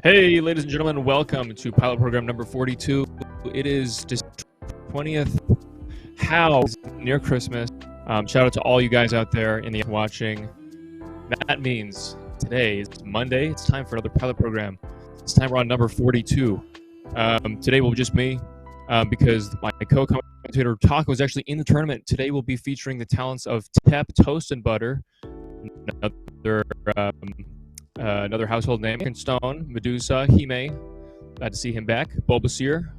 Hey, ladies and gentlemen, welcome to pilot program number 42. It is December 20th. How near Christmas. Shout out to all you guys out there in the watching. That means today is Monday. It's time for another pilot program. This time we're on number 42. Today will be just me because my co-commentator Taco is actually in the tournament. Today we'll be featuring the talents of Tep, Toast, and Butter. Another household name, Stone, Medusa, Hime, glad to see him back, Bulbasaur,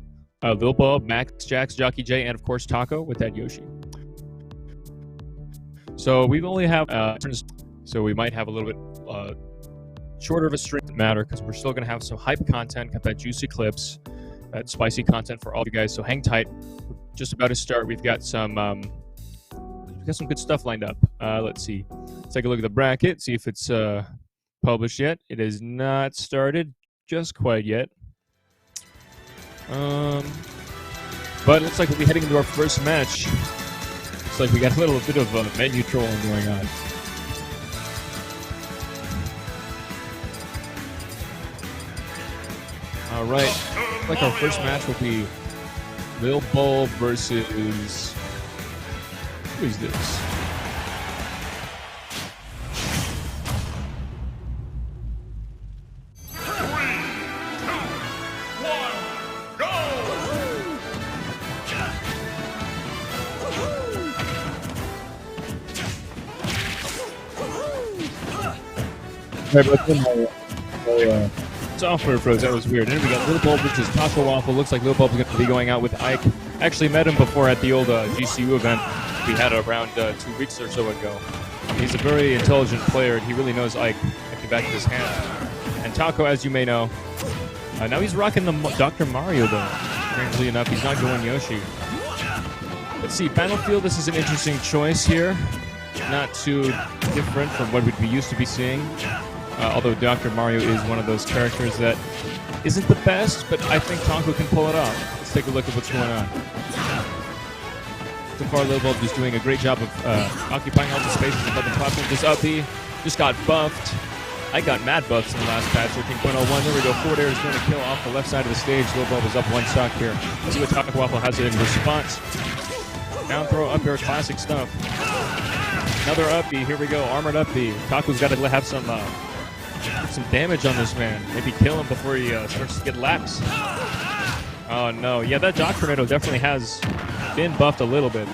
Lil Bob, Max, Jax, Jockey J, and of course Taco with that Yoshi. So we only have, so we might have a little bit shorter of a stream, doesn't matter, because we're still going to have some hype content, got that juicy clips, that spicy content for all of you guys, so hang tight. We're just about to start. We've got some good stuff lined up. Let's see. Let's take a look at the bracket, see if it's published yet. It is not started just quite yet. But it looks like we'll be heading into our first match. Looks like we got a little bit of menu trolling going on. All right. Looks like our first match will be Lil Bull versus... Who is this? Software froze. That was weird. And then we got Lil Bulb versus Taco Waffle. Looks like Lil Bulb is going to be going out with Ike. Actually met him before at the old GCU event we had around 2 weeks or so ago. He's a very intelligent player, and he really knows Ike at the back of his hand. And Taco, as you may know, now he's rocking the Dr. Mario, though. Strangely enough, he's not going Yoshi. Let's see, Battlefield, this is an interesting choice here. Not too different from what we'd be used to be seeing. Although Dr. Mario is one of those characters that isn't the best, but I think Taco can pull it off. Let's take a look at what's going on. So far, Lil Bulb is doing a great job of occupying all the spaces above the platform. This up B just got buffed. I got mad buffs in the last patch, 13.01. There we go. Forward air is going to kill off the left side of the stage. Lil Bulb is up 1 stock here. Let's see what Taco Waffle has in response. Down throw, up air, classic stuff. Another up B. Here we go. Armored up B. Taco's got to have some damage on this man. Maybe kill him before he starts to get laps. Oh no, yeah, that Doc Tornado definitely has been buffed a little bit.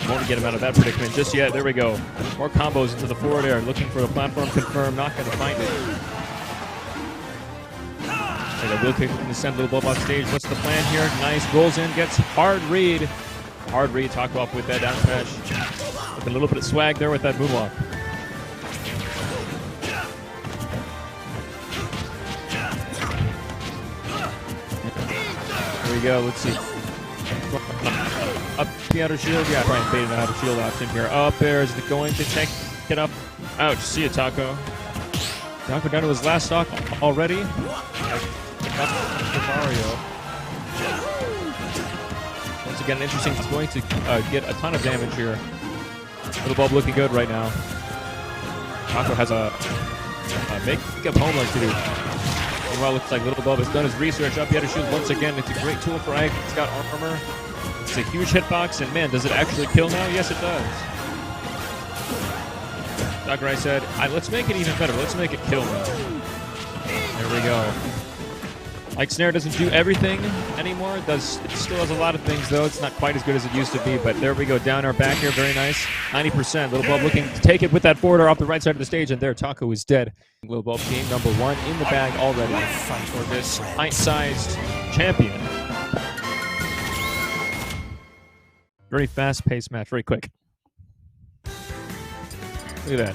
Won't get him out of that predicament just yet. There we go. More combos into the forward air, looking for the platform confirm, not going to find it. And a wheel kick to send Lil Bulb off stage. What's the plan here? Nice, rolls in, gets hard read. Hard read, Taco off with that down smash. With a little bit of swag there with that moonwalk. Here we go, let's see. Up the outer shield, yeah, try and fade an outer shield option here. Up there, is it going to take it up? Ouch, see you, Taco. Taco down to his last stock already. Mario. Once again, interesting, he's going to get a ton of damage here. Lil Bulb looking good right now. Taco has a make-up homework to do. Meanwhile, looks like Lil Bulb has done his research. Up the outer shield once again. It's a great tool for Ike. It's got armor. It's a huge hitbox, and man, does it actually kill now? Yes, it does. Dr. I said, let's make it even better. Let's make it kill now. There we go. Ike Snare doesn't do everything anymore. It still has a lot of things, though. It's not quite as good as it used to be, but there we go. Down our back here. Very nice. 90%. Lil Bulb looking to take it with that forward air off the right side of the stage, and there Taco is dead. Lil Bulb game number 1 in the bag already for this pint-sized champion. Very fast-paced match. Very quick. Look at that.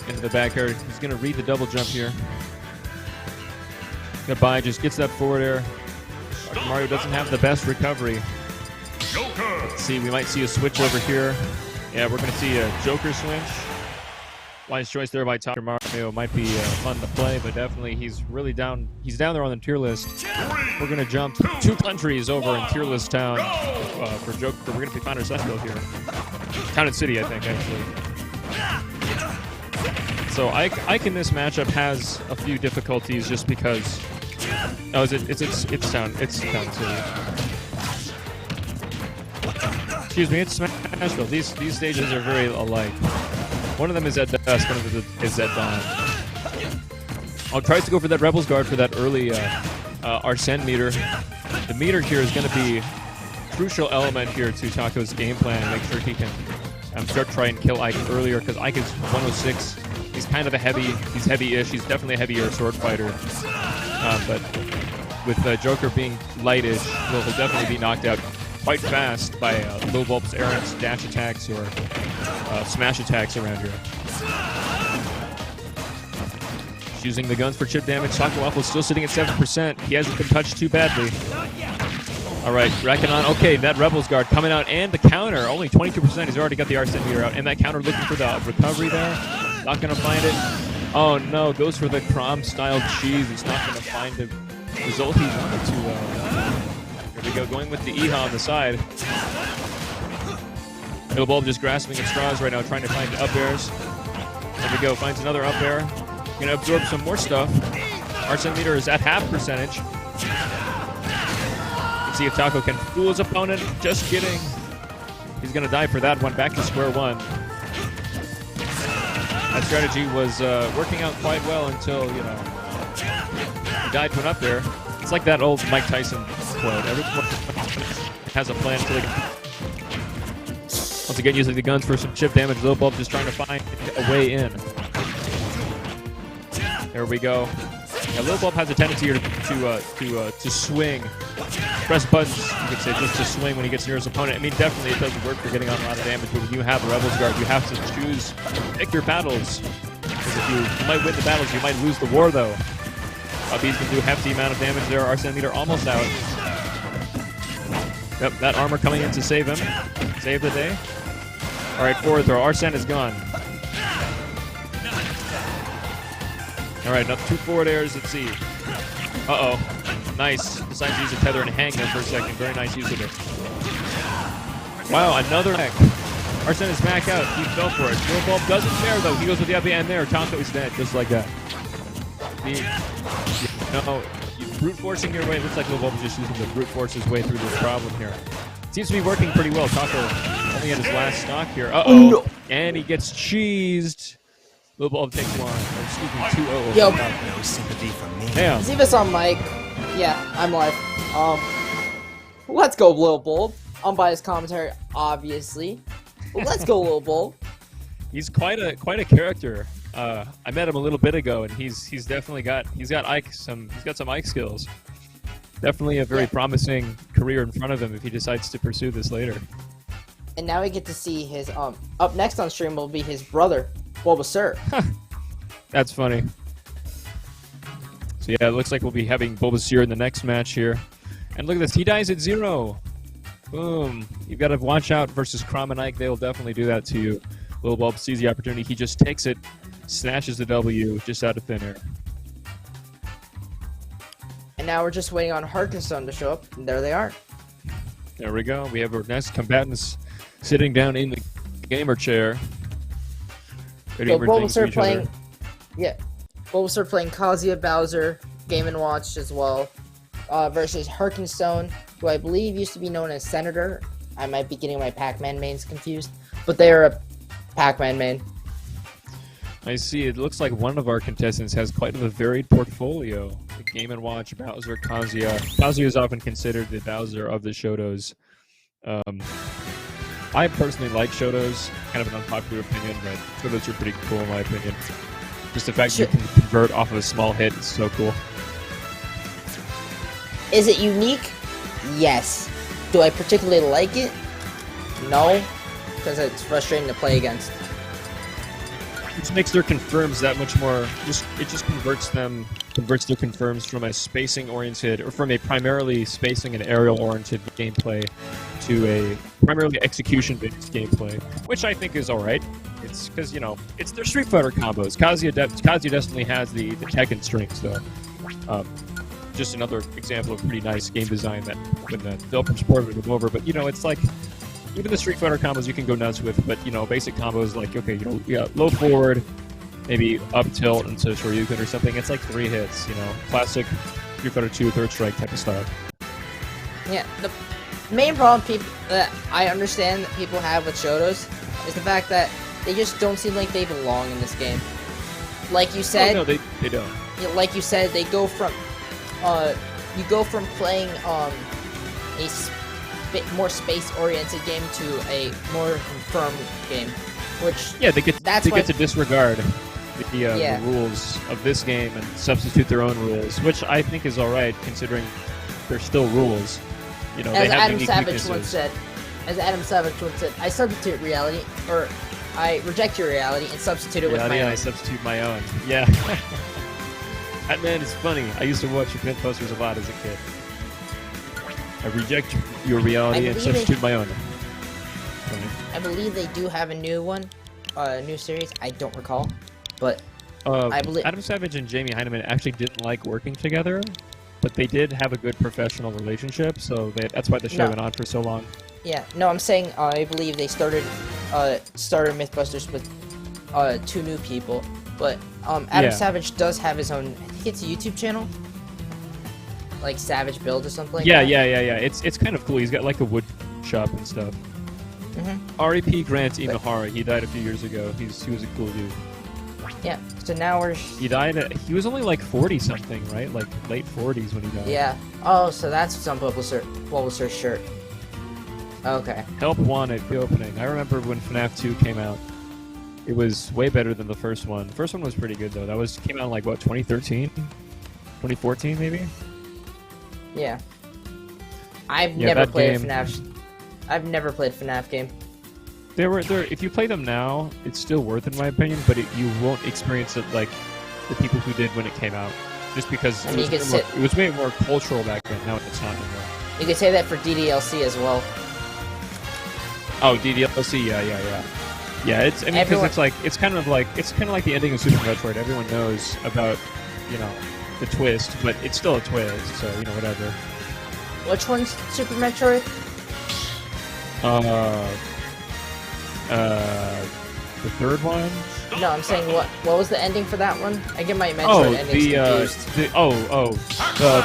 Into the back here. He's going to read the double jump here. Goodbye, just gets that forward air. Mario doesn't have the best recovery. Let's see, we might see a switch over here. Yeah, we're going to see a Joker switch. Wise choice there by Dr. Mario. Might be fun to play, but definitely he's really down. He's down there on the tier list. We're going to jump 2 countries over in tier list town for Joker. We're going to be find ourselves here. Town and City, I think, actually. So Ike in this matchup has a few difficulties just because Oh, it's Town City. Excuse me, it's Smashville. These stages are very alike. One of them is at dusk, one of them is at dawn. I'll try to go for that Rebels Guard for that early Arsene meter. The meter here is going to be a crucial element here to Taco's game plan. Make sure he can start trying to kill Ike earlier, because Ike is 106. He's kind of he's heavy-ish. He's definitely a heavier sword fighter. But with Joker being lightish, he'll definitely be knocked out quite fast by Low Bulb's errant dash attacks or smash attacks around here. Using the guns for chip damage. Taco Waffle's still sitting at 7%. He hasn't been touched too badly. Alright, Rakinon. Okay, that Rebels Guard coming out, and the counter. Only 22%. He's already got the Arsene meter out. And that counter looking for the recovery there. Not going to find it. Oh no, goes for the Crom-style cheese. He's not going to find the result he wanted to. Here we go, going with the Iha on the side. Middle Bulb just grasping at straws right now, trying to find up airs. There we go, finds another up air. Gonna absorb some more stuff. Arsene meter is at half percentage. Let's see if Taco can fool his opponent. Just kidding. He's gonna die for that one. Back to square one. That strategy was working out quite well until, you know, he died to an up air. It's like that old Mike Tyson quote. Everyone has a plan until they get... Once again, using the guns for some chip damage. Little Bulb just trying to find a way in. There we go. Yeah, Little Bulb has a tendency here to swing. Press buttons, you could say, just to swing when he gets near his opponent. I mean, definitely it doesn't work for getting on a lot of damage, but when you have a Rebels Guard, you have to pick your battles. Because if you might win the battles, you might lose the war, though. Bees can do a hefty amount of damage there. Arsene meter almost out. Yep, that armor coming in to save him. Save the day. All right, forward throw. Arsene is gone. All right, now 2 forward airs. Let's see. Uh-oh. Nice. Decides to use a tether and hang there for a second. Very nice use of it. Wow, another neck. Arsene is back out. He fell for it. Little Bulb doesn't care, though. He goes with the up and there. Taco is dead, just like that. Brute forcing your way. It looks like Little Bulb is just using the brute force his way through this problem here. Seems to be working pretty well. Taco only at his last stock here. Uh-oh. No. And he gets cheesed. Little Bulb takes one. Excuse me, 2-0. Yo. No sympathy from me. Damn. See this on mic. Yeah, I'm live. Let's go, Little Bulb. Unbiased commentary, obviously. But let's go, Little Bulb. He's quite a character. I met him a little bit ago, and he's definitely got some Ike skills. Definitely a very promising career in front of him if he decides to pursue this later. And now we get to see his up next on stream will be his brother, Bulbasaur. That's funny. So yeah, it looks like we'll be having Bulbasaur in the next match here. And look at this, he dies at 0. Boom. You've got to watch out versus Crom and Ike. They will definitely do that to you. Little Bulb sees the opportunity. He just takes it, snatches the W just out of thin air. And now we're just waiting on Harkenstone to show up, and there they are. There we go. We have our next combatants sitting down in the gamer chair. So Bulbasaur playing, Bulbasaur playing Kazuya, Bowser, Game & Watch as well, versus Harkenstone, who I believe used to be known as Senator. I might be getting my Pac-Man mains confused, but they are a Pac-Man main. I see. It looks like one of our contestants has quite a varied portfolio. The Game & Watch, Bowser, Kazuya. Kazuya is often considered the Bowser of the Shotos. I personally like Shotos. Kind of an unpopular opinion, but Shotos are pretty cool in my opinion. Just the fact you can convert off of a small hit is so cool. Is it unique? Yes. Do I particularly like it? No. Because it's frustrating to play against. It just makes their confirms that much more. It just converts their confirms from a spacing oriented or from a primarily spacing and aerial oriented gameplay to a primarily execution based gameplay, which I think is alright. It's because, you know, it's their Street Fighter combos. Kazuya definitely has the Tekken strings though. Just another example of pretty nice game design that when the developers ported them over. But you know, it's like even the Street Fighter combos you can go nuts with, but you know, basic combos like, okay, you know, yeah, low forward, maybe up tilt into Shoryuken or something. It's like 3 hits, you know, classic Street Fighter 2 Third Strike type of style. Yeah, the main problem people that I understand that people have with Shotos is the fact that they just don't seem like they belong in this game. Like you said, no, they don't. Like you said, they go from you go from playing a more space-oriented game to a more confirmed game, which they get to disregard the rules of this game and substitute their own rules, which I think is alright considering they're still rules. You know, as they have Adam unique Savage weaknesses. once said, I substitute reality, or I reject your reality and substitute it with my own. I substitute my own. Yeah. And man, it's funny. I used to watch your pin posters a lot as a kid. I reject your reality and substitute my own. I believe they do have a new one, new series. I don't recall, but I believe Adam Savage and Jamie Heineman actually didn't like working together, but they did have a good professional relationship, so that's why the show went on for so long. Yeah, no, I'm saying I believe they started Mythbusters with 2 new people, but Adam Savage does have his own. I think it's a YouTube channel, like Savage Build or something like that. Yeah. It's kind of cool. He's got like a wood shop and stuff. R.E.P. Grant Imahara. He died a few years ago. He was a cool dude. Yeah. So now we're. He died. He was only like 40 something, right? Like late 40s when he died. Yeah. Oh, so that's some Bulbasaur shirt. Okay. Help Wanted, the opening. I remember when FNAF 2 came out. It was way better than the first one. The first one was pretty good though. That came out in like what, 2013? 2014 maybe? Yeah. I've never played a FNAF game. If you play them now, it's still worth it in my opinion, but you won't experience it like the people who did when it came out. Just because it was way more cultural back then. Now it's not anymore. You could say that for DDLC as well. Oh, DDLC, yeah. Yeah, because it's kind of like the ending of Super Metroid. Everyone knows about, the twist, but it's still a twist, so whatever. Which one's Super Metroid? The third one? No, I'm saying what was the ending for that one? I get my Metroid endings confused. The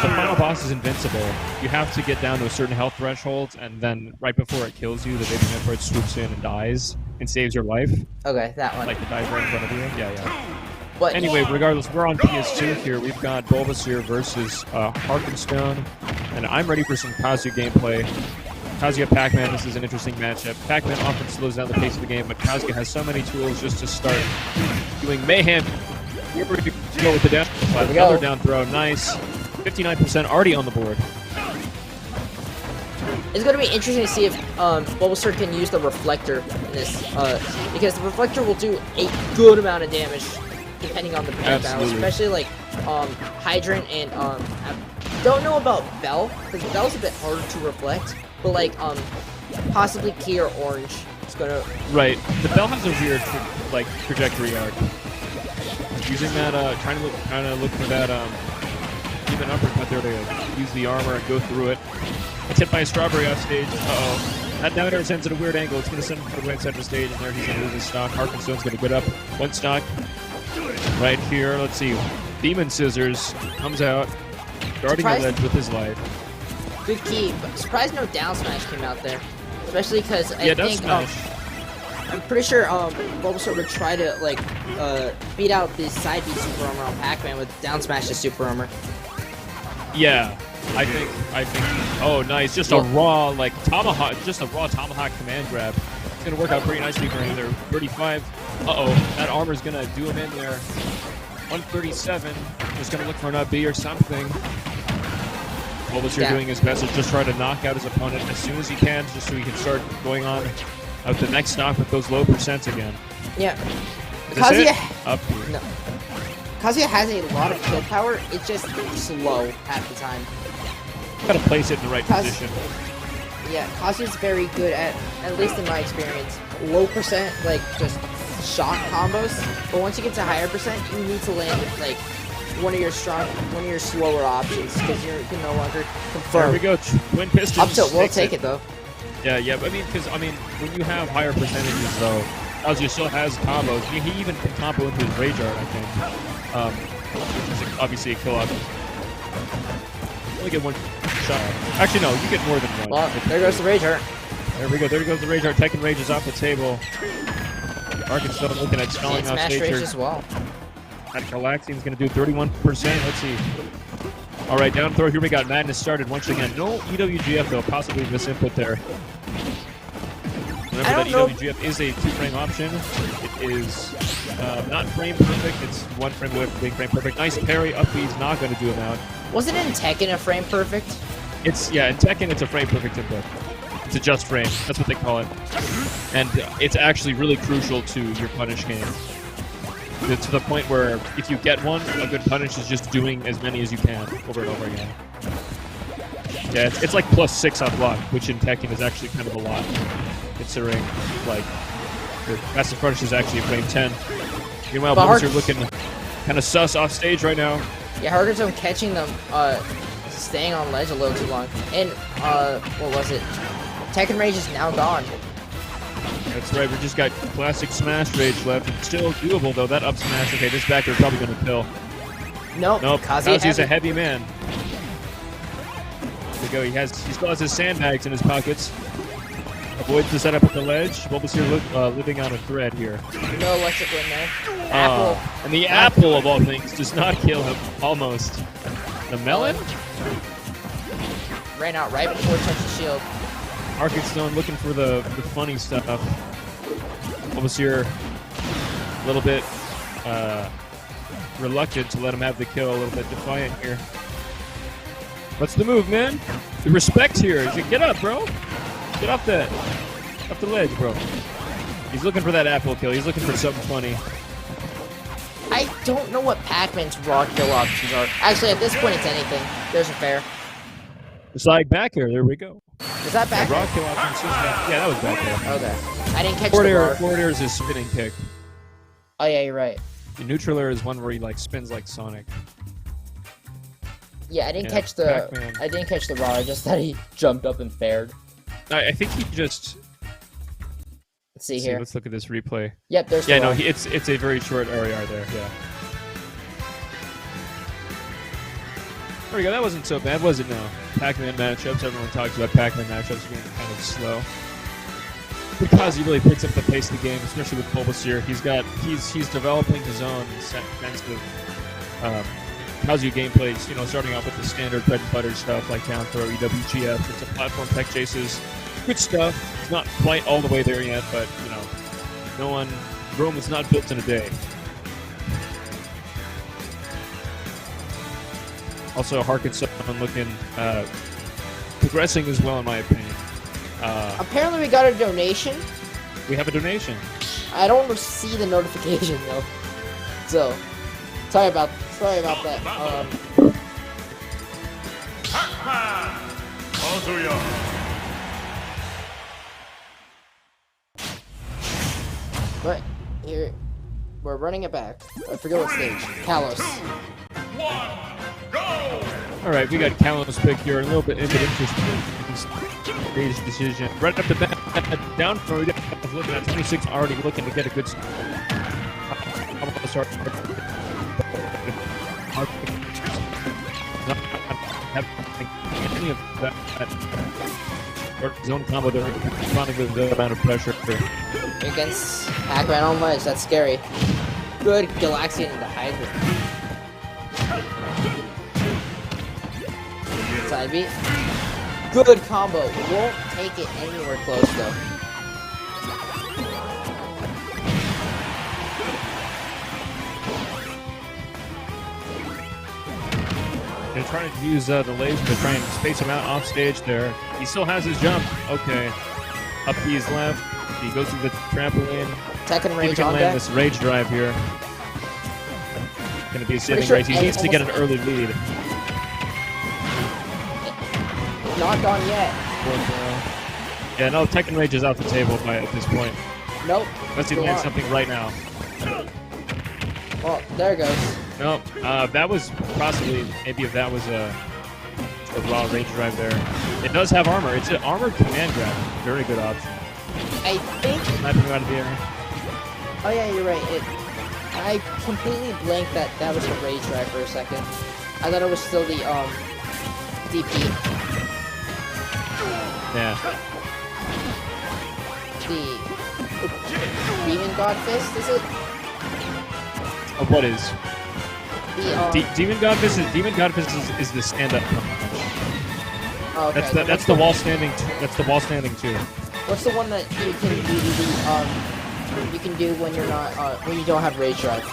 final boss is invincible. You have to get down to a certain health threshold, and then right before it kills you, the baby Metroid swoops in and dies and saves your life. Okay, that one. Like the dies right in front of you. Yeah. But anyway, regardless, we're on PS2 here. We've got Bulbasaur versus Harkenstone, and I'm ready for some Kazuya gameplay. Kazuya Pac-Man, this is an interesting matchup. Pac-Man often slows down the pace of the game, but Kazuya has so many tools just to start doing mayhem. Here we go with the down. Another down throw, nice. 59% already on the board. It's going to be interesting to see if Bulbasaur can use the reflector in this, because the reflector will do a good amount of damage depending on the battles, especially like Hydrant and I don't know about Bell, because Bell's a bit harder to reflect. But like, possibly Key or Orange is gonna. Right. The Bell has a weird, trajectory arc. Using that, trying to look for that, even uppercut there to use the armor and go through it. It's hit by a strawberry off stage. Uh-oh. That down air sends at a weird angle. It's gonna send him to the right side of the stage, and there he's gonna lose his stock. Harkenstone's gonna get up. One stock. Right here. Let's see. Demon Scissors comes out, guarding the ledge with his life. Good key, but surprised no down smash came out there, especially because I think I'm pretty sure Bulbasaur would try to beat out the side B super armor on Pac-Man with down smash to super armor. Yeah, I think. Oh, nice! Just a raw tomahawk, tomahawk command grab. It's gonna work out pretty nicely for him there. 35. That armor's gonna do him in there. 137. Just gonna look for an up B or something. Bulbasaur doing his best to just try to knock out his opponent as soon as he can, just so he can start going on out the next stock with those low percents again. Yeah. Kazuya up here. No. Kazuya has a lot of kill power. It's just slow half the time. Gotta place it in the right position. Yeah, Kazuya's very good at least in my experience, low percent, just shock combos. But once you get to higher percent, you need to land one of your slower options, because you can no longer confirm. There we go, Twin Pistons. Up tilt, we'll take it though. Yeah, but when you have higher percentages though, Kazuya still has combos. He even can combo into his Rage Art, I think. Which is obviously a kill option. only get one shot. Actually, no, you get more than one. Well, there goes the Rage Heart. There we go. There goes the Rage Heart. Tekken Rage is off the table. Arkansas looking at stalling off Smash stage Rage here. as well. That Galaxian's going to do 31%. Let's see. All right, down throw. Here we got Madness started once again. No EWGF, though. Possibly misinput there. Remember that EWGF is a 2-frame option. It is not frame perfect. It's 1 frame away from being frame perfect. Nice parry. Up B's not going to do it out. Was it in Tekken a frame perfect? It's, yeah, in Tekken it's a frame perfect input. It's a just frame. That's what they call it. And it's actually really crucial to your punish game. To the point where if you get one, a good punish is just doing as many as you can over and over again. Yeah, it's like +6 on block, which in Tekken is actually kind of a lot, considering like your fastest punish is actually a frame 10. Meanwhile, Bulls are looking kind of sus off stage right now. Yeah, Harkazone catching them, staying on ledge a little too long. And what was it? Tekken Rage is now gone. That's right, we just got classic Smash Rage left. It's still doable though, that up smash. Okay, this back air probably gonna kill. Nope, Kazuya's a heavy man. There we go, he still has his sandbags in his pockets. Avoids the setup at the ledge. Bulbasaur living on a thread here. No electric in there. Apple. And the apple of all things does not kill him, almost. The melon? Ran out right before it touched the shield. Arcade looking for the funny stuff. Bulbasaur a little bit reluctant to let him have the kill, a little bit defiant here. What's the move, man? The respect here. He's like, get up, bro. Get off the ledge, bro. He's looking for that apple kill. He's looking for something funny. I don't know what Pac-Man's raw kill options are. Actually, at this point, it's anything. There's a fair. It's like back air. There we go. Is that back raw kill options? Yeah, that was back air. Okay. I didn't catch forward the air. bar. Forward air is his spinning kick. Oh yeah, you're right. The neutral air is one where he like spins like Sonic. Yeah, I didn't catch the raw. I just thought he jumped up and fared. I think he just. Let's see here. Let's look at this replay. Yep, there's. Yeah, no, it's a very short RER there. Yeah. There we go. That wasn't so bad, was it? No. Pac-Man matchups. Everyone talks about Pac-Man matchups being kind of slow. Because he really picks up the pace of the game, especially with Bulbasaur. He's developing his own sense of Kazuya gameplays. You know, starting off with the standard bread and butter stuff like down throw, EWGF, it's a platform tech chases, good stuff. It's not quite all the way there yet, but you know, Rome was not built in a day. Also, Arkansas looking progressing as well, in my opinion. Apparently, we got a donation. We have a donation. I don't see the notification though, so sorry about that. But here, we're running it back. I forget what stage. Kalos. All right, we got Kalos pick here. A little bit interesting. Stage decision. Right up the bat, down throw. Looking at 26, already looking to get a good start. Any of that zone combo, they're responding with the amount of pressure. Against Pac-Man on ledge, that's scary. Good Galaxian into Hydra. Side beat. Good combo. Won't take it anywhere close though. They're trying to use the laser to try and space him out off stage there. He still has his jump. Okay. Up B's left. He goes through the trampoline. Tekken Rage can on land deck. this rage drive here. Going to be a saving race. He needs to get an early lead. Not gone yet. Yeah, no, Tekken Rage is off the table at this point. Nope. Unless he lands something right now. Well, there it goes. No, that was possibly, maybe if that was a raw rage drive there. It does have armor. It's an armored command grab. Very good option. I think. Sniping out of the air. Oh yeah, you're right. I completely blanked that was a rage drive for a second. I thought it was still the DP. Yeah. The Demon God Fist, is it? What is? The, Demon God Fist is the stand-up. Oh, okay. That's the wall standing. That's the wall standing too. What's the one that you can do? You can do when you're not when you don't have rage drive.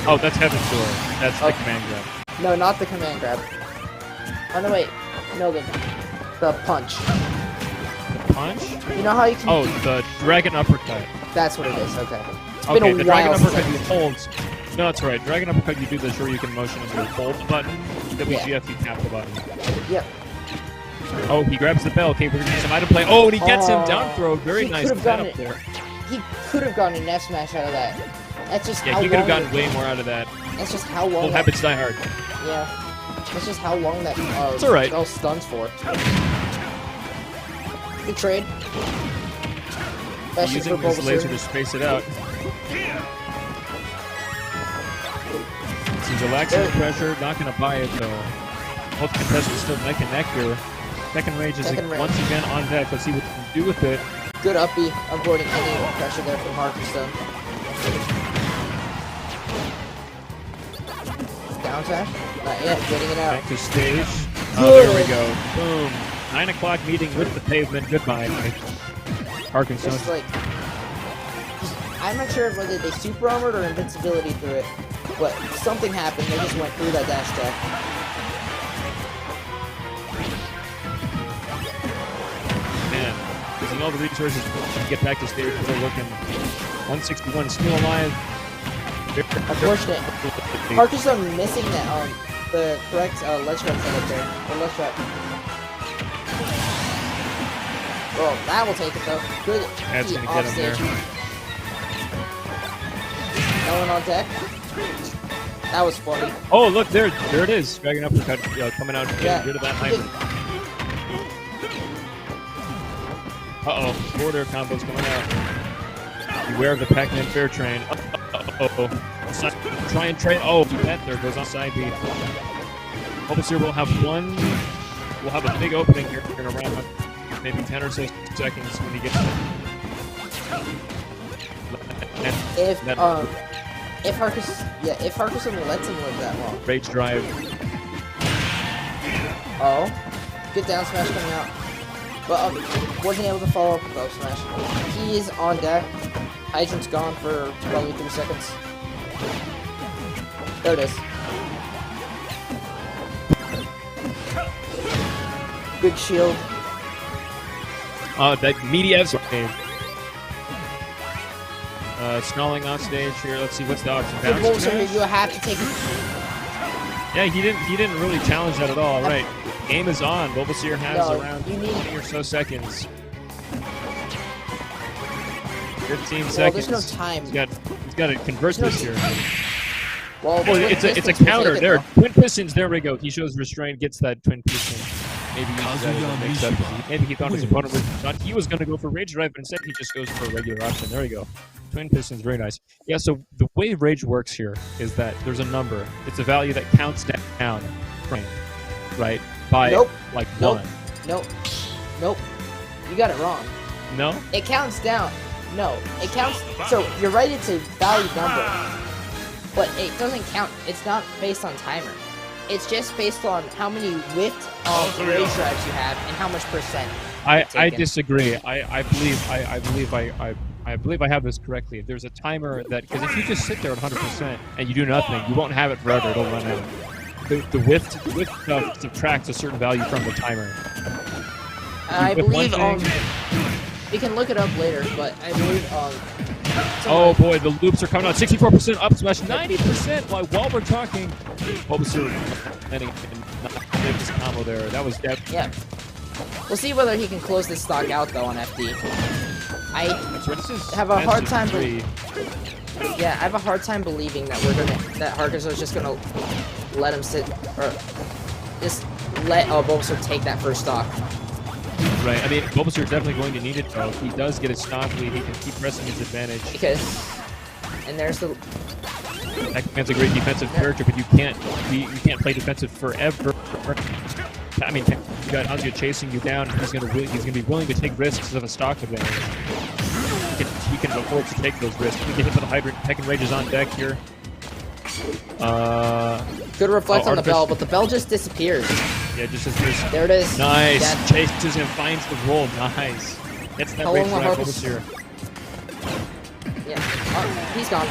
Oh, that's Heaven's Door. That's the command grab. No, not the command grab. Oh no, wait. No, the punch. Punch? You know how you can? Oh, the dragon uppercut. That's what it is. Okay. It's Okay, been a the while dragon uppercut since. you hold. No, that's right. Dragon uppercut you do this where you can motion and you hold the button. WGF you tap the button. Yep. Oh, he grabs the bell. Okay, we're gonna do some item play. Oh, and he gets him down throw. Very nice setup there. He could have gotten an F smash out of that. That's just how he could have long gotten way more out of that. That's just how long. Old habits die hard. Yeah. That's just how long that it's alright. spell stuns for. Good trade. Especially Using for his laser Bulbasaur. to space it out. He's relaxing the pressure, not going to buy it though. Both contestants still neck and neck here. Second Rage is once again on deck. Let's see what he can do with it. Good up B, avoiding any pressure there from Harkestone. Down smash? Not yet, getting it out. Back to stage. There we go. Boom. 9 o'clock meeting with the pavement. Goodbye. Harkestone. Just like, I'm not sure whether they super armored or invincibility through it, but something happened. They just went through that dash attack. Man, using all the resources to get back to stage. We're looking 161 still alive. Unfortunate. Harkestone missing that the correct ledge trap setup there. Or ledge trap. Well, that will take it though. Good. That's gonna off get him stage. there. No one on deck. That was funny. Oh, look there it is. Dragon uppercut coming out, getting rid of that hyper. Border combos coming out. Beware of the Pac-Man Fair Train. Try and trade. Oh, that there goes on side B. Bulbasaur will have one. We'll have a big opening here in around maybe 10 or so seconds when he gets it. If Harkestone lets him live that long. Rage drive. Oh, good down smash coming out, but wasn't able to follow up with up smash. He is on deck. Hydrant's gone for probably 3 seconds. There it is. Good shield. That Mediev's game. Snarling off stage here. Let's see what's the option. You have to take it. Yeah, he didn't really challenge that at all. Right. Game is on. Bulbasaur has around 20 or so seconds. 15 seconds. There's no time. He's got to convert this here. Well, it's a counter there. Twin pistons. There we go. He shows restraint. Gets that twin piston. Maybe he uses that as a mix-up. Maybe he thought his opponent was going to go for Rage Drive, but instead he just goes for a regular option. There we go. Twin pistons, very nice. Yeah, so the way Rage works here is that there's a number. It's a value that counts down, right? By like 1. Nope. You got it wrong. No? It counts down. No, it counts. So you're right. It's a value number, but it doesn't count. It's not based on timer. It's just based on how many whipped rage drives you have and how much percent. I disagree. I believe I have this correctly. There's a timer that, because if you just sit there at 100% and you do nothing, you won't have it forever. It'll run out. The whiff subtracts a certain value from the timer. I believe we can look it up later, but I believe oh boy, the loops are coming out. 64% up smash, 90%. While we're talking, Bulbasaur landing this combo there. That was dead. Yeah. We'll see whether he can close this stock out though on FD. I have a hard time. I have a hard time believing that that Harkestone's just gonna let him sit or just let Bulbasaur take that first stock. Right. I mean, Bulbasaur is definitely going to need it though. If he does get a stock lead, he can keep pressing his advantage. And there's the. That man's a great defensive character, but you can't play defensive forever. I mean, you got Azia chasing you down. He's gonna be willing to take risks of a stock advantage. He can afford to take those risks. He can hit with a hydrant. Tekken Rage is on deck here. Good reflect on the bell, but the bell just disappears. Yeah, just disappears. There it is. Nice. Death. Chases him, finds the roll. Nice. Gets that Rage drive over here. Yeah. Oh, he's gone.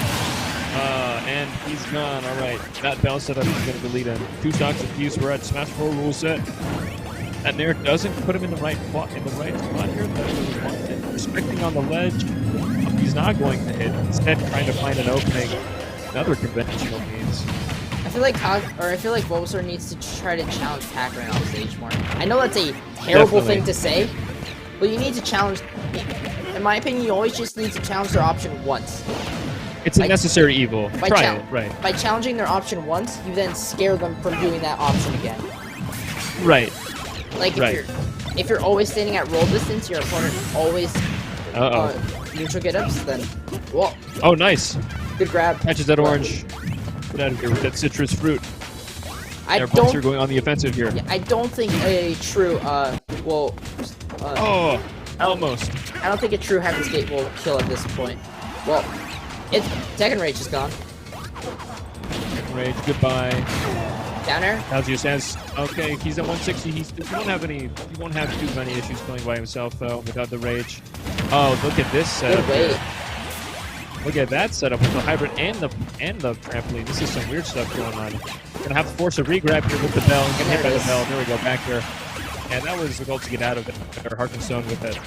And he's gone. All right. That bell setup is going to delete him. 2 stocks apiece. We're at Smash 4 rule set. That Nair doesn't put him in the right spot here. Restricting on the ledge. He's not going to hit. Instead, trying to find an opening. Another conventional means. I feel like Bulbasaur needs to try to challenge Pac-Man off stage more. I know that's a terrible thing to say, but you need to challenge. In my opinion, you always just need to challenge their option once. It's a necessary evil. Try it, right? By challenging their option once, you then scare them from doing that option again. Right. Like if you're always standing at roll distance, your opponent always neutral get-ups, then well. Oh, nice. Good grab. Catches that orange. Get out of here with that citrus fruit. Our are going on the offensive here. Yeah, I don't think a true almost. I don't think a true Heaven's Gate will kill at this point. Well, it's Tekken Rage is gone. Tekken Rage, goodbye. Down air. Kazuya says, okay, he's at 160. He won't have too many issues playing by himself though without the rage. Oh, look at this setup. Good wait. Look at that setup with the hybrid and the trampoline. This is some weird stuff going on. Gonna have to force a re-grab here with the bell and get hit by the bell. There we go, back here. And that was the goal to get out of it. Or Harkenstone with that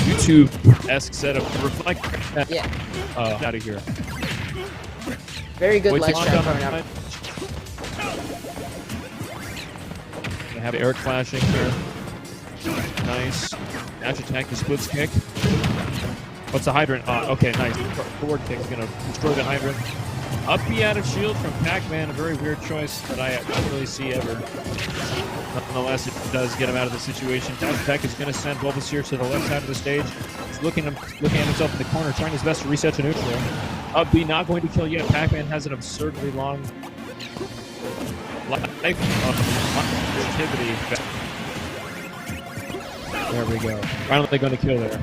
YouTube-esque setup to reflect that out of here. Very good ledge trap coming up. Gonna have Eric flashing here. Nice. Dash attack, the splits kick. What's the hydrant? Okay, nice. Forward kick is gonna destroy the hydrant. Up B out of shield from Pac-Man, a very weird choice that I don't really see ever. Nonetheless, it does get him out of the situation. Dash attack is gonna send Bulbasaur to the left side of the stage. He's looking at himself in the corner, trying his best to reset to neutral. Up B not going to kill yet. Pac-Man has an absurdly long life activity. There we go. Finally going to kill there.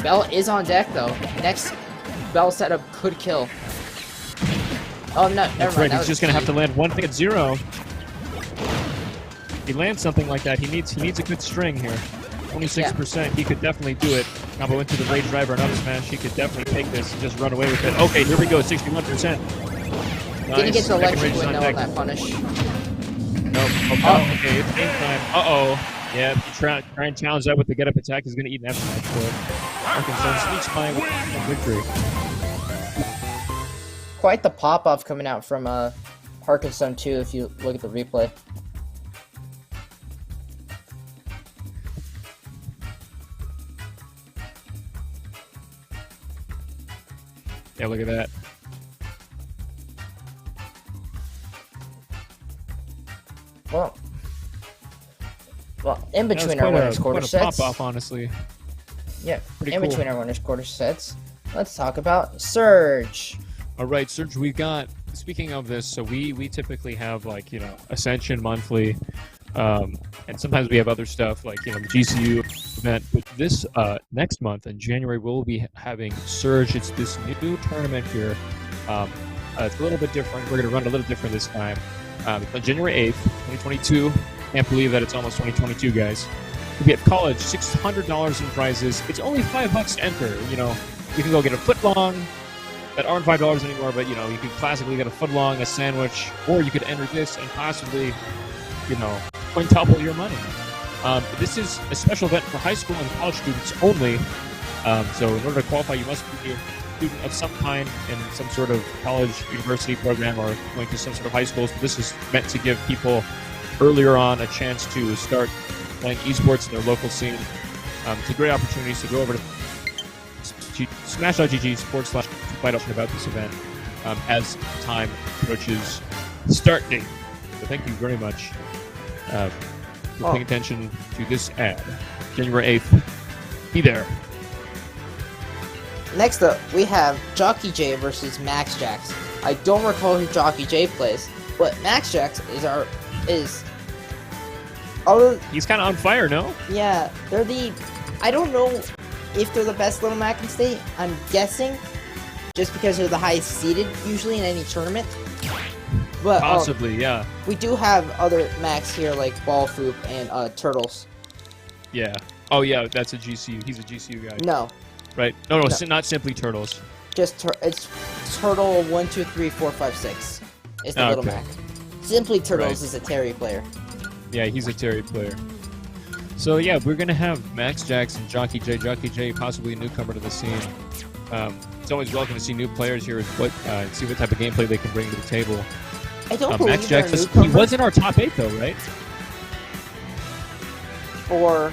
Bell is on deck though. Next Bell setup could kill. Oh no, never mind. Right. He's just gonna have to land one thing at 0. If he lands something like that, he needs a good string here. 26%. Yeah. He could definitely do it. Combo into the rage driver, another smash. He could definitely take this and just run away with it. Okay, here we go. 61%. Nice. Didn't get to the electric window on that punish. Nope. Okay, it's game time. Uh-oh. Yeah, try and challenge that with the get-up attack. He's going to eat an F-smash for it. Arkansas sneaks by with victory. Quite the pop-off coming out from Arkansas too, if you look at the replay. Yeah, look at that. Well, in between our winners' quarter sets. Pop off, honestly. Yeah, between our winners' quarter sets, let's talk about Surge. All right, Surge. We've got. Speaking of this, so we typically have Ascension monthly, and sometimes we have other stuff like the GCU event. But this next month in January, we'll be having Surge. It's this new tournament here. It's a little bit different. We're going to run a little different this time. On January 8th, 2022. Can't believe that it's almost 2022, guys. We'll be at college, $600 in prizes. It's only $5 to enter. You can go get a footlong that aren't $5 anymore, but you can classically get a footlong, a sandwich, or you could enter this and possibly, quintuple your money. This is a special event for high school and college students only. So in order to qualify, you must be a student of some kind in some sort of college, university program, or going to some sort of high school. So this is meant to give people earlier on a chance to start playing esports in their local scene. It's a great opportunity to go over to SmashGG sports / to find out about this event as time approaches start date. So thank you very much for paying attention to this ad. January 8th. Be there. Next up, we have Jockey J versus Max Jax. I don't recall who Jockey J plays, But Max Jax is he's kind of on fire, no? Yeah, they're the. I don't know if they're the best Little Mac in state. I'm guessing, just because they're the highest seeded usually in any tournament. But Possibly, yeah. We do have other Macs here like Ball Foop and Turtles. Yeah. Oh yeah, that's a GCU. He's a GCU guy. No. Right. No, not simply Turtles. Just it's Turtle 1, 2, 3, 4, 5, 6 is the Little Mac. Simply Turtles is a Terry player. Yeah, he's a Terry player. So yeah, we're gonna have Max Jax and Jockey J. Jockey J, possibly a newcomer to the scene. It's always welcome to see new players here and see what type of gameplay they can bring to the table. I don't believe Max Jax, he was in our top 8 though, right? Or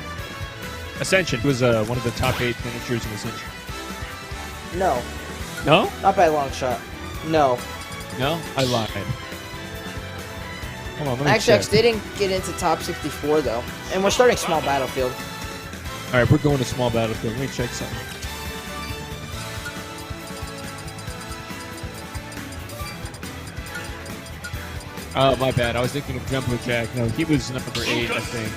Ascension. He was one of the top 8 finishers in Ascension. No. No? Not by a long shot. No. No? I lied. Hold on, let me Max check. Jax didn't get into top 64 though. And we're starting small battlefield. Alright, we're going to small battlefield. Let me check something. Oh, my bad. I was thinking of Jumbo Jack. No, he was number 8, I think.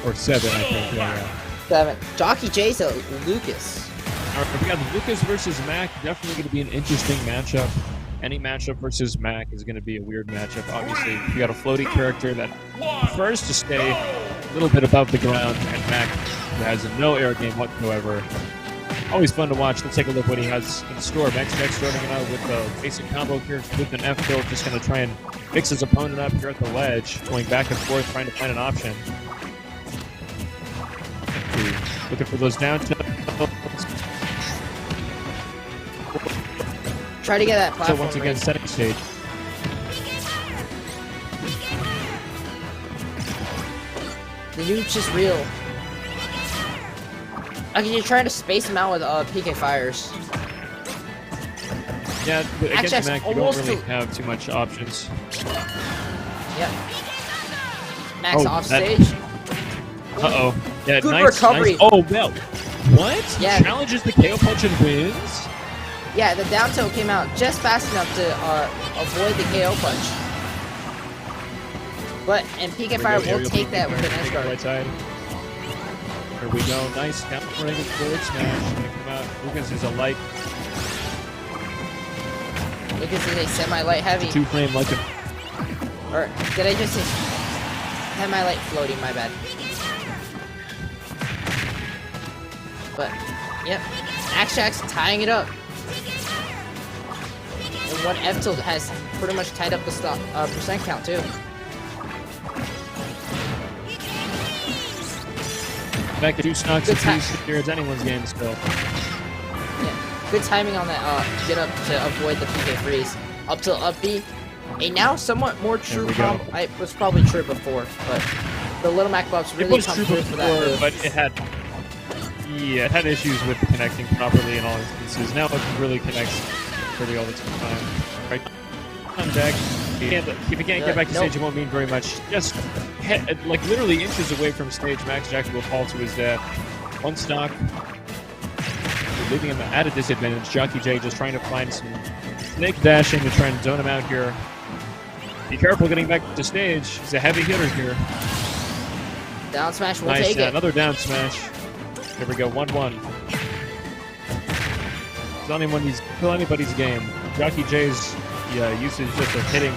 Or 7, I think. Yeah. 7. Jockey J's a Lucas. Alright, we got Lucas versus Mac. Definitely going to be an interesting matchup. Any matchup versus Mac is going to be a weird matchup. Obviously, we got a floaty character that prefers to stay a little bit above the ground, and Mac has no air game whatsoever. Always fun to watch. Let's take a look what he has in store. Max Jax starting it out with a basic combo here with an F tilt, just going to try and mix his opponent up here at the ledge, going back and forth, trying to find an option. Looking for those down tilts. Try to get that platform. So once again, setting stage. The nuke's just real. Okay, you're trying to space him out with PK fires. Yeah, but against Actually, Mac, you don't really have too much options. Yep. Max off stage. Uh-oh. Yeah, Good nice, recovery. Nice. Oh, well. What? Yeah. Challenges the KO punch and wins? Yeah, the down tilt came out just fast enough to avoid the KO punch. And PK Fire will take that with an S guard. Right side. Here we go. Nice counter-rated forward smash. Come out. Lucas is a light. Lucas is a semi-light heavy. 2-frame like a... Or did I just say semi-light floating? My bad. But, yep. Max Jax tying it up. And one F tilt has pretty much tied up the stop, percent count too. Back to 2 stocks and 2 steers, anyone's game still. Yeah, good timing on that get up to avoid the PK freeze. Up to up B. A now somewhat more true combo. It was probably true before, but the Little Mac buffs really come through for that move. But it had issues with connecting properly in all instances. Now it really connects pretty all the time. Right on deck. If you can't get back to stage, it won't mean very much. Just like literally inches away from stage, Max Jax will fall to his death. One stock, leaving him at a disadvantage. Jockey J just trying to find some snake dashing to try and zone him out here. Be careful getting back to stage. He's a heavy hitter here. Down smash will take it. Another down smash. Here we go, 1-1. Kill anybody's game. Jockey J's usage just of hitting,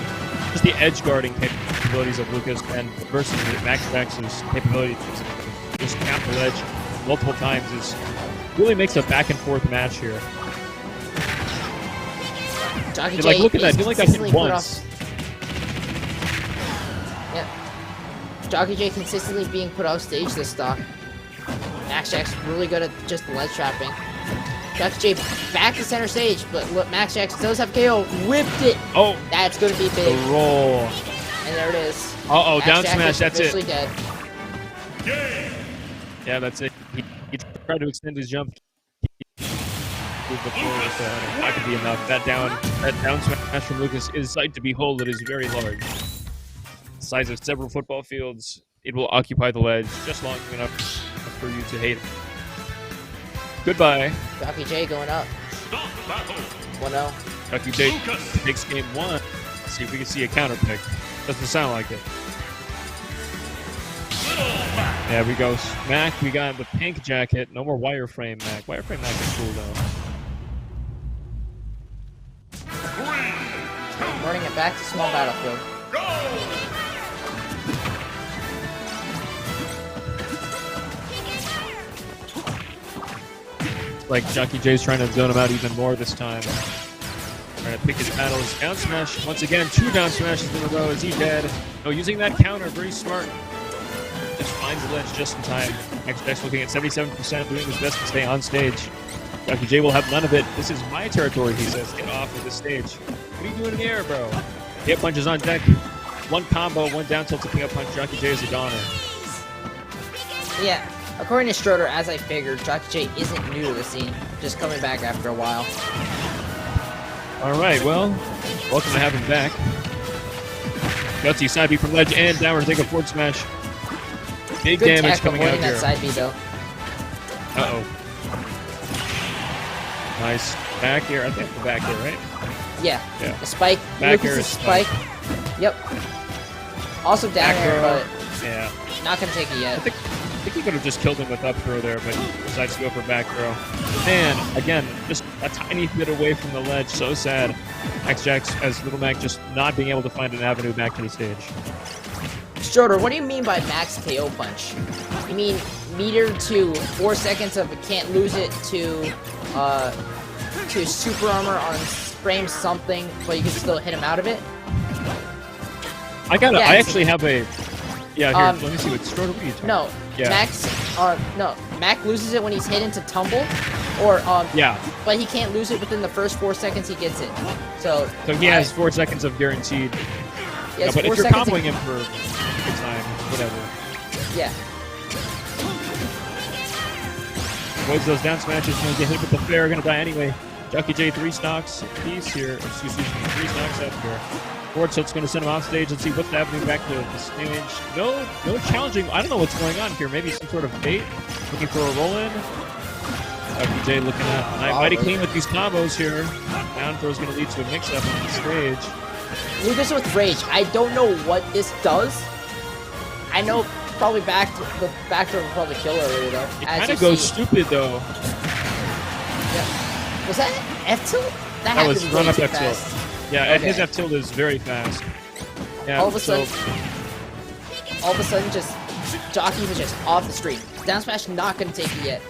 just the edge guarding capabilities of Lucas and versus Max Jax's capability to just cap the ledge multiple times really makes a back and forth match here. Jockey J, look at that. He only got hit once. Yep. Jockey J consistently being put off stage this stock. Max Jax really good at just ledge trapping. Jockey J back to center stage, but look, Max Jax does have KO. Whipped it. Oh, that's going to be big. The roll. And there it is. Uh-oh, down smash. That's it. Dead. Yeah, that's it. He tried to extend his jump. That could be enough. That down smash from Lucas is sight to behold. It is very large. The size of several football fields. It will occupy the ledge just long enough for you to hate it. Goodbye. Jockey J going up. 1-0. Jockey J takes game 1. Let's see if we can see a counter pick. Doesn't sound like it. There we go. Mac, we got the pink jacket. No more wireframe Mac. Wireframe Mac is cool, though. Running it back to small battlefield. Like Jockey J's trying to zone him out even more this time. Trying to pick his battles. Down smash. Once again, 2 down smashes in a row. Is he dead? No, using that counter. Very smart. Just finds the ledge just in time. XJ looking at 77%, doing his best to stay on stage. Jockey J will have none of it. This is my territory, he says. Get off of the stage. What are you doing in the air, bro? Hit punches on deck. 1 combo, 1 down tilt to pick up punch. Jockey J is a goner. Yeah. According to Schroeder, as I figured, Jockey J isn't new to the scene, just coming back after a while. Alright, well, welcome to have him back. Gutsy side B from ledge and downward take a forward smash. Big Good damage coming out that here. side B, though. Uh-oh. Nice. Back air, I think the back air, right? Yeah. Yeah. The spike. Back air Lucas's is spike. Yep. Also down Back air, throw. but Yeah. not gonna take it yet. I think he could have just killed him with up throw there, but decides to go for back throw. Man, again, just a tiny bit away from the ledge. So sad. X-Jax as Little Mac just not being able to find an avenue back to the stage. Schroeder, what do you mean by max KO punch? You mean meter to 4 seconds of can't lose it to super armor on frame something, but you can still hit him out of it? I actually have a... Yeah, here, let me see what Schroeder, what are you talking No, about? Yeah. Mac loses it when he's hit into tumble, or Yeah. but he can't lose it within the first 4 seconds he gets it. So he has 4 seconds of guaranteed. Yes, But 4 if you're seconds comboing him for a time, whatever. Yeah. Avoids those down smashes, gonna get hit with the fair, gonna die anyway. Jockey J 3 stocks piece here. Excuse me, 3 stocks up here. Forward tilt's gonna send him off stage. Let's see what's happening back to the stage. No challenging. I don't know what's going on here. Maybe some sort of bait. Looking for a roll in. Jockey J looking at mighty clean with these combos here. Down throw's gonna lead to a mix up on the stage. Lucas with rage. I don't know what this does. I know probably the back throw will probably kill earlier though. It kind of goes stupid though. Yeah. Was that F tilt? That was run up F tilt. Fast. Yeah, okay. His F tilt is very fast. Yeah, all of a sudden, just Jockey was just off the street. Down smash not gonna take it yet.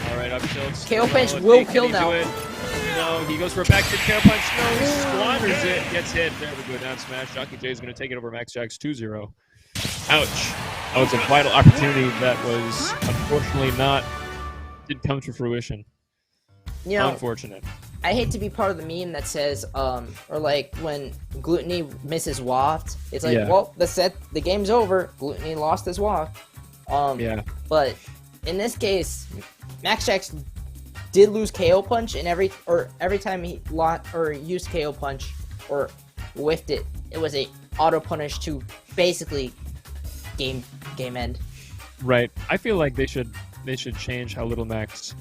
All right, up tilts. KO punch will kill now. No, he goes for a back to KO punch. No, he squanders it. Gets hit. There we go. Down smash. Jockey J is going to take it over Max Jax 2-0. Ouch. That was a vital opportunity that was unfortunately didn't come to fruition. You know, unfortunate. I hate to be part of the meme that says, or like when Gluttony misses waft, it's like, well, the game's over. Gluttony lost his waft. Yeah. But in this case, Max Jax did lose KO punch, and every time he used KO punch or whiffed it, it was a auto punish to basically game end. Right. I feel like they should change how Little Mac's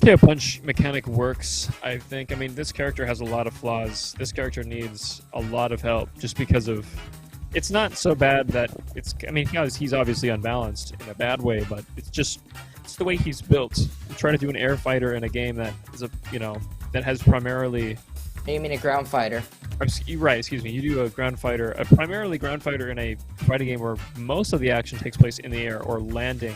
KO punch mechanic works. I think. I mean, this character has a lot of flaws. This character needs a lot of help just because of. It's not so bad that it's. I mean, he's obviously unbalanced in a bad way, but it's the way he's built. You try to do an air fighter in a game that is that has primarily. You mean a ground fighter? Right. Excuse me. You do a ground fighter, a primarily ground fighter in a fighting game where most of the action takes place in the air or landing.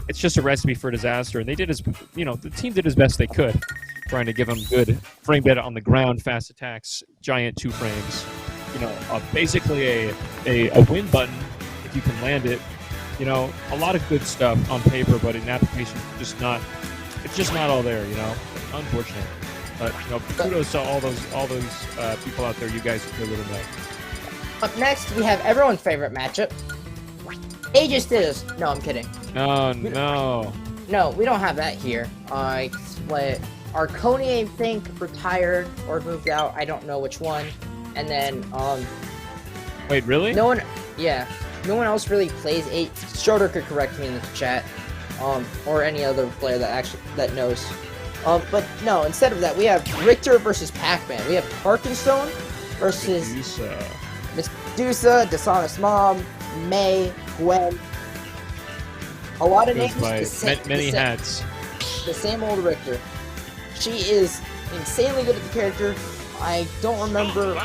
It's just a recipe for disaster, and they did the team did as best they could, trying to give him good frame beta on the ground, fast attacks, giant 2 frames. Basically a win button if you can land it. A lot of good stuff on paper, but in application, it's just not all there. Unfortunate. But kudos to all those people out there. You guys are Little Mac. Up next, we have everyone's favorite matchup. Aegis Dittos. No, I'm kidding. Oh no. No, we don't have that here. Arconia, I think, retired or moved out. I don't know which one. And then Wait, really? No one else really plays Aegis. Schroeder could correct me in the chat. Or any other player that knows. But no, instead of that, we have Richter versus Pac-Man. We have Parkinstone versus Medusa, Dishonest Mom, May, Gwen. A lot of names. Many hats. The same old Richter. She is insanely good at the character. I don't remember.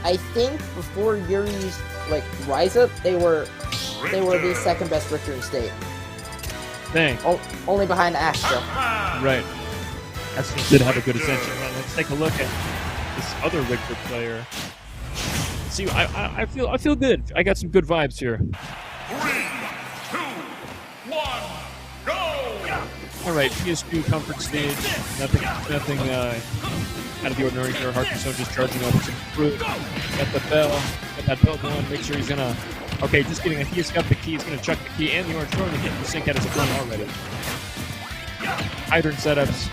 I think before Yuri's rise up, they were the second best Richter in state. Dang. Only behind Astro. Right. Astro did have a good ascension run. Let's take a look at this other Richter player. See, I feel good. I got some good vibes here. 3, 2, 1, go! All right, PS2 comfort stage. Nothing out of the ordinary here. Harkness just charging over some fruit. Got the bell. Got that bell going. Make sure he's gonna. Okay, just kidding. He's got the key. He's gonna chuck the key and the orange throw to get the sync at his run already. Hydrant setups.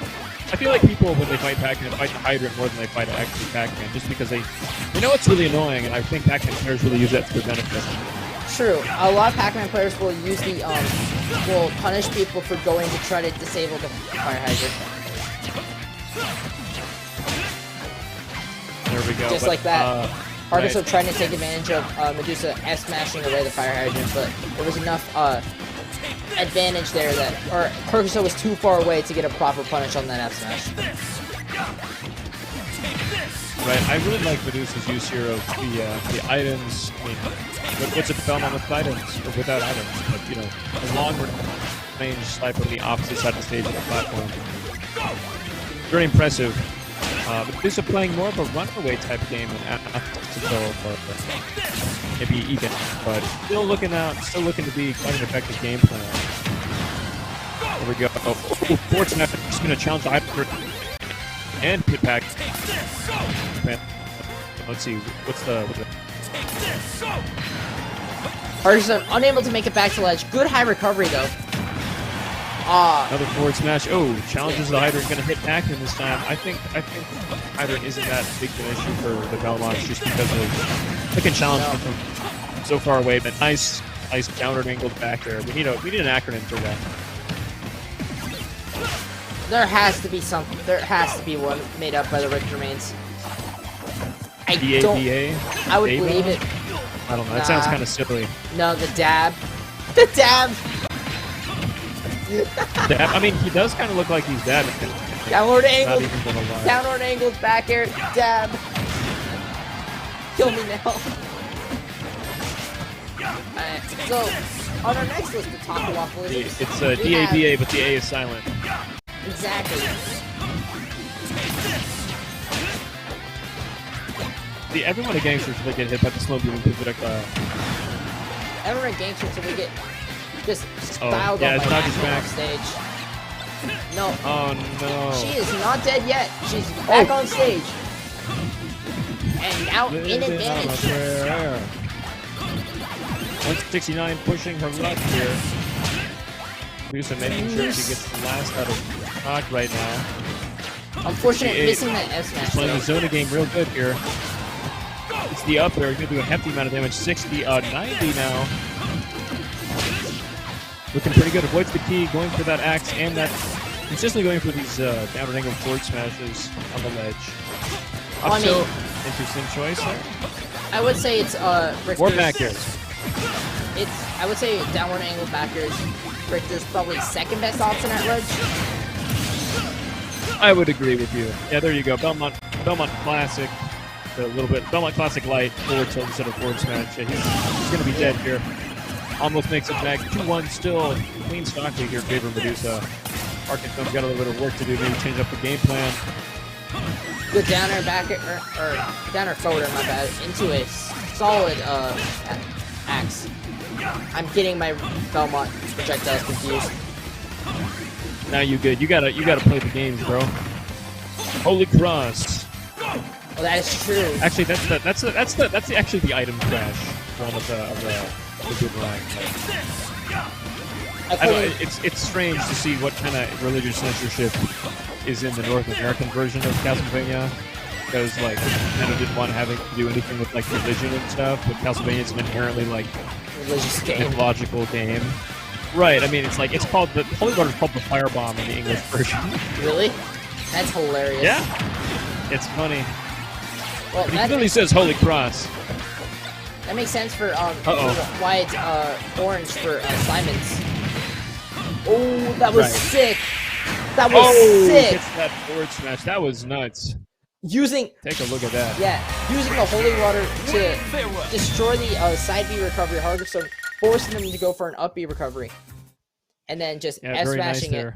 I feel like people, when they fight Pac-Man, fight the Hydrant more than they fight actually Pac-Man, just because they know it's really annoying, and I think Pac-Man players really use that to their benefit. True. A lot of Pac-Man players will use will punish people for going to try to disable the fire hydrant. There we go. Just like that. Harkness was trying to take advantage of Medusa S-smashing away the fire hydrant, but there was enough advantage there that, or Harkness was too far away to get a proper punish on that F-smash. Right, I really like Medusa's use here of the items. I mean, what's it found on with items or without items? But a long range snipe on the opposite side of the stage of the platform. Very impressive. Medusa playing more of a runaway type game than maybe even, but still looking to be quite an effective game plan. There we go. Oh, forward snap. Just going to challenge the Hyper and pit back. Let's see. What's the Harkness unable to make it back to ledge. Good high recovery though. Another forward smash. Oh, challenges the Hydrant. Going to hit Pac-Man this time. I think Hydrant isn't that big of an issue for the Belmonts just because of they can challenge them from so far away. But nice countered angled back there. We need an acronym for that. There has to be something. There has to be one made up by the Richter mains. I would believe it. I don't know. That sounds kind of silly. No, the dab. The dab. I mean, he does kind of look like he's dabbing. Downward angled back air, dab. Kill me now. So, on our next list of Taco Waffle is... It's DABA, but the A is silent. Exactly. See, everyone at Gangsters will get hit by the slow moving projectile. Everyone at Gangsters will get just styled yeah, up by Maxwell on stage. No. Oh no. She is not dead yet. She's back on stage. And now in advantage. 169 pushing her luck here. Medusa making sure she gets the last out of Rock right now. Unfortunate missing that S-smash. She's playing the Zona game real good here. It's the up there. He's going to do a hefty amount of damage. 90 now. Looking pretty good. Avoids the key, going for that axe, and that consistently going for these downward angle forward smashes on the ledge. Interesting choice there. I would say it's Richter's, or back airs. I would say downward angle back airs. Richter's probably second best option at ledge. I would agree with you. Yeah, there you go. Belmont Classic. A little bit Belmont Classic light forward tilt instead of forward smash. Yeah, he's going to be dead here. Almost makes it back. 2-1 still. Clean stock lead here in favor of Medusa. Harkness got a little bit of work to do. Maybe change up the game plan. Good downer back or downer forward, my bad, into a solid axe. I'm getting my Belmont projectiles confused. Now you good. You gotta play the games, bro. Holy cross. Well, that is true. Actually, that's actually the item crash one of the boomerang. I know it's strange to see what kind of religious censorship is in the North American version of Castlevania, because like Nintendo didn't want to have it to do anything with like religion and stuff. But Castlevania is an inherently like religious game, mythological game. Right. I mean, it's like called the Holy Water is called the Firebomb in the English version. Really? That's hilarious. Yeah. It's funny. Well, He literally says Holy Cross. that makes sense for why it's orange for Simon's. Oh, that was sick. That was sick. Gets that forward smash. That was nuts. Take a look at that. Yeah, using the holy water to destroy the side B recovery, Hargreaves forcing them to go for an up B recovery, and then just S-smashing it.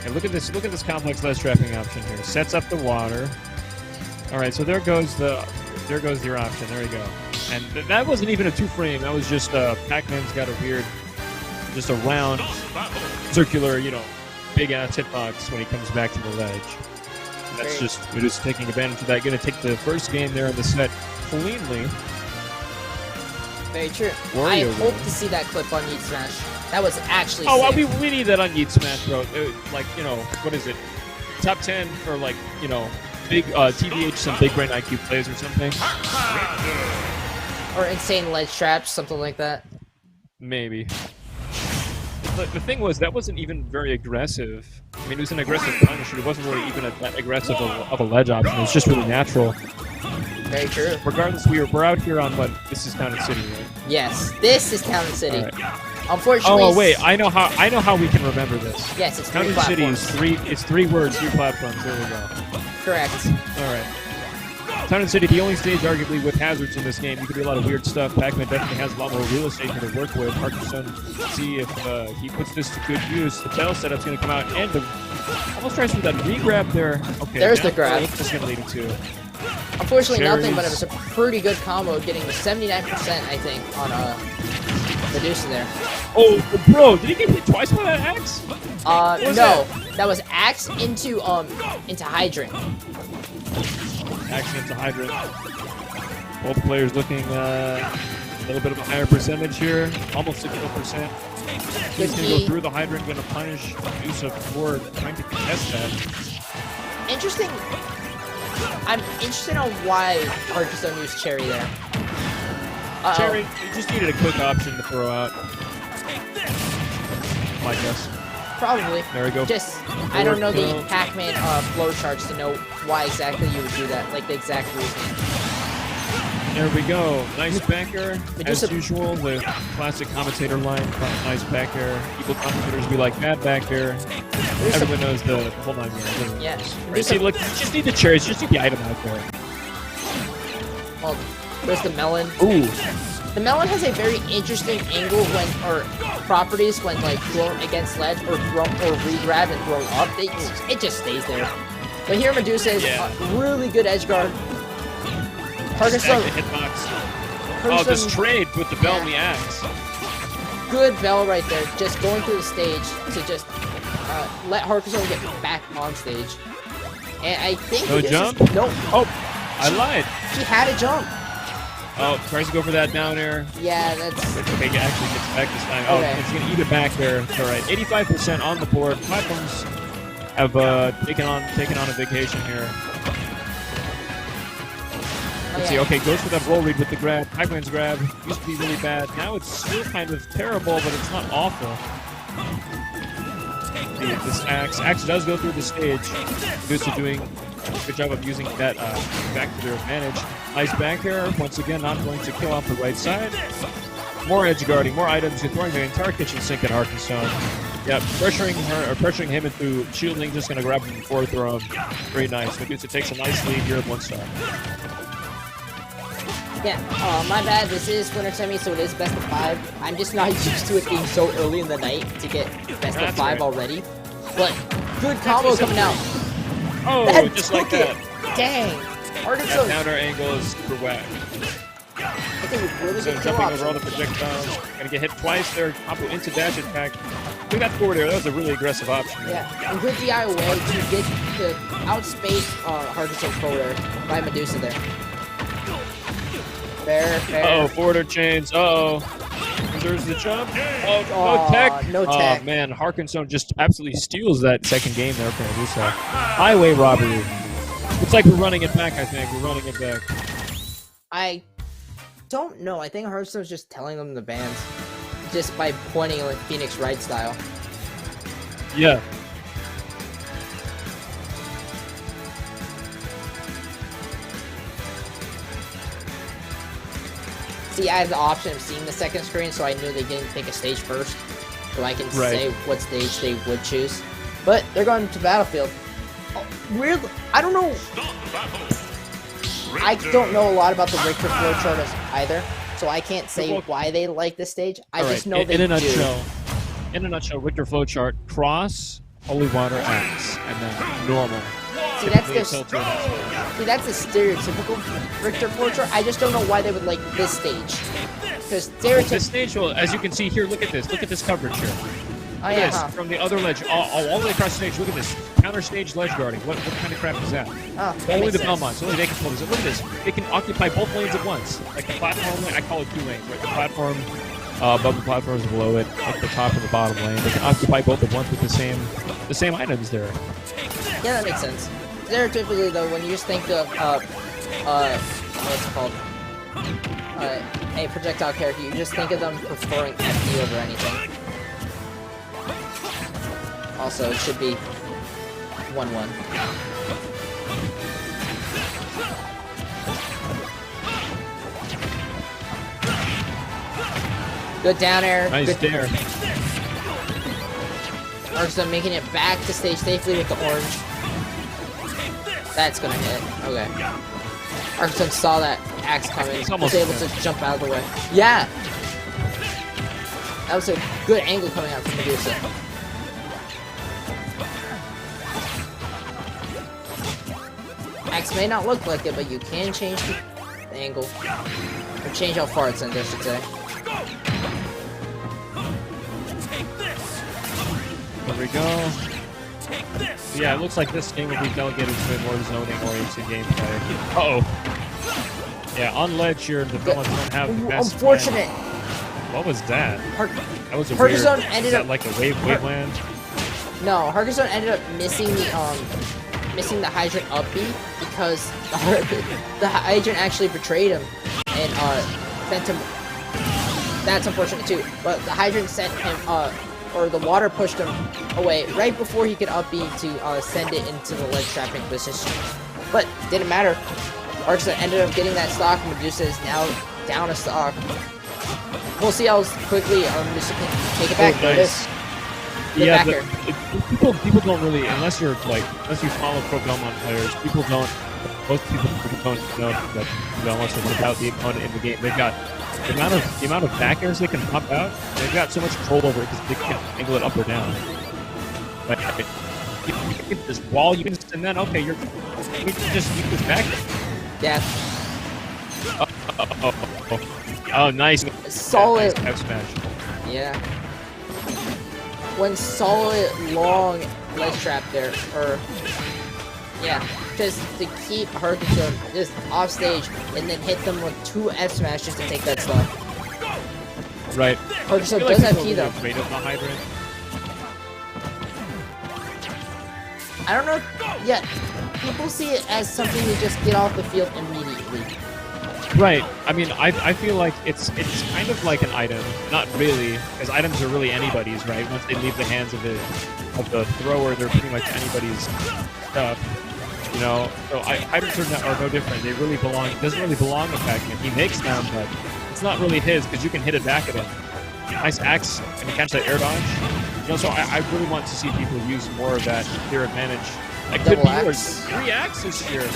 Hey, look at this complex ledge trapping option here. Sets up the water. All right, so there goes your option. There you go. And that wasn't even a 2-frame. That was just Pac-Man's got a weird, just a round, circular, big ass hitbox when he comes back to the ledge. And that's we're just taking advantage of that. Going to take the first game there in the set cleanly. Very true. I hope to see that clip on Yeet Smash. That was actually sick. Well, we need that on Yeet Smash, bro. What is it? Top 10 for, big TBH, some big brain IQ plays or something. Or insane ledge traps, something like that. Maybe. But the thing was, that wasn't even very aggressive. I mean, it was an aggressive punisher. It wasn't really even that aggressive of a ledge option. It was just really natural. Very true. Regardless, we're out here on what? This is Town and City, right? Yes, this is Town and City. Right. Unfortunately. Oh wait, I know how we can remember this. Yes, it's Town and City is three words, 3 platforms. There we go. Correct. All right. Town and City, the only stage arguably with hazards in this game. You can do a lot of weird stuff. Pac-Man definitely has a lot more real estate here to work with. Harkison, see if he puts this to good use. The bell setup's going to come out, and almost tries to do that re-grab there. Okay, there's the grab. What's this going to lead to? Unfortunately, nothing, but it was a pretty good combo, getting the 79%, I think, on Medusa there. Oh, bro, did he get hit twice by that axe? No. That was axe into hydrant. Accident to hydrant. Both players looking a little bit of a higher percentage here, almost 60%. He's going to go through the hydrant, going to punish Medusa for trying to contest that. Interesting. I'm interested on why Archers don't use Cherry there. Cherry, you just needed a quick option to throw out. My guess. Probably. There we go. I don't know the Pac-Man flow charts to know why exactly you would do that, like the exact reason. There we go. Nice back air, as usual, with classic commentator line. Nice back air. Evil commentators be like, bad back air. Everyone knows the whole 9 yards. Yeah. Right, see, look, you just need the cherries. You just need the item out there. Well, there's the melon. Ooh. The melon has a very interesting angle properties when thrown against ledge or re-grabbed and thrown up. It just stays there. But here Medusa is really good edge guard. Hitbox. Oh, this trade with the bell and the axe. Good bell right there. Just going through the stage to just let Harkison get back on stage. And I think no jump? No. Oh, I lied. He had a jump. Oh, tries to go for that down air. Yeah, that's... Okay, he actually gets back this time. Oh, it's going to eat it back there. It's all right. 85% on the board. Platforms have taken on a vacation here. Let's see. Okay, goes for that roll read with the grab. Pac-Man's grab used to be really bad. Now it's still kind of terrible, but it's not awful. See, this axe does go through the stage. Medusa doing a good job of using that back to their advantage. Nice back air. Once again, not going to kill off the right side. More edge guarding, more items. You're throwing the entire kitchen sink at Harkison. Yeah, pressuring him into shielding. Just going to grab him before throw him. Very nice. Medusa takes a nice lead here at 1 star. Yeah, my bad. This is winter semi, so it is best of 5. I'm just not used to it being so early in the night to get best of 5 already. But good combo coming out. Oh, just like that. Dang. That counter angle is super whack. I think it was really good jumping over all the projectiles. Gonna get hit twice there. Combo into dash attack. Look at that forward air. That was a really aggressive option. Yeah, and good DI away to get to outspace Harkison's forward air by Medusa there. Fair. Uh-oh, forward air chains. Uh-oh. There's the jump. Oh, no tech. No tech. Oh, man. Harkison just absolutely steals that second game there for Medusa. Highway robbery. Looks like we're running it back, I think. We're running it back. I don't know. I think Hearthstone's just telling them the bans. Just by pointing like Phoenix Wright style. Yeah. See, I have the option of seeing the second screen, so I knew they didn't pick a stage first, so I can say what stage they would choose. But they're going to Battlefield. Oh, weirdly, I don't know. I don't know a lot about the Richter flowchart either, so I can't say why they like this stage. I just know they do. In a nutshell, Richter flowchart: cross, holy water, axe, and then normal. See, that's the stereotypical Richter flowchart. I just don't know why they would like this stage. Because this stage, well, as you can see here, look at this coverage here. Oh, yeah, this, from the other ledge, all the way across the stage. Look at this counter stage ledge guarding. What kind of crap is that? Only the Belmonts, only they can pull this. Look at this. They can occupy both lanes at once. Like the platform lane, I call it 2 lanes. Right, the platform above the platforms below it, like the top and the bottom lane. They can occupy both at once with the same items there. Yeah, that makes sense. Stereotypically, though, when you just think of what's it called? A projectile character, you just think of them preferring FD over anything. Also, it should be 1-1. Good down air. Nice dare. Arxon making it back to stage safely with the orange. That's gonna hit. Okay. Arxon saw that axe coming. Was able to jump out of the way. Yeah! That was a good angle coming out from Medusa. Axe may not look like it, but you can change the angle. Or change how far it's sent, I should say. There we go. Yeah, it looks like this game will be delegated to a more zoning-oriented gameplay. Uh-oh. Yeah, on ledge here, the villains don't have the best unfortunate. Plan. What was that? That was a weird... ended up like a waveland? No, Harkazone ended up missing the hydrant up B because the hydrant actually betrayed him and sent him. That's unfortunate too. But the hydrant sent him or the water pushed him away right before he could up B to send it into the ledge trapping position. But didn't matter. Arxon ended up getting that stock. Medusa is now down a stock. We'll see how quickly Medusa can take it back. Nice. Yeah, people don't really, unless you follow pro Belmont players, most people don't know that Belmonts are without the opponent in the game. They've got the amount of back airs they can pop out. They've got so much control over it because they can angle it up or down. Like you can just wall, you can, and then okay, you can just use back air. Yeah. Oh, nice. Solid. Nice F smash. Yeah. One solid long ledge trap there, or yeah, just to keep Harkazone just off stage and then hit them with 2 F smash just to take that stock. Right. Harkazone does have key though. Afraid of the hydrant. I don't know. Yeah, people see it as something to just get off the field immediately. Right. I mean, I feel like it's kind of like an item. Not really, because items are really anybody's, right? Once they leave the hands of the thrower, they're pretty much anybody's stuff. You know? So items are no different. They really belong. It doesn't really belong to Pac-Man. He makes them, but it's not really his because you can hit it back at him. Nice axe. Can you catch that air dodge? You know, so I really want to see people use more of that clear advantage. That could be yours. 3 axes here.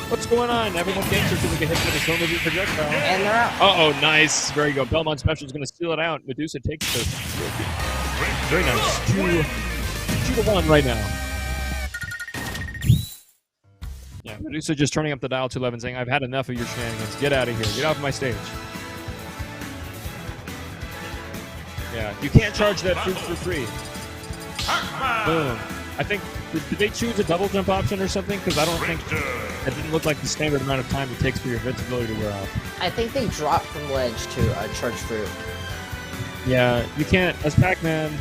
What's going on? Everyone thinks they're going to get hit with a stone moving projectile. And they're out. Uh-oh, nice. Very good. Belmont Special is going to steal it out. Medusa takes the... Very nice. 2-1 right now. Yeah, Medusa just turning up the dial to 11 saying, I've had enough of your shenanigans. Get out of here. Get off my stage. Yeah, you can't charge that fruit for free. Boom. I think, did they choose a double jump option or something? Because I don't think, it didn't look like the standard amount of time it takes for your invincibility to wear off. I think they dropped from ledge to charge fruit. Yeah, you can't, as Pac-Man,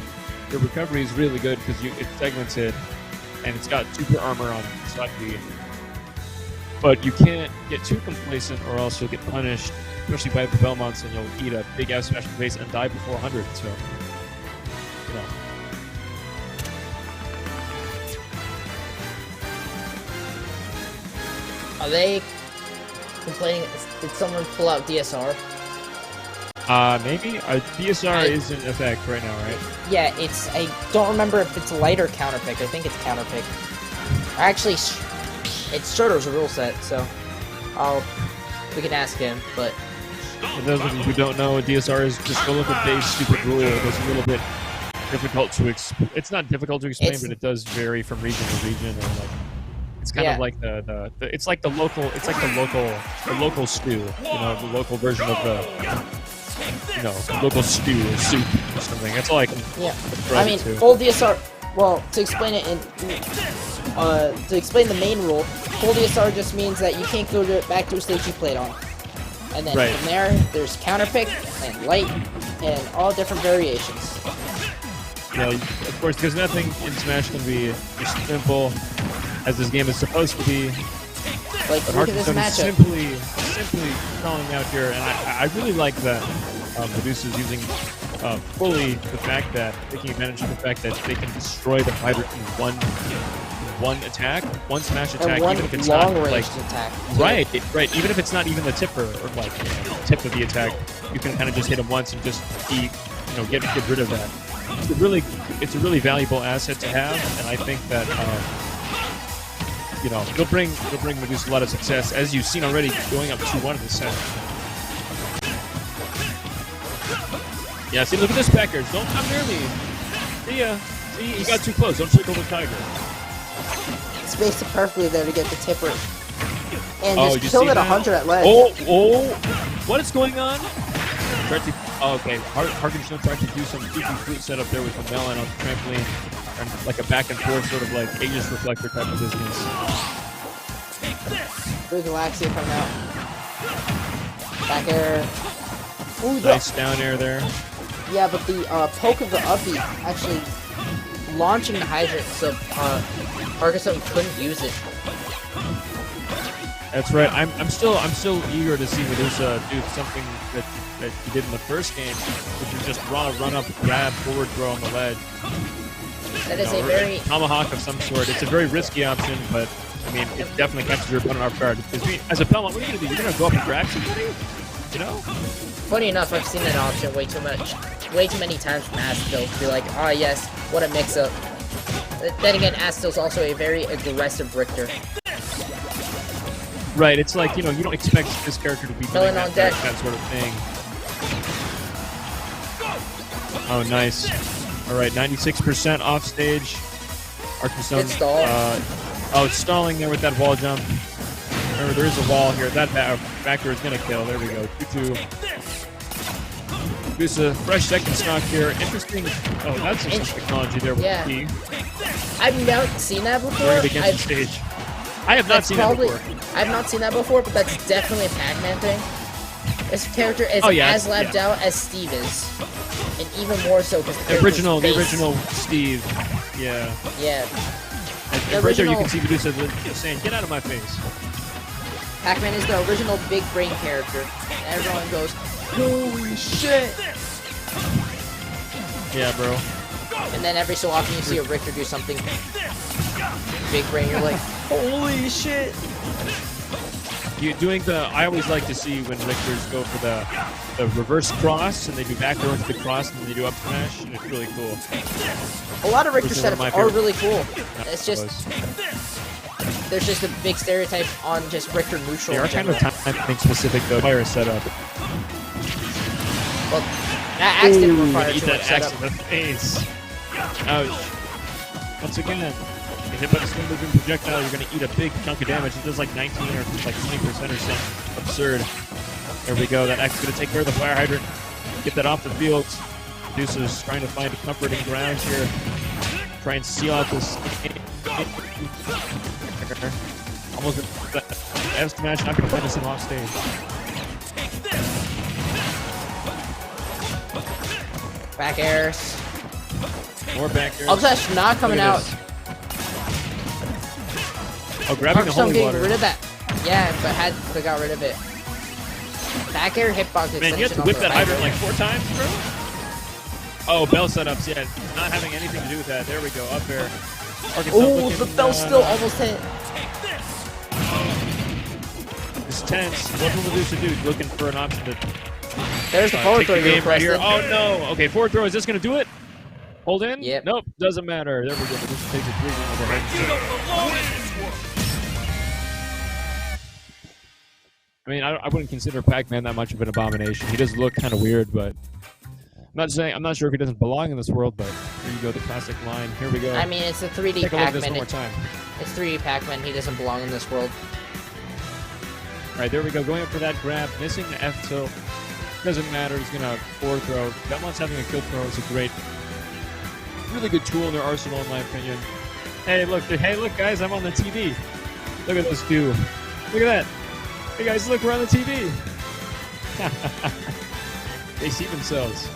your recovery is really good because it's segmented and it's got super armor on side B. But you can't get too complacent or else you'll get punished, especially by the Belmonts, and you'll eat a big F smash in the face and die before 100, so, you know. Are they complaining? Did someone pull out DSR? Maybe DSR is in effect right now, right? Yeah, it's. I don't remember if it's light or counterpick. I think it's counterpick. Actually, it's Shoto's rule set, so we can ask him. But for those of you who don't know, DSR is just a little bit stupid rule. It's a little bit difficult to explain. It's not difficult to explain, but it does vary from region to region, and like it's kind of like the it's like the local stew. You know, the local version of the local stew or soup or something. That's all I can. Yeah, I mean, full DSR. Well, to explain it to explain the main rule, full DSR just means that you can't go back to a stage you played on. And then from there, there's counterpick and light and all different variations. Yeah, of course, because nothing in Smash can be as simple as this game is supposed to be. Like, look at this matchup. Simply calling out here, and I really like that Medusa's using fully the fact that, taking advantage of the fact that they can destroy the fighter in one attack, one smash attack, and one even if it's long not range like attack. Right. Even if it's not even the tipper or like tip of the attack, you can kind of just hit him once and just get rid of that. It's a really valuable asset to have, and I think that it'll bring Medusa a lot of success, as you've seen already, going up 2-1 in the set. Yeah, see, look at this, Packers. Don't come near me. See ya. See, you got too close. Don't circle the tiger. Spaced it perfectly there to get the tipper. And just killed it 100 at ledge. Oh, what is going on? Okay, Harkins tried to do some goofy flute setup there with the melon on the trampoline, and like a back and forth sort of like Aegis reflector type of business. Big Galaxia coming out. Back air. Ooh, nice down air there. Yeah, but the poke of the upbeat actually launching the hydrant, so Arkason couldn't use it. That's right. I'm still eager to see Medusa do something that he did in the first game, which is just run up, grab, forward throw on the ledge. That is a very tomahawk of some sort. It's a very risky option, but I mean, it definitely catches your opponent off guard. Because as a Belmont, what are you gonna do? You're gonna go up and grab somebody? You know? Funny enough, I've seen that option way too many times from Astil to be like, oh yes, what a mix-up. Then again, Astil's also a very aggressive Richter. Right, it's like, you don't expect this character to be doing that sort of thing. Oh, nice. Alright, 96% off stage. Arkansas. It's stalled. It's stalling there with that wall jump. Remember, there is a wall here. That backer is going to kill. There we go. 2-2. Medusa, fresh second stock here. Interesting. Oh, that's some technology there with the key. I've not seen that before. Against the stage. I have not seen that before. I have not seen that before, but that's definitely a Pac-Man thing. This character is as labbed out as Steve is, and even more so because the original Steve. Yeah. Yeah. And right there, you can see Medusa saying, "Get out of my face." Pac-Man is the original big brain character, and everyone goes, "Holy shit!" Yeah, bro. And then every so often you see a Richter do something big brain, you're like, holy shit! I always like to see when Richters go for the reverse cross, and they do back throw into the cross, and then they do up smash, and it's really cool. A lot of Richter setups are really cool. It's just there's just a big stereotype on just Richter neutral. They are kind of timing specific though. Fire setup. Well, that axe didn't require eat too that much axe setup. in the face. Ouch. Once again, get hit by the slow moving projectile, you're going to eat a big chunk of damage. It does like 19 or like 20% or something absurd. There we go. That axe is going to take care of the fire hydrant. Get that off the field. Medusa's trying to find a comforting ground here. Try and seal out this. Almost F smash, not going to finish him off stage. Back airs. More back airs. Obsession not coming out. Oh, grabbing the holy water. Getting rid of that. Yeah, but got rid of it. Back air hitbox extension. Man, you have to whip that hydrant like 4 times, bro? Oh, bell setups, yeah. Not having anything to do with that. There we go, up air. Oh, the bell still almost hit. It's tense. What will Medusa do? Looking for an option to There's the forward throw the game right here. requested. Oh no! Okay, forward throw. Is this gonna do it? Hold in. Yep. Nope. Doesn't matter. There we go. This takes a 3-1 over I mean, I wouldn't consider Pac-Man that much of an abomination. He does look kind of weird, but I'm not sure if he doesn't belong in this world. But here you go, the classic line. Here we go. I mean, it's a 3D Take a look at this Pac-Man. one more time. It's 3D Pac-Man. He doesn't belong in this world. All right, there we go. Going up for that grab, missing the F tilt. Doesn't matter. He's gonna forward throw. Belmont's having a kill throw is a great, really good tool in their arsenal, in my opinion. Hey, look, guys, I'm on the TV. Look at those two. Look at that. Hey, guys, look, we're on the TV. They see themselves.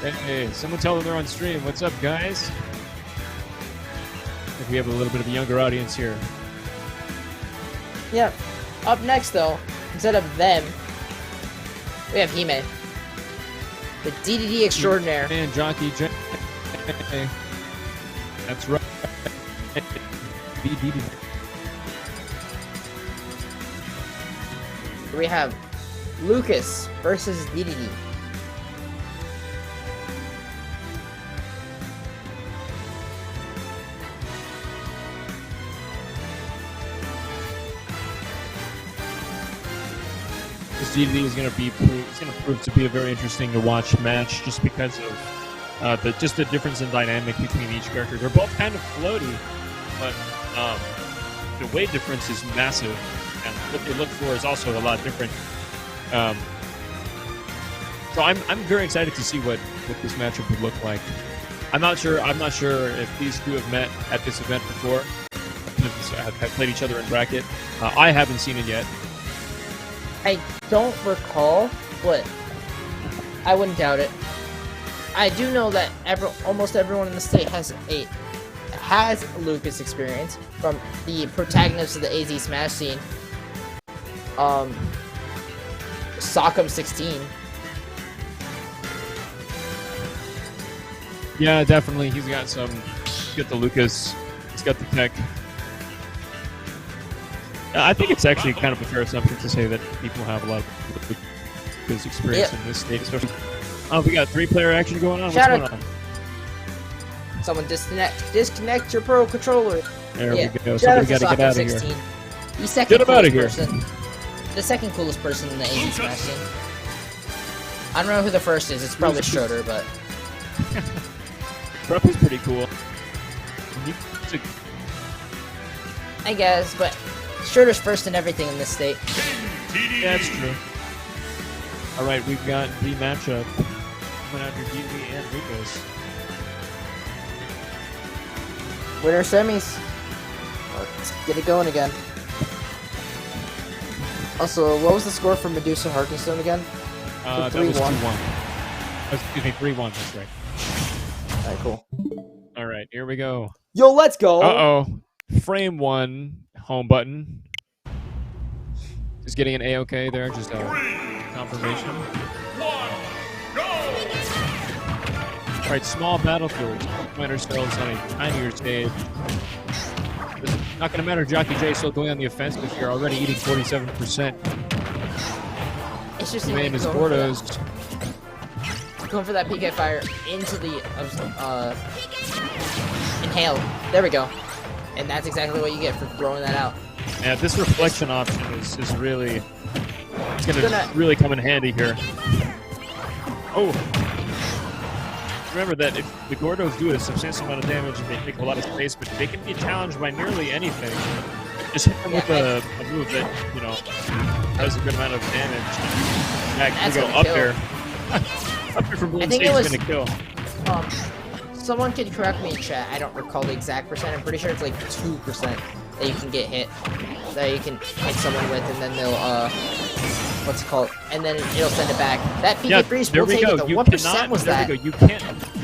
Hey, someone tell them they're on stream. What's up, guys? I think we have a little bit of a younger audience here. Yep. Up next, though, instead of them, we have He-Man. The DDD extraordinaire. And Jockey J. That's right. DDD. We have Lucas versus DDD. This DDD is going to prove to be a very interesting to watch match, just because of the difference in dynamic between each character. They're both kind of floaty, but the weight difference is massive, and what they look for is also a lot different. So I'm very excited to see what this matchup would look like. I'm not sure if these two have met at this event before, have played each other in bracket. I haven't seen it yet. I don't recall, but I wouldn't doubt it. I do know that almost everyone in the state has Lucas experience from the protagonists of the AZ Smash scene. SAK 16. Yeah, definitely. He's got the Lucas. He's got the tech. I think it's actually kind of a fair assumption to say that people have a lot of Lucas experience in this state, especially. Oh, we got 3-player action going on. What's going on? Someone disconnect your pro controller. There we go. Somebody got to get out of here. The second Get him out of here. Person. The second coolest person in the AZ Smash scene. I don't know who the first is. It's probably Schroeder, but Rupp is pretty cool. I guess, but Schroeder's first in everything in this state. Yeah, that's true. All right, we've got the matchup coming out here, DDD and Lucas. Winner semis. Let's get it going again. Also, what was the score for Medusa Harkenstone again? That was 2-1. Excuse me, 3-1. That's right. Alright, cool. All right, here we go. Yo, let's go! Uh-oh. Frame 1, home button. Just getting an A-OK there, just a confirmation. All right, small battlefield. Commander Spells on a tinier stage. It's not going to matter. Jockey J still going on the offensive if you're already eating 47%. It's just the name is Gordo's. Going for that PK fire into the inhale. There we go. And that's exactly what you get for throwing that out. Yeah, this reflection option is really gonna really come in handy here. Oh. Remember that if the Gordos do a substantial amount of damage and they take a lot of space, but they can be challenged by nearly anything. Just hit them with a move that, you know, does a good amount of damage. Back, we go up there. Up here from Bloom Stage is gonna kill. Someone could correct me in chat. I don't recall the exact percent. I'm pretty sure it's like 2% that you can get hit. That you can hit someone with, and then they'll what's it called? And then it'll send it back. That PK freeze will take it. What percent was that? There we go. You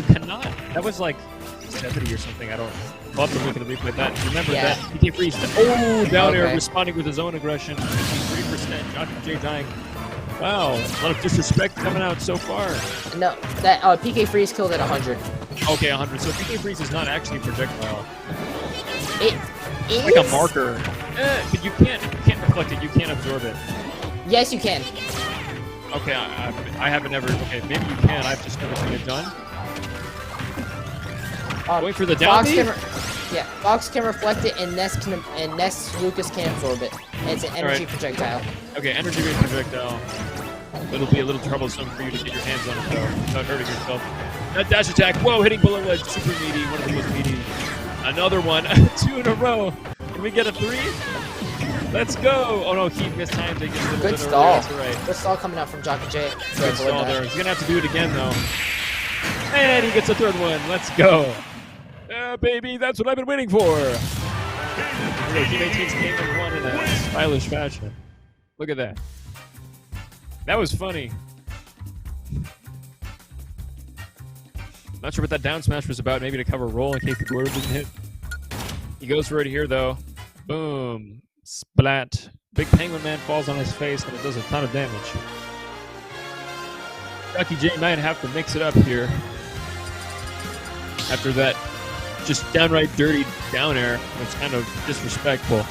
cannot. That was like 70 or something. I don't. We'll have to look at the replay. That remember that PK freeze. Oh, down air responding with his own aggression. 3%. Jockey J dying. Wow, a lot of disrespect coming out so far. No, that PK freeze killed at 100. Okay, 100. So PK freeze is not actually a projectile. It is like a marker. But you can't reflect it. You can't absorb it. Yes, you can. Okay, I haven't ever. Okay, maybe you can. I've just never seen it done. Wait for the down B? Yeah, Fox can reflect it, and Ness Lucas can absorb it. And it's an energy projectile. Okay, energy-based projectile. It'll be a little troublesome for you to get your hands on it, though, without hurting yourself. That dash attack. Whoa, hitting below ledge. Super meaty. One of the most meaty. Another one. 2 in a row. Can we get a 3? Let's go. Oh, no, he missed times. Good stall. Right. Good stall coming out from Jockey J. Good stall there. He's going to have to do it again, though. And he gets a 3rd one. Let's go. Yeah, baby, that's what I've been waiting for. Teammate takes game number 1 in a stylish fashion. Look at that. That was funny. Not sure what that down smash was about. Maybe to cover roll in case the Gordo didn't hit. He goes for it here, though. Boom. Splat. Big Penguin Man falls on his face, and it does a ton of damage. Jockey J might have to mix it up here. After that just downright dirty down air. It's kind of disrespectful.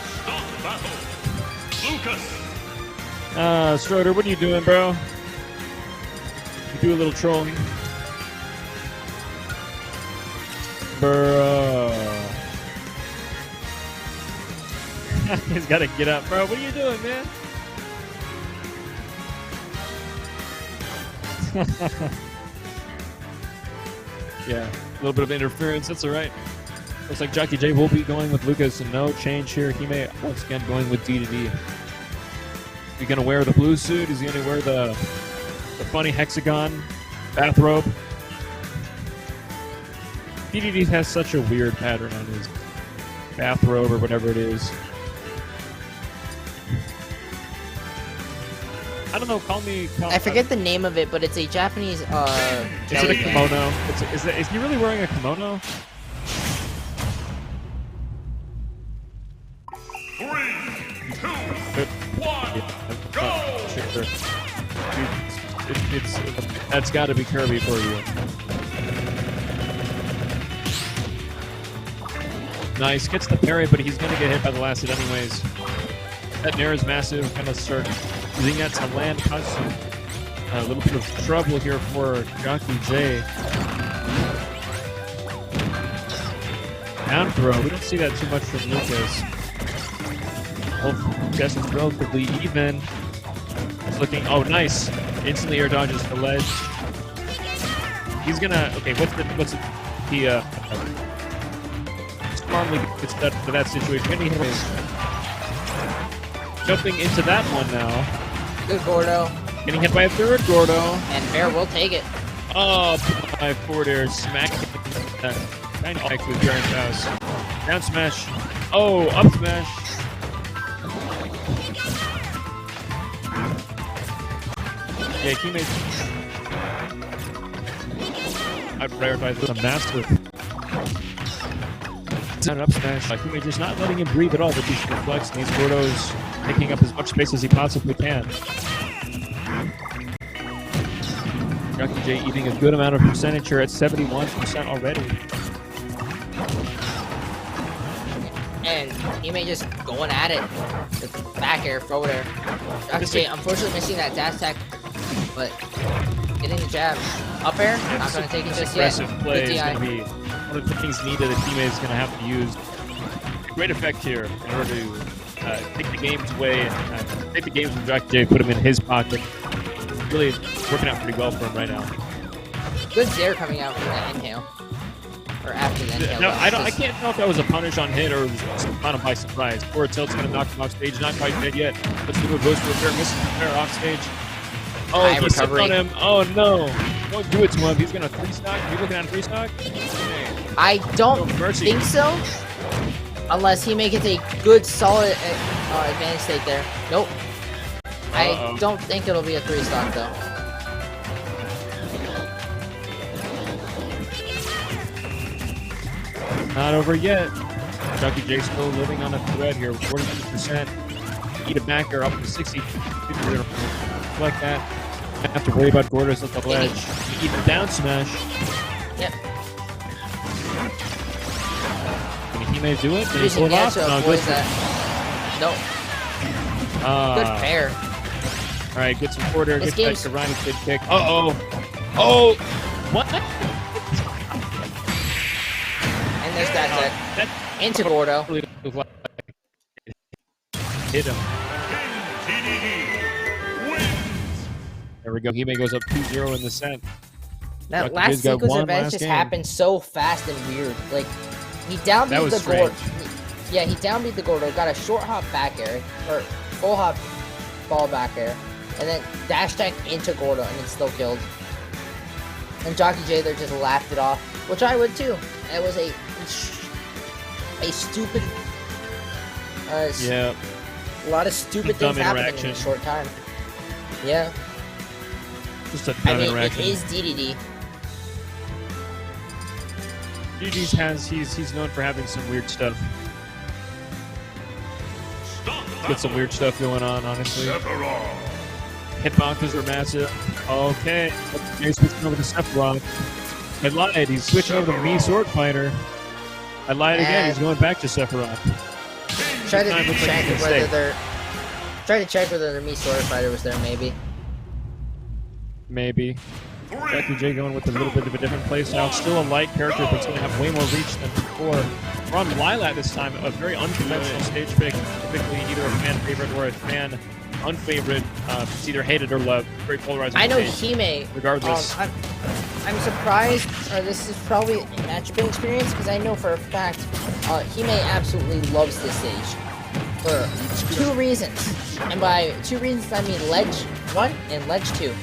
Stroder, what are you doing, bro? You do a little trolling. Bro. He's got to get up, bro. What are you doing, man? Yeah, a little bit of interference. That's all right. Looks like Jockey J will be going with Lucas, and no change here. He may once again going with D to D. Is he gonna wear the blue suit? Is he gonna wear the funny hexagon bathrobe? DDD has such a weird pattern on his bathrobe or whatever it is. I don't know. I forget the name of it, but it's a Japanese. Is it a kimono? Is he really wearing a kimono? 3, 2, 1, go! Sure. That's got to be Kirby for you. Nice, gets the parry, but he's gonna get hit by the last hit anyways. That nair is massive. Gonna start using that to land custom. A little bit of trouble here for Jockey J. Down throw. We don't see that too much from Lucas. Both guess it's relatively even. It's looking. Oh, nice! Instantly air dodges the ledge. He's gonna. Okay, what's the normally gets that for that situation. Jumping into that one now. Good Gordo. Getting hit by a 3rd Gordo. And Bear will take it. Oh, my forward air smack. Trying to connect with Baron's house. Down smash. Oh, up smash. Yeah, teammates. I prioritize with a massive down up smash. Teammate just not letting him breathe at all with these reflex, and these Gordos taking up as much space as he possibly can. Jockey J eating a good amount of percentage here at 71% already. And he may just going at it with back air, forward air. Jockey J unfortunately missing that dash attack, but getting the jab. Up air, not going to take it just yet. Aggressive play is going to be one of the things needed that teammate is going to have to use. Great effect here in order to take the games away and take the games from Jockey J, put him in his pocket. Really working out pretty well for him right now. Good dare coming out from that inhale. Or after the inhale. No, I can't tell if that was a punish on hit or just caught him by surprise. Forward tilt's going to knock him off stage. Not quite dead yet. Let's do a ghost repair. Misses the repair off stage. Oh, he's sitting on him. Oh, no. Don't do it to him. He's going to 3-stock. Are you looking at a 3-stock? Okay. I don't think so. Unless he makes a good, solid advantage state there. Nope. I don't think it'll be a 3-stock, though. Not over yet. Jockey J still living on a thread here. 49%. Eat a backer up to 60. Like that. Don't have to worry about Gordos at the ledge. Eat the down smash. Yep. He may do it. Using Gash to avoid that. Nope. Good fair. All right, gets some quarter, This gets back to Ronnie's good kick. Uh-oh. Oh! What? And there's that into Gordo. Hit him. TDD wins. There we go. Hime goes up 2-0 in the set. That Dr. last J's got sequence one of events last just game. happened so fast and weird. Like, he That downbeat was the Gordo. strange. Yeah, he downbeat the Gordo, got a short hop back air, or full hop ball back air, and then dash attack into Gordo, and it still killed. And Jockey J there just laughed it off, which I would too. It was a stupid, Yeah. a lot of stupid Dumb things happening in interaction. a short time. Yeah, Just a I dumb mean, it interaction. is DDD. He's known for having some weird stuff. Stop Got some weird stuff going on, honestly. Sephiroth. Hitboxes are massive. Okay. He's switching over to Sephiroth. I lied. He's switching over to me Sword Fighter. I lied again. He's going back to Sephiroth. Try to Time looks like check a whether mistake. they're. Try to check whether the Me Sword Fighter was there, maybe. Maybe. Jackie J going with a little bit of a different playstyle. Still a light character, but it's going to have way more reach than before. We're on Lilat this time, a very unconventional stage pick. Typically either a fan favorite or a fan unfavorite. It's either hated or loved. Very polarizing. I know stage. Hime. Regardless. I'm surprised, or this is probably a matchup experience, because I know for a fact Hime absolutely loves this stage. For 2 reasons. And by 2 reasons, I mean Ledge 1 and Ledge 2.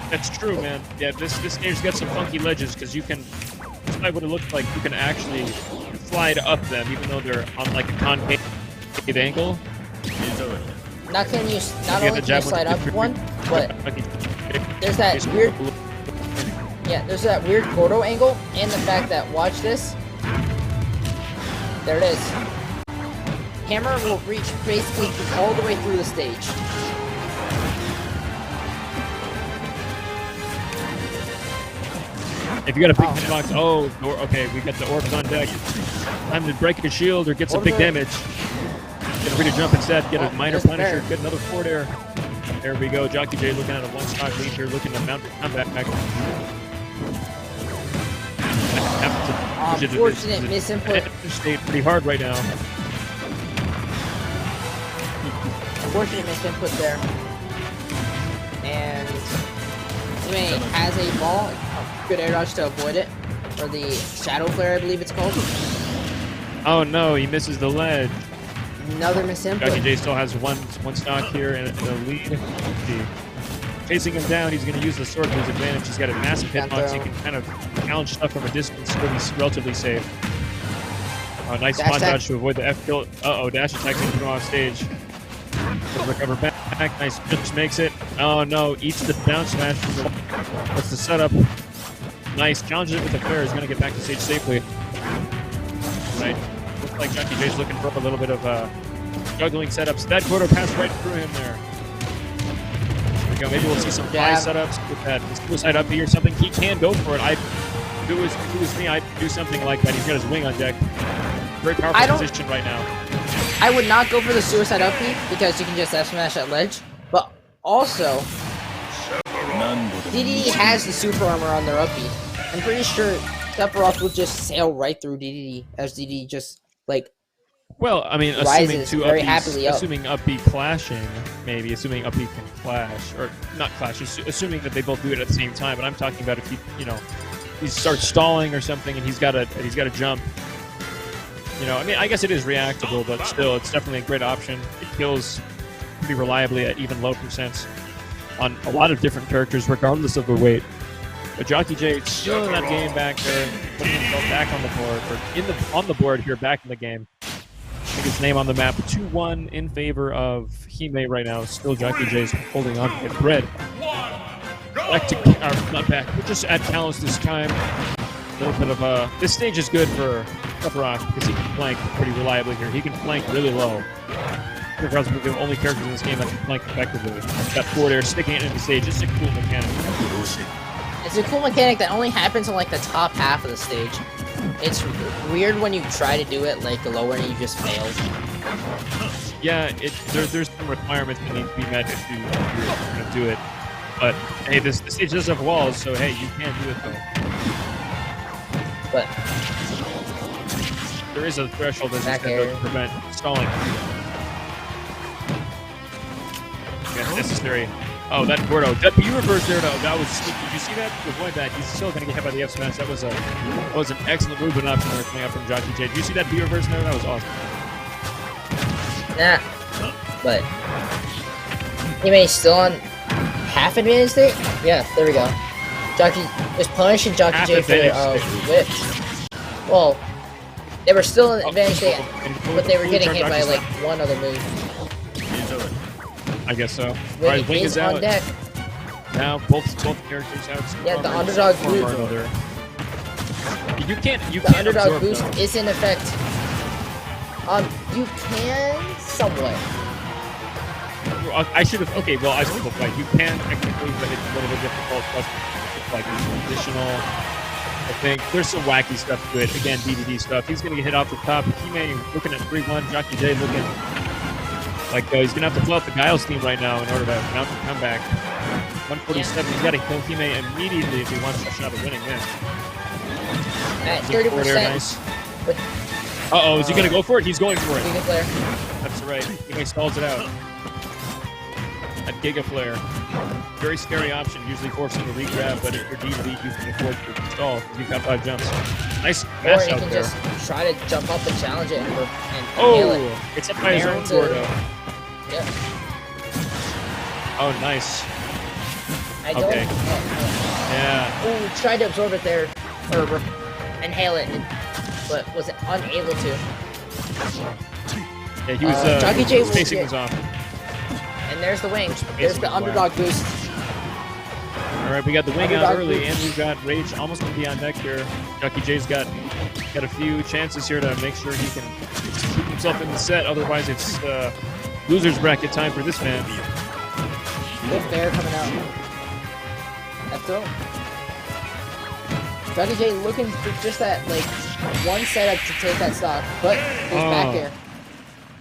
That's true, man. Yeah, this game's got some funky ledges because you can. Despite what it looks like, you can actually slide up them, even though they're on like a concave angle. Not only You can you slide up one, but there's that weird. Yeah, there's that weird Gordo angle, and the fact that, watch this. There it is. Hammer will reach basically all the way through the stage. If you got a big hitbox, okay, we got the orbs on deck. Time to break a shield or get some big damage. Get ready to jump instead, get a minor punisher, get another forward air. There we go. Jockey J looking at a 1-stock lead here, looking to mount the comeback. Unfortunate misinput. Stayed pretty hard right now. Unfortunate misinput there. And Hime has a ball. Good air dodge to avoid it. Or the Shadow Flare, I believe it's called. Oh no, he misses the ledge. Another misinput. Jockey J still has one stock here and the lead. Chasing him down, he's going to use the sword to his advantage. He's got a massive hitbox. He can kind of challenge stuff from a distance, still be relatively safe. Nice spawn dodge to avoid the F kill. Uh-oh, dash attack's going to go off stage. Recover back. Nice, just makes it. Oh no, eats the down smash. That's the setup. Nice, challenges it with the fair. He's going to get back to stage safely. Right. Looks like Jockey J's looking for a little bit of juggling setups. That quarter passed right through him there. There we go. Maybe we'll see some fly setups with that suicide up B or something. He can go for it. If it was me, I'd do something like that. He's got his wing on deck. Very powerful position right now. I would not go for the suicide up B because you can just F smash that ledge. But also, DDD has the super armor on their up B. I'm pretty sure Sephiroth will just sail right through DDD as DDD just like. Well, I mean, assuming up B clashing, maybe assuming up B can clash or not clash, assuming that they both do it at the same time. But I'm talking about if he starts stalling or something and he's got to jump. I mean, I guess it is reactable, but still, it's definitely a great option. It kills pretty reliably at even low percents on a lot of different characters, regardless of their weight. But Jockey J still in that game back there, putting himself back on the board, or on the board here, back in the game. I think his name on the map, 2-1 in favor of Hime right now. Still Jockey J's holding on to get bread. Back to, not back, but just at Callus this time. A little bit of this stage is good for Sephiroth because he can flank pretty reliably here. He can flank really low. Sephiroth's one of the only characters in this game that can flank effectively. Got forward air sticking it into the stage. It's a cool mechanic. It's a cool mechanic that only happens on like the top half of the stage. It's weird when you try to do it like lower and you just fail. Yeah, there's some requirements that need to be met if you're going to do it. But hey, this stage does have walls, so hey, you can do it though. But there is a threshold that's back just going to prevent stalling. Yeah, necessary. Oh, that Gordo. That B reverse there, though. That was sneaky. Did you see that? Avoid that. He's still going to get hit by the F smash. That was an excellent move and option there coming out from Jockey J. Did you see that B reverse there? That was awesome. nah. But he may still on half advantage state. Yeah, there we go. Jockey was punishing Jockey J for whips. Well, they were still in advantage state, but they were getting hit by like one other move. I guess so. Alright, Wing is out. On deck. Now both characters out. Yeah, the underdog boost. You can't the underdog boost is in effect. You can somewhat. I should have. Okay, well, I simplified. You can technically, but it's a little bit difficult. Plus, it's like additional. I think there's some wacky stuff to it. Again, DDD stuff. He's gonna get hit off the top. Kime looking at 3-1. Jockey J looking like he's gonna have to pull out the Guile steam right now in order to mount the comeback. 147. He's got to kill Kime immediately if he wants a shot at winning this. At 30%. Nice. Uh-oh, is he gonna go for it? He's going for it. Giga Flare. That's right. Kime stalls it out. That Giga Flare. Very scary option, usually forcing a regrab, but if you're DD, you can afford to stall because you've got 5 jumps. Nice mash out there. Or you can just try to jump up and challenge it and nail it. It's up by his own Gordo. Yeah. Oh, nice. I don't. Okay. Yeah. Ooh, tried to absorb it there, or inhale it, but was unable to. Yeah, he was. Jockey J was spacing was off. And there's the wing. There's the underdog boost. All right, we got the wing out early, and we've got Rage almost going to be on deck here. Jockey J's got a few chances here to make sure he can keep himself in the set. Otherwise, it's loser's bracket time for this man. Good fair coming out. That's all. Jockey J looking for just that like one setup to take that stock, but there's back air,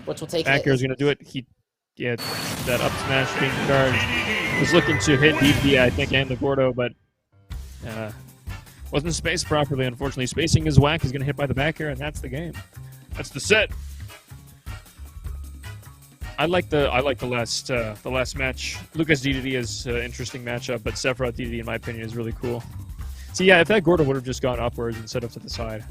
which will take it. Back air is going to do it. Yeah, that up smash being charged. Was looking to hit DP, I think, and the Gordo, but wasn't spaced properly. Unfortunately, spacing is whack. He's going to hit by the back air, and that's the game. That's the set. I like the last match. Lucas DDD is an interesting matchup, but Sephiroth DDD, in my opinion, is really cool. See, yeah, if that Gordo would have just gone upwards instead of to the side.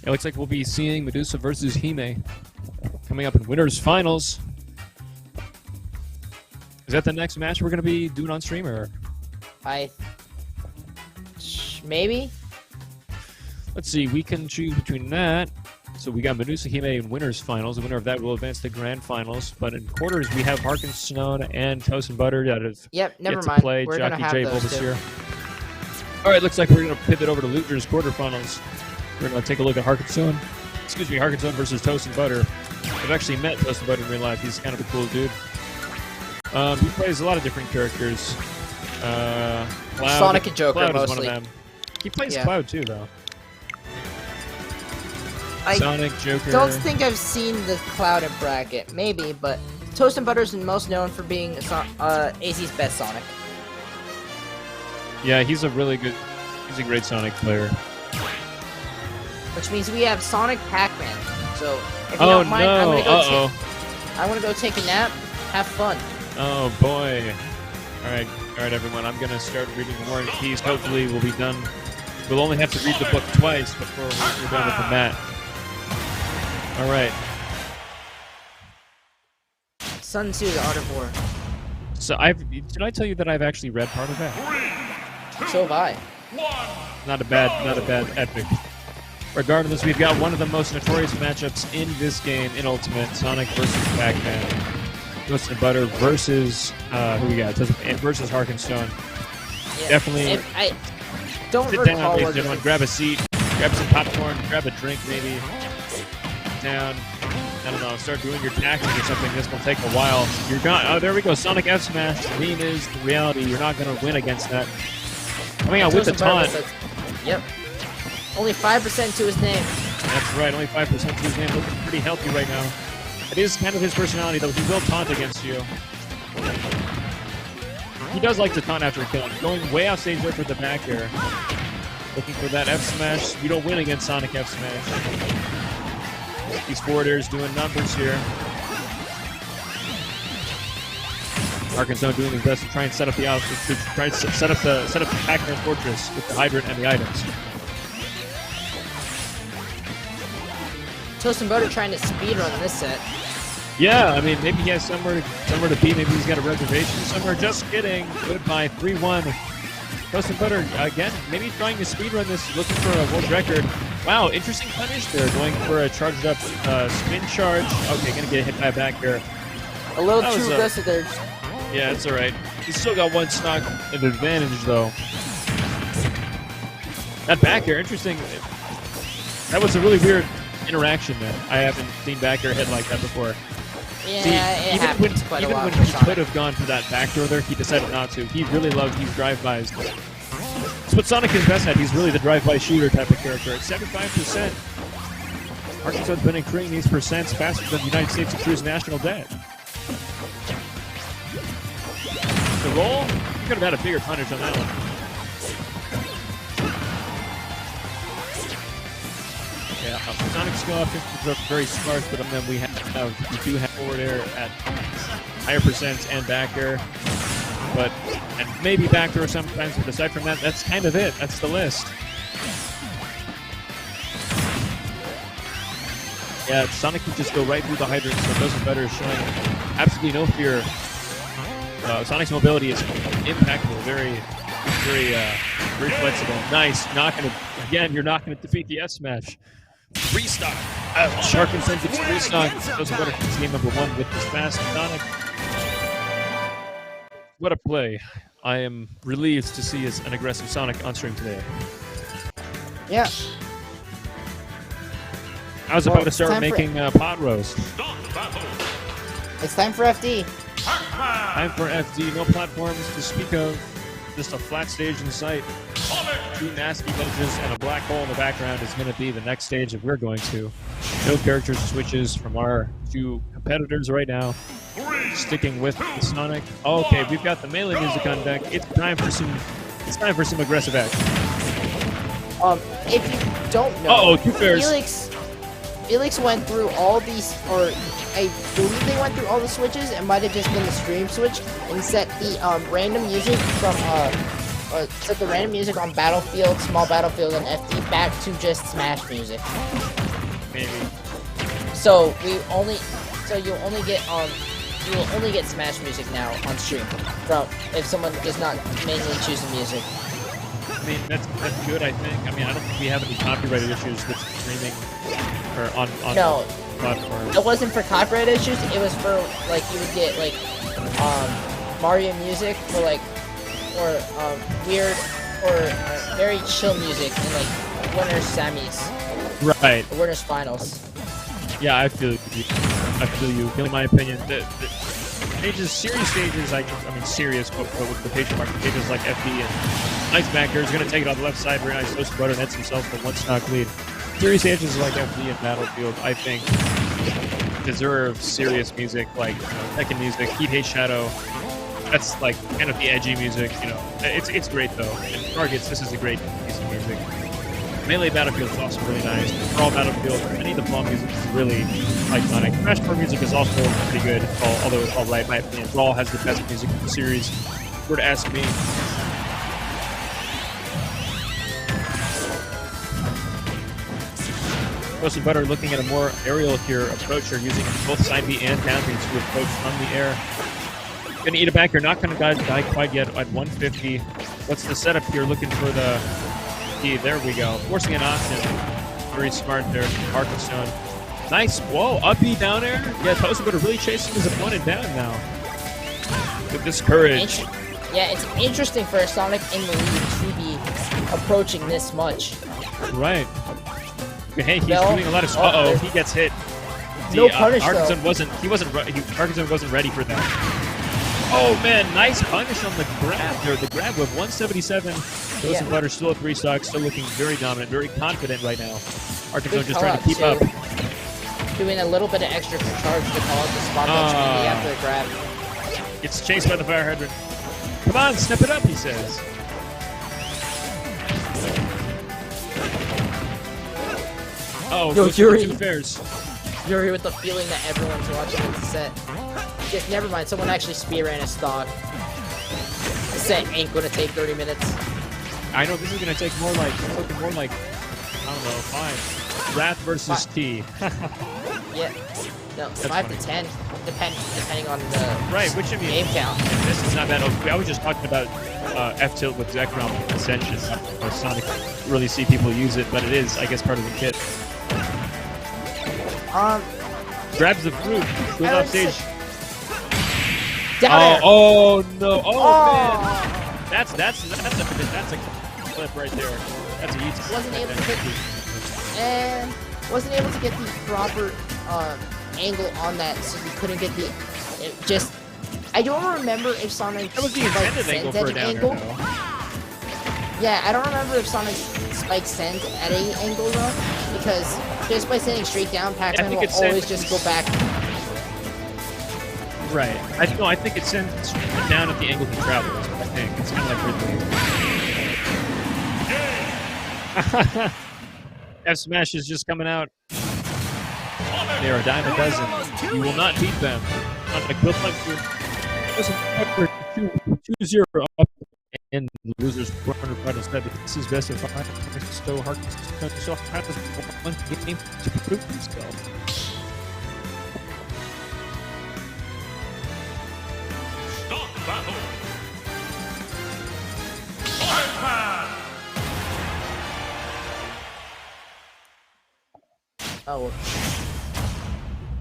It looks like we'll be seeing Medusa versus Hime coming up in Winners Finals. Is that the next match we're going to be doing on stream, or? Maybe? Let's see, we can choose between that. So we got Medusa Hime in Winners Finals. The winner of that will advance to Grand Finals. But in quarters, we have Harkenstone and Toast and Butter that have yet to mind. play. We're Jockey J Bulbasaur. Two. All right, looks like we're going to pivot over to Losers Quarterfinals. We're going to take a look at Harkenstone. Harkenstone versus Toast and Butter. I've actually met Toast and Butter in real life. He's kind of a cool dude. He plays a lot of different characters. Cloud, Sonic and Joker, Cloud mostly. is one of them. He plays Cloud too, though. I Sonic, Joker. Don't think I've seen the Cloud in bracket. Maybe, but Toast and Butter is most known for being AZ's best Sonic. Yeah, he's a great Sonic player. Which means we have Sonic Pac-Man. So if you don't mind, I'm gonna go take a nap. Have fun. Oh boy. Alright, everyone. I'm gonna start reading the War and Peace. Hopefully we'll be done. We'll only have to read the book twice before we're done with the mat. Alright. Sun Tzu, The Art of War. So did I tell you that I've actually read part of that? So have I. Not a bad epic. Regardless, we've got one of the most notorious matchups in this game in Ultimate: Sonic versus Pac-Man. Toast and Butter versus who we got? Versus Harkenstone. Yeah. Definitely. I don't sit recall down, ladies and gentlemen. Grab a seat, grab some popcorn, grab a drink, maybe. Sit down. I don't know. Start doing your taxes or something. This will take a while. You're gone. Oh, there we go. Sonic F Smash. The meme is the reality. You're not going to win against that. Coming out with the taunt. Yep. Only 5% to his name. That's right, only 5% to his name. Looking pretty healthy right now. It is kind of his personality, though. He will taunt against you. He does like to taunt after killing. Going way off stage there for the back air. Looking for that F smash. You don't win against Sonic F smash. These forward airs doing numbers here. Arkansas doing his best to try and set up the out, to try and set up the Pac-Man Fortress with the hydrant and the items. Toast and Butter trying to speedrun this set. Yeah, I mean, maybe he has somewhere to be. Maybe he's got a reservation somewhere. Just kidding. Goodbye, 3-1. Toast and Butter, again, maybe trying to speedrun this, looking for a world record. Wow, interesting punish there, going for a charged up spin charge. Okay, gonna get hit by a back here. A little too aggressive there. Yeah, it's alright. He's still got one stock advantage, though. That back air, interesting. That was a really weird interaction, man. I haven't seen back air hit like that before. Yeah, See, it happens quite a lot. Even when he could have gone for that backdoor there, he decided not to. He really loves these drive-bys. That's what Sonic is best at. He's really the drive-by shooter type of character. At 75%, Arkansas has been accruing these percents faster than the United States accrues national debt. The roll, you could have had a bigger punish on that one. Yeah, Sonic skill options are very sparse, but then we do have forward air at higher percents and back air, and maybe back air sometimes. But aside from that, that's kind of it. That's the list. Yeah, Sonic can just go right through the hydrant, so Toast and Butter is showing absolutely no fear. Sonic's mobility is impeccable, very flexible. Nice, you're not gonna defeat the S smash. Restock. Arkansas gets restock. Toast and Butter gets game number 1 with this fast Sonic. What a play! I am relieved to see an aggressive Sonic on stream today. Yeah. I was about to start making pot roast. It's time for FD. Time for FD. No platforms to speak of. Just a flat stage in sight. 2 nasty benches and a black hole in the background is going to be the next stage that we're going to. No character switches from our 2 competitors right now. Sticking with the Sonic. Okay, we've got the melee music on deck. It's time for some aggressive action. If you don't know, two fairs. Felix went through all these, or I believe they went through all the switches. It might have just been the stream switch, and set the random music from set the random music on Battlefield, Small Battlefield, and FD back to just Smash music. Maybe. So you'll only get Smash music now on stream from if someone is not mainly choosing music. I mean, that's good, I think. I mean, I don't think we have any copyrighted issues with streaming or on no, platforms. It wasn't for copyright issues. It was for, like, you would get, like, Mario music or, like, or weird or very chill music in, like, winner's semis. Right. Or winner's finals. Yeah, I feel you. In my opinion, the serious stages, I mean serious, but with quotation mark, stages like FD and Nice back here is going to take it on the left side. Very nice. Toast and Butter nets himself for 1 stock lead. Serious stages like FD and Battlefield, I think, deserve serious music, like Tekken music, Heat, Hate, Shadow. That's like kind of the edgy music, you know. It's great though. And Targets, this is a great piece of music. Melee Battlefield is also really nice. Brawl Battlefield, any of the Brawl music is really iconic. Crash Core music is also pretty good, although it's all right in my opinion. Brawl has the best music in the series. If you were to ask me. Toast and Butter looking at a more aerial here approach here, using both side B and down B to approach from the air. Gonna eat it back here, not gonna die quite yet at 150. What's the setup here? Looking for the there we go. Forcing an option. Very smart there. Arkansas. Nice. Whoa, up B down air. Yeah, Toast and Butter really chasing his opponent down now. With this courage. Yeah, it's interesting for a Sonic in the lead to be approaching this much. Right. Hey, he's doing a lot of. Uh-oh, he gets hit. No punish Arkansas wasn't ready for that. Oh man, nice punish on the grab there. The grab with 177. Listen, Butter still at 3 stocks, still looking very dominant, very confident right now. Arkansas just trying to keep up. Doing a little bit of extra charge to call it the spot that after the grab. Gets chased by the fire hydrant. Come on, step it up, he says. Oh, yo, Yuri. Yuri with the feeling that everyone's watching the set. Just never mind, someone actually spear ran a stock. The set ain't gonna take 30 minutes. I know this is gonna take more like, I don't know, 5. Wrath versus T. Yeah. No, That's 5 funny. to 10, depending on the game count. This is not bad. I was just talking about F-Tilt with Zekrom Ascension. Sonic really see people use it, but it is, I guess, part of the kit. Grabs the fruit, goes off stage. Oh no! Oh man! That's a clip right there. That's a huge. Wasn't able to get the proper angle on that, so we couldn't get the. I don't remember if Sonic that was the intended angle for a down air, Yeah, I don't remember if Sonic Spike sent at any angle though, because just by sending straight down, Pac-Man will always just go back. Right. I think it sends down at the angle he travels. I think it's kind of like Ridley. F Smash is just coming out. They're a dime a dozen. You will not beat them. On a quick punch, 2-0 up, and the losers 400 final set. But this is best of 5. So hard. So hard to one game to prove himself. Stock battle. Iron Oh.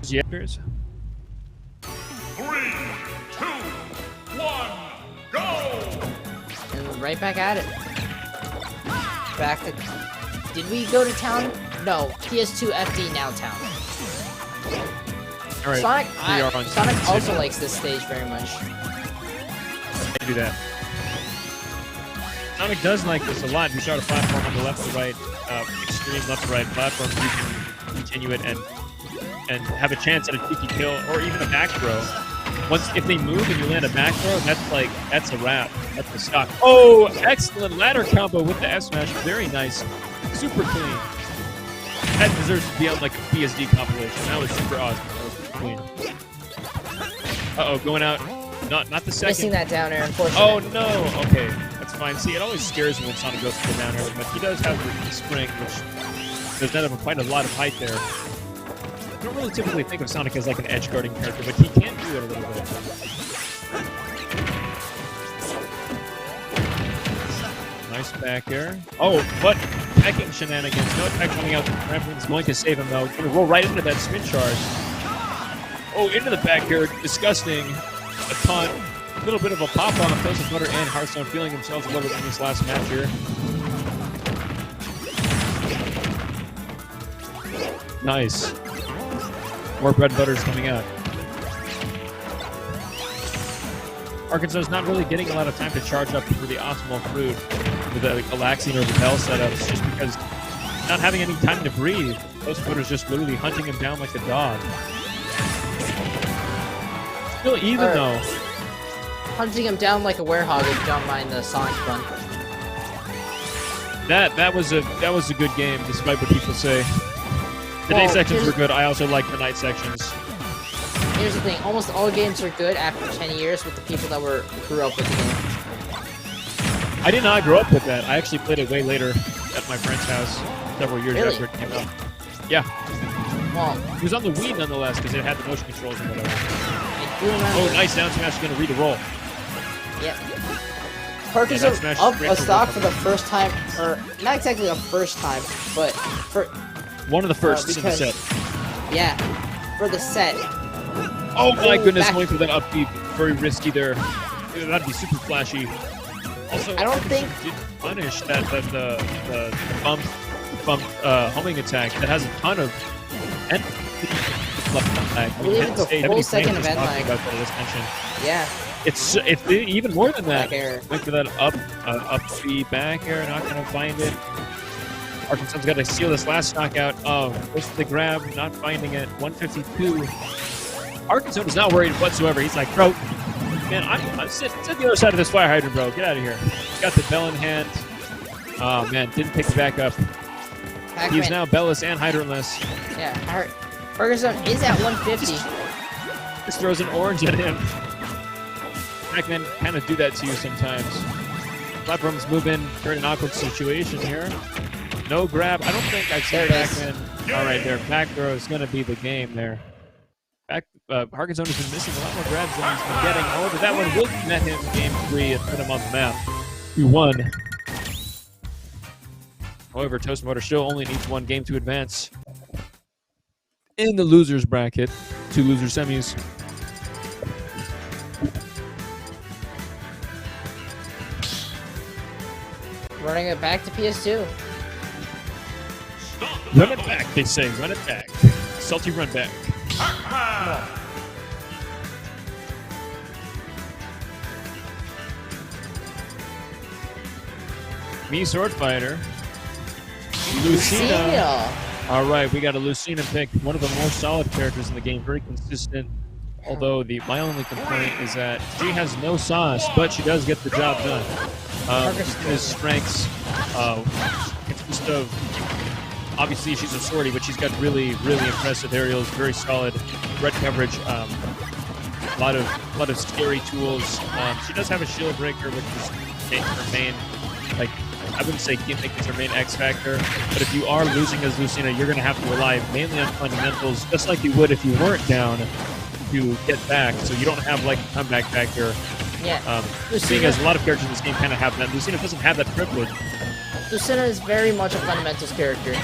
Yeah. 3, 2, 1, go! And right back at it. Back to. Did we go to town? No. PS2 FD now town. All right. Sonic also likes this stage very much. I do that. Sonic does like this a lot. We shot a platform on the left to right, extreme left to right platform. You can continue it and have a chance at a cheeky kill or even a back throw. If they move and you land a back throw, that's a wrap. That's the stock. Oh, excellent ladder combo with the F smash. Very nice, super clean. That deserves to be on like a PSD compilation. That was super awesome. That was super clean. Uh-oh, going out. Not the second. Missing that down air, unfortunately. Oh no. Okay, that's fine. See, it always scares me when Sonic goes for the down air, but he does have the spring, which does not have quite a lot of height there. I don't really typically think of Sonic as like an edge guarding character, but he can do it a little bit. Nice back air. Oh, but pecking shenanigans. No attack coming out. Ramford's going to save him though. Going to roll right into that spin charge. Oh, into the back air. Disgusting. A ton. A little bit of a pop on Toast Butter and Hearthstone feeling themselves a little bit in this last match here. Nice. More bread and butter is coming out. Arkansas is not really getting a lot of time to charge up for the optimal fruit with a Galaxian or Repel setups just because not having any time to breathe. Toast Butter's just literally hunting him down like a dog. Still even though. Hunting him down like a werehog if you don't mind the Sonic pun. That was a good game, despite what people say. The day sections were good. I also like the night sections. Here's the thing. Almost all games are good after 10 years with the people that grew up with the game. I did not grow up with that. I actually played it way later at my friend's house several years after it came out. Yeah. Well, it was on the Wii nonetheless because it had the motion controls and whatever. I do remember. Oh, nice down smash. Going to read the roll. Yep. Perkins are up a stock for the first time, or not exactly the first time, but for one of the firsts in the set. Yeah, for the set. Oh my goodness, going for that up B, very risky there. That'd be super flashy. Also, I don't think did punish that the bump homing attack that has a ton of I believe it's a full second event lag. Yeah. It's even more than that. Back air. Went for that up three back air, not gonna find it. Arkansas's got to steal this last knockout. Oh, goes for the grab, not finding it. 152. Arkansas is not worried whatsoever. He's like, bro, man, I'm sit the other side of this fire hydrant, bro. Get out of here. Got the bell in hand. Oh man, didn't pick it back up. He's now bellless and hydrantless. Yeah, Ferguson is at 150. Just throws an orange at him. Pac-Man kind of do that to you sometimes. Platforms move in during an awkward situation here. No grab. I don't think I've seen Pac-Man. All right, there. Back throw is going to be the game there. Harkinson has been missing a lot more grabs than he's been getting. However, that one will net him game 3 and put him on the map. He won. However, Toast Motor still only needs one game to advance in the losers bracket. 2 loser semis. Running it back to PS2. Run it back, they say. Run it back. Salty run back. Me Sword Fighter. Lucina. All right, we got a Lucina pick. One of the more solid characters in the game. Very consistent. Although my only complaint is that she has no sauce, but she does get the job done. His strengths consist of, obviously she's a sortie, but she's got really, really impressive aerials, very solid red coverage, a lot of scary tools. She does have a shield breaker, which is her main, like, I wouldn't say gimmick is her main X factor, but if you are losing as Lucina, you're going to have to rely mainly on fundamentals, just like you would if you weren't down to get back, so you don't have like a comeback factor. Yeah. Seeing as a lot of characters in this game kind of have that, Lucina doesn't have that privilege. Lucina is very much a fundamentals character.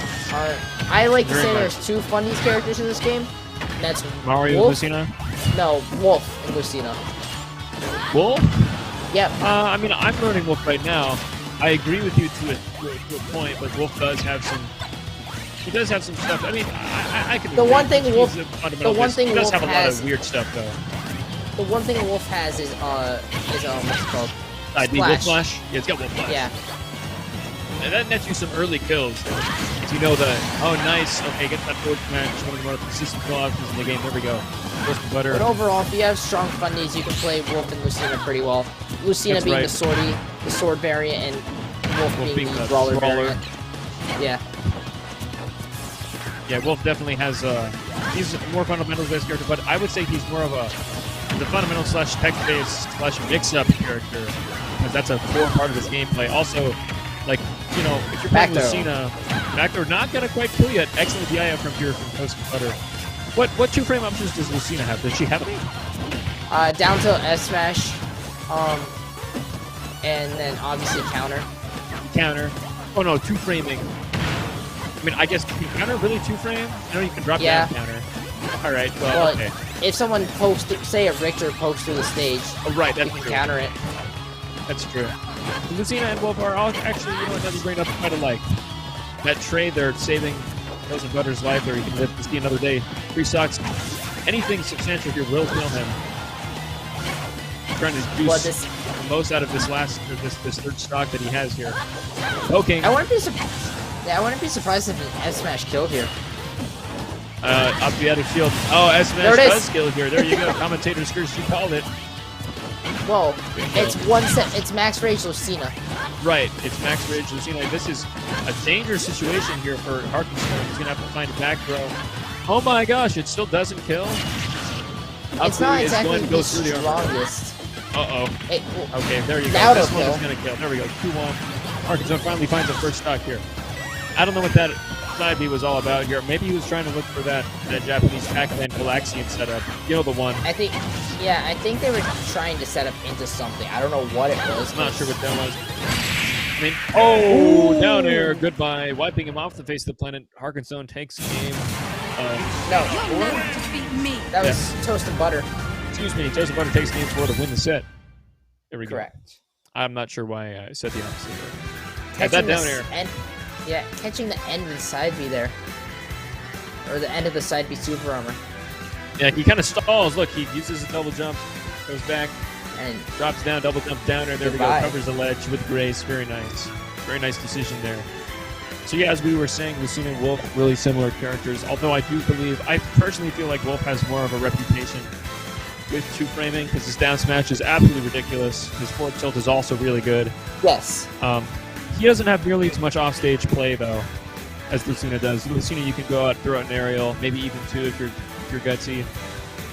I like to say there's 2 funnies characters in this game. And that's Mario Wolf. and Lucina? No, Wolf and Lucina. Wolf? Yep. I mean, I'm learning Wolf right now. I agree with you to a point, but Wolf does have some. He does have some stuff. I mean, I can. The one thing Wolf. He does have a lot of weird stuff though. The one thing Wolf has is what's it called? ID Wolf Flash. Yeah, it's got Wolf Flash. Yeah. And that nets you some early kills. You know the nice. Okay, get that forward smash. One of the more consistent kill options in the game. There we go. Butter. But overall, if you have strong fundies, you can play Wolf and Lucina pretty well. Lucina being the sortie, the sword variant, and Wolf being the brawler variant. Yeah. Yeah, Wolf definitely has he's a more fundamentals-based character, but I would say he's more of the fundamental / tech-based / mix-up character, because that's a core part of his gameplay. Also, like, you know, if you're playing Lucina, back throw not gonna quite kill you. Excellent DI from here from Toast Butter. What 2-frame options does Lucina have? Does she have any? Down to S smash, and then obviously counter. Counter. Oh no, 2-framing. I mean, I guess can counter really 2-frame? I know you can drop down counter. All right. Well, okay. If someone say a Richter pokes through the stage, right, that's you can true. counter it. That's true. Lucina and Wolf are all actually, you know, another brain up quite alike. That trade, they're saving Toast and Butter's life, or you can live to see another day. 3 stocks. Anything substantial here will kill him. Trying to juice the most out of this this 3rd stock that he has here. Poking. I wouldn't be surprised if an S smash killed here. Up the other shield. Oh, S smash does kill here. There you go. Commentator's curse, you called it. Whoa, it's Max Rage Lucina. Right, it's Max Rage Lucina. This is a dangerous situation here for Harkinson. He's gonna have to find a back throw. Oh my gosh, it still doesn't kill. It's not exactly the strongest. Okay, there you go. This one is gonna kill. There we go. 2-1. Harkinson finally finds the first stock here. I don't know what that side B was all about here. Maybe he was trying to look for that Japanese Pac-Man Galaxian setup. You know, the one. I think they were trying to set up into something. I don't know what it was. I'm not sure what that was. I mean, down air, goodbye. Wiping him off the face of the planet. Harkinson takes game. That was Toast and Butter. Excuse me, Toast and Butter takes game 4 to win the set. There we go. Correct. I'm not sure why I said the opposite. Had that down air. Yeah, catching the end of the side B there. Or the end of the side B super armor. Yeah, he kind of stalls. Look, he uses a double jump, goes back, And drops down, double jump down, and there we go. Goodbye. Covers the ledge with grace. Very nice. Very nice decision there. So yeah, as we were saying, Lucina and Wolf, really similar characters. Although I personally feel like Wolf has more of a reputation with two-framing because his down smash is absolutely ridiculous. His forward tilt is also really good. yes. He doesn't have nearly as much off-stage play though as Lucina does. Lucina, you can go out, throw out an aerial, maybe even two if you're gutsy.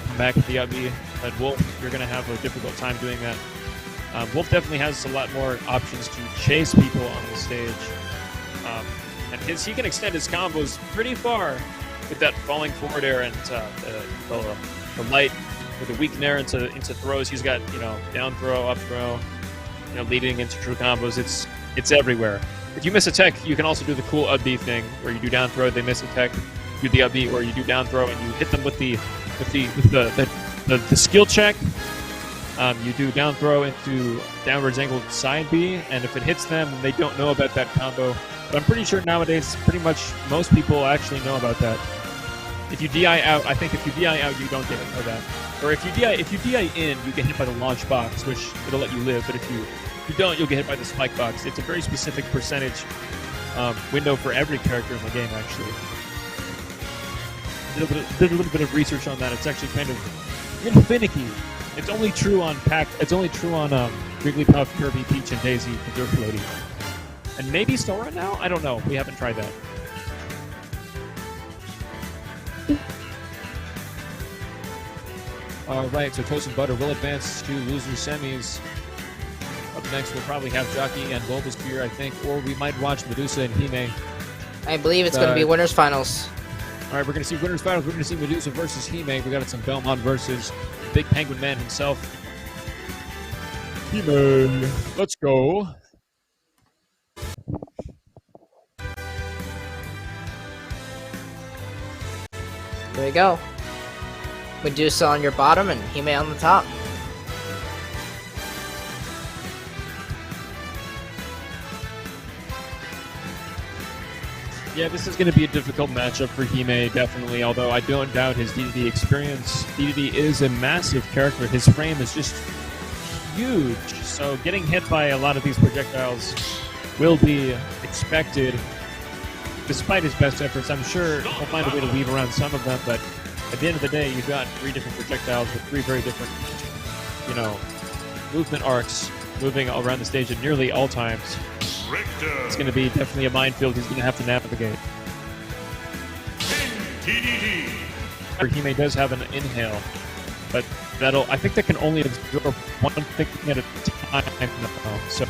Come back with the up B. But Wolf, you're going to have a difficult time doing that. Wolf definitely has a lot more options to chase people on the stage. And he can extend his combos pretty far with that falling forward air and the light with the weak nair into throws. He's got, down throw, up throw, leading into true combos. It's everywhere. If you miss a tech, you can also do the cool up B thing where you do down throw, they miss a tech, do the up B, or you do down throw and you hit them with the skill check. You do down throw into downwards angled side B, and if it hits them, they don't know about that combo. But I'm pretty sure nowadays, pretty much most people actually know about that. If you DI out, I think if you DI out, you don't get hit by that. Or if you DI in, you get hit by the launch box, which it'll let you live. But if you don't, you'll get hit by the spike box. It's a very specific percentage window for every character in the game, actually. Did a little bit of research on that. It's actually kind of finicky. It's only true on Wigglypuff, Kirby, Peach, and Daisy, because they're floaty. And maybe Sora now? I don't know. We haven't tried that. Alright, so Toast and Butter will advance to loser semis. Up next, we'll probably have Jockey and Bulbasphere, I think, or we might watch Medusa and Hime. I believe it's going to be winners finals. Alright, we're going to see winners finals. We're going to see Medusa versus Hime. We got some Belmont versus Big Penguin Man himself. Hime, let's go. There you go. Medusa on your bottom and Hime on the top. Yeah, this is going to be a difficult matchup for Hime, definitely, although I don't doubt his DDD experience. DDD is a massive character. His frame is just huge, so getting hit by a lot of these projectiles will be expected. Despite his best efforts, I'm sure he'll find a way to weave around some of them, but at the end of the day, you've got 3 different projectiles with 3 very different, movement arcs moving around the stage at nearly all times. It's going to be definitely a minefield he's going to have to navigate. TDD. Hime does have an inhale, but I think that can only absorb one thing at a time now, so...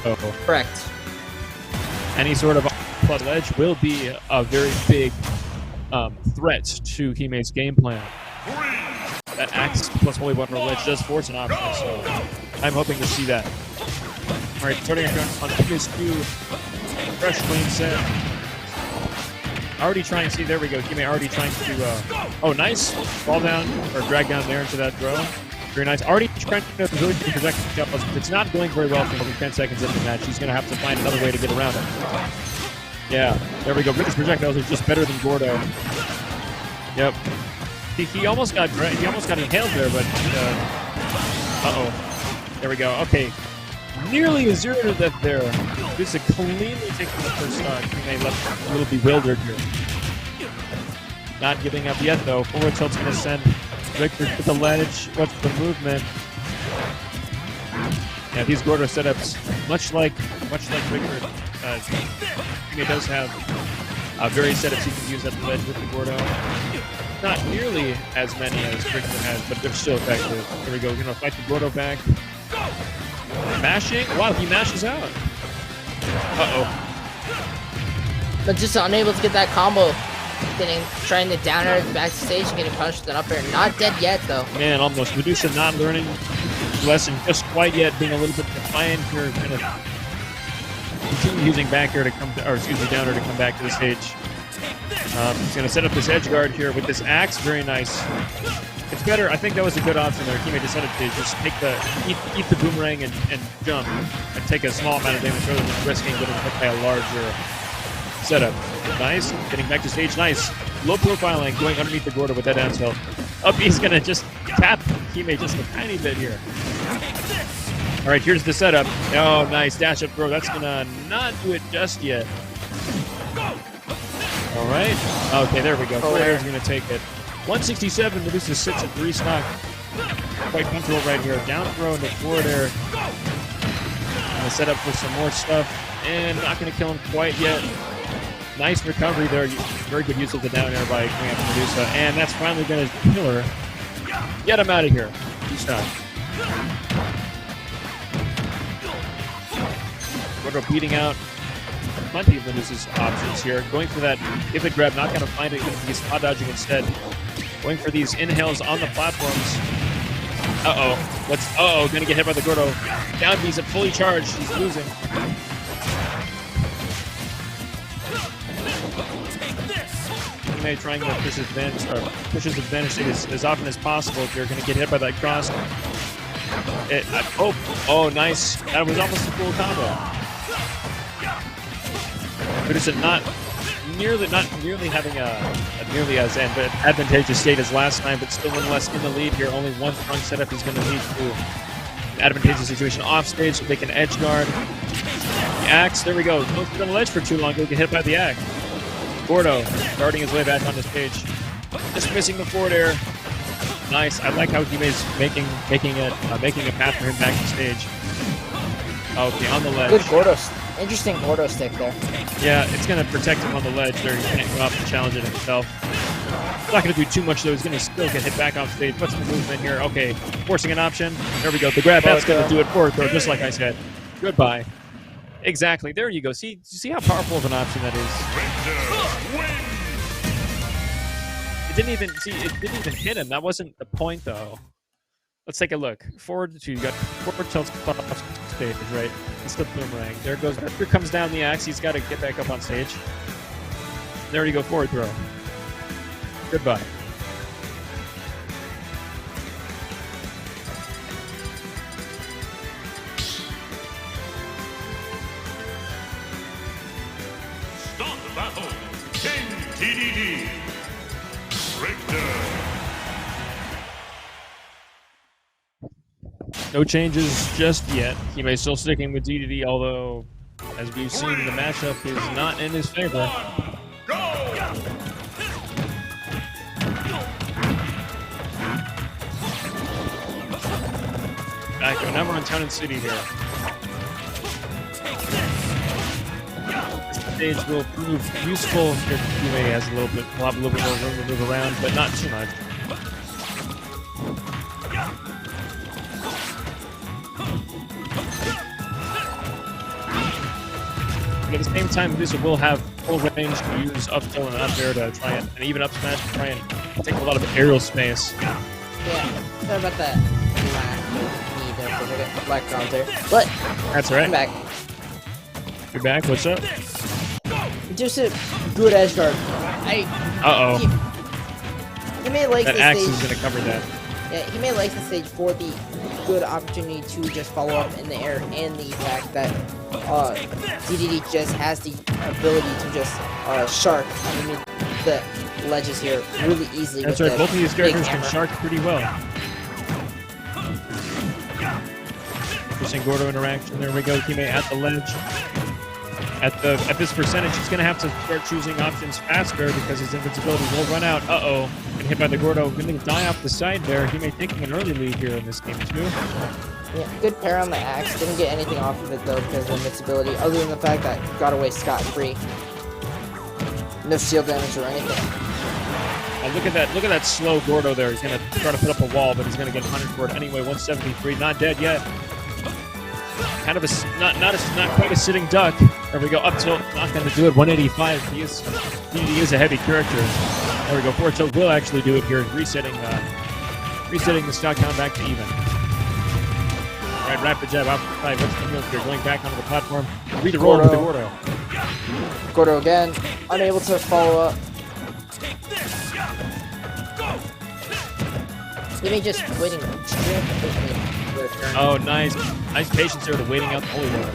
Correct. Any sort of plus ledge will be a very big threat to Hime's game plan. That axe plus holy water ledge does force an option, so I'm hoping to see that. Alright, starting on PS2, fresh clean set. Already trying to see, there we go, Hime already trying to do, oh nice, fall down, or drag down there into that throw. Very nice. Already trying to really project himself. It's not going very well for over 10 seconds into the match. He's going to have to find another way to get around it. Yeah, there we go. British projectiles are just better than Gordo. Yep. He almost got inhaled there, but uh-oh. There we go. Okay. Nearly a 0 to death there. This is cleanly taking the first stock. He may left a little bewildered here. Not giving up yet though. Forward tilt's going to send Victor to the ledge. What's the movement? Yeah, these Gordo setups, much like Victor, he does have various setups you can use at the ledge with the Gordo. Not nearly as many as Victor has, but they're still effective. Here we go. We're going to fight the Gordo back. Mashing? Wow, he mashes out. Uh-oh. But just unable to get that combo. Trying to down air backstage and getting punched with an up air. Not dead yet, though. Man, almost. Medusa not learning the lesson just quite yet, being a little bit defiant here, kind of continue using back air to come, down air to come back to the stage. He's going to set up this edge guard here with this axe. Very nice. It's better. I think that was a good option there. Hime decided to just take eat the boomerang and jump and take a small amount of damage rather than risking getting hit by a larger setup. Nice. Getting back to stage. Nice. Low profiling, going underneath the Gordo with that down tilt. Up, he's going to just tap Hime just a tiny bit here. All right, here's the setup. Oh, nice dash up throw. That's gonna not do it just yet. All right. Okay, there we go. Forward air is gonna take it. 167. Medusa sits at 3 stock. Quite comfortable right here. Down throw into forward air. Gonna set up for some more stuff, and not gonna kill him quite yet. Nice recovery there. Very good use of the down air by Medusa, and that's finally gonna kill her. Get him out of here. 2 stock. Gordo beating out plenty of Medusa's options here. Going for that pivot grab, not going to find it. He's spot dodging instead. Going for these inhales on the platforms. Uh-oh. Going to get hit by the Gordo. Down B's at fully charged. He's losing. May trying to push his advantage as often as possible if you're going to get hit by that cross. Oh, nice. That was almost a full combo. But is it not nearly having a nearly as advantageous state as last time, but still nonetheless in the lead here. Only one strong setup is going to lead to an advantageous situation off stage so they can edge guard. The axe, there we go. Don't sit on the ledge for too long, he'll get hit by the axe. Gordo darting his way back on the stage. Just missing the forward air. Nice. I like how he is making a path for him back to stage. Okay, on the ledge. Good Gordo. Interesting Gordo stick there. Yeah, it's going to protect him on the ledge there. He can't go up and challenge it himself. Not going to do too much, though. He's going to still get hit back off stage. What's the movement here? Okay, forcing an option. There we go. The grab, that's going to do it for it, though, just like I said. Goodbye. Exactly. There you go. See how powerful of an option that is? It didn't even hit him. That wasn't the point, though. Let's take a look. Forward 2. You got forward tilt off stage, right? It's the boomerang. There goes. Here comes down the axe. He's got to get back up on stage. There you go. Forward throw. Goodbye. Start the battle. King TDD. Richter. No changes just yet. He may still sticking with DDD, although, as we've seen, the matchup is not in his favor. Go! Back now we're on Town and City here. This stage will prove useful. He has will have a little bit more room to move around, but not too much. At the same time, this will have full range to use up tilt and up air to try and even up smash to try and take a lot of aerial space. Yeah, sorry about that black ground there. But that's all right. I'm back. You're back. What's up? Just a good edge guard. He may like that the axe stage. is going to cover that. Yeah, he may like the stage for the good opportunity to just follow up in the air and the fact that DDD just has the ability to just shark underneath the ledges here really easily. That's right, both of these characters can shark pretty well. Interesting Gordo interaction. There we go. Teammate at the ledge. At this percentage, he's going to have to start choosing options faster because his invincibility will run out. Uh-oh. And hit by the Gordo. Going to die off the side there. He may take an early lead here in this game, too. Yeah, good pair on the axe. Didn't get anything off of it, though, because of invincibility, other than the fact that he got away scot-free. No shield damage or anything. Look at that slow Gordo there. He's going to try to put up a wall, but he's going to get hunted for it anyway. 173. Not dead yet. Kind of a not quite a sitting duck. There we go. Up tilt, not going to do it. 185. He is a heavy character. There we go. Forward tilt will actually do it here, resetting the stock count back to even. All right, rapid jab out the side. What's the move here? Going back onto the platform. Read the roll with the Gordo. Gordo again, unable to follow up. He may just waiting. Oh, nice patience there to waiting out the holy water.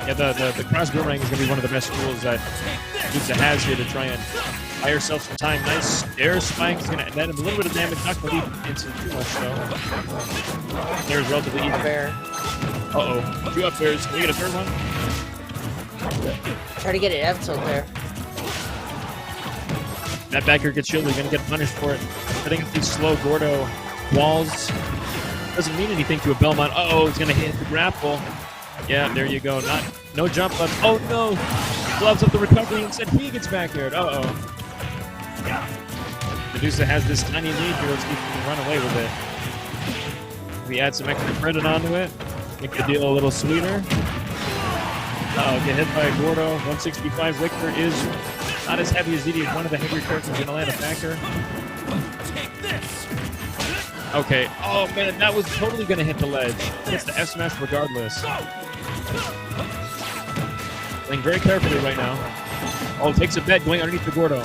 Yeah, the cross boomerang is going to be one of the best tools that Medusa has here to try and Buy yourself some time. Nice air spike. He's going to net him a little bit of damage. Not going to lead into too much, though. There's relatively even. Air. Uh-oh. 2 up airs. Can we get a third one? Try to get it F tilt there. That back air gets shielded. You're going to get punished for it. Hitting these slow Gordo walls doesn't mean anything to a Belmont. Uh-oh, he's going to hit the grapple. Yeah, there you go. No jump left. Oh, no. Gloves up the recovery. Instead, he gets back aired. Uh-oh. Medusa has this tiny lead here. Let's see if he can run away with it. We add some extra credit onto it. Make the deal a little sweeter. Uh-oh, get hit by a Gordo. 165. Richter is not as heavy as Zeddy. One of the heavier characters going to land a backer. Okay. Oh, man, that was totally going to hit the ledge. Hits the F smash regardless. Playing very carefully right now. Oh, takes a bet going underneath the Gordo.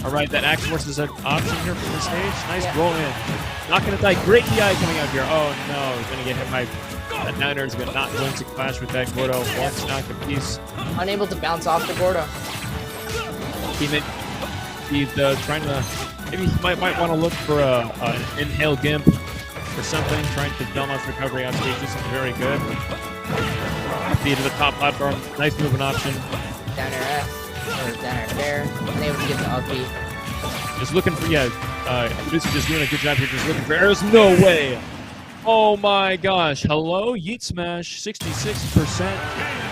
All right, that Axe Force is an option here from the stage. Nice roll in. Not going to die. Great DI coming out here. Oh, no. He's going to get hit by that Niner. Is not going to clash with that Gordo. One knock apiece. Unable to bounce off the Gordo. He's trying to... Maybe he might want to look for an inhale gimp or something. Trying to Belmont's recovery on stage. This is very good. Feed to the top platform. Nice movement option. Down air F. Or down air fair. Unable to get the up B. Just looking for, Medusa just doing a good job here. Just looking for arrows. No way. Oh my gosh. Hello, Yeet Smash. 66%.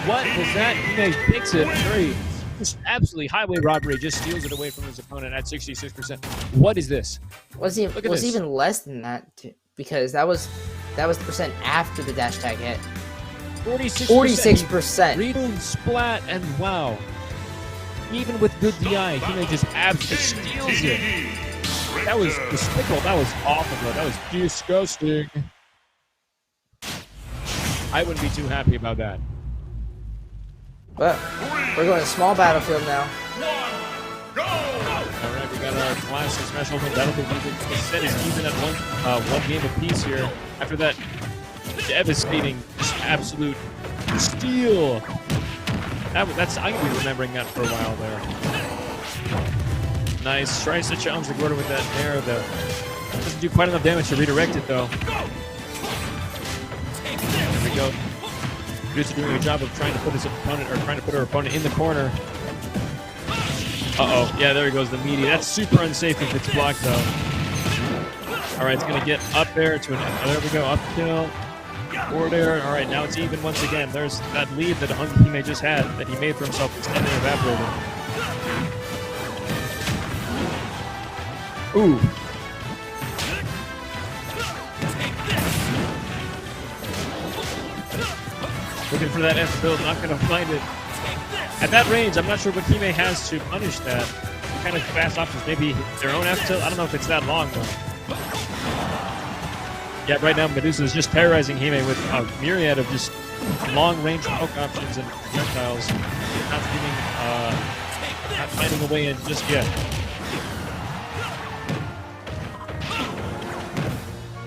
What was that? He takes it. Great. Just absolutely highway robbery. Just steals it away from his opponent at 66%. What is this? Was even less than that because that was the percent after the dash tag hit. 46%. Reading splat and wow. Even with good DI, he just absolutely steals it. That was despicable. That was awful, bro. That was disgusting. I wouldn't be too happy about that. But we're going to small battlefield now. Alright, we got our classic Smash Ultimate Battlefield music. The set is even at one game apiece here. After that devastating, just absolute steal. That's I'm gonna be remembering that for a while there. Nice. Tries to challenge the Gordo with that nair though. Doesn't do quite enough damage to redirect it though. There we go. Medusa doing a job of trying to put his opponent, or trying to put her opponent in the corner. Uh-oh. Yeah, there he goes, the meaty. That's super unsafe if it's blocked, though. All right, it's going to get up there to an... there we go, up kill. Forward air. All right, now it's even once again. There's that lead that Hime just had, that he made for himself. It's kind of evaporated. Ooh. Looking for that F build, not going to find it. At that range, I'm not sure what Hime has to punish that. What kind of fast options? Maybe their own F tilt? I don't know if it's that long, though. Yeah, right now, Medusa is just terrorizing Hime with a myriad of just long-range poke options and projectiles. Not finding a way in just yet.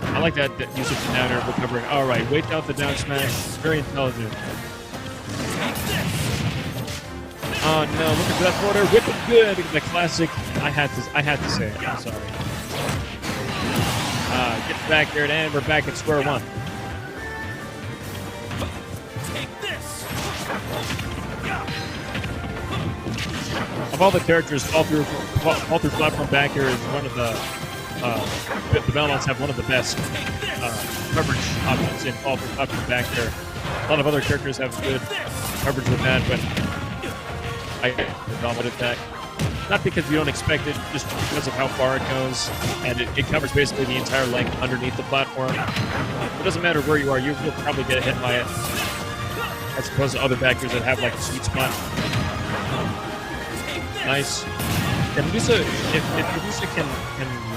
I like that use of the down air recovering. All right, wait out the down smash. It's very intelligent. Oh no, looking for that forward air. Whip it good. The classic. I had to say it. I'm sorry. Get back there, and we're back at square one. Of all the characters, fall through platform back here is one of the Belmonts have one of the best coverage options in fall through platform back there. A lot of other characters have good coverage with that, but I get the Belmont attack. Not because we don't expect it, just because of how far it goes, and it covers basically the entire length underneath the platform. It doesn't matter where you are, you'll probably get hit by it, as opposed to other backers that have like a sweet spot. Nice. Yeah, Medusa, if Medusa can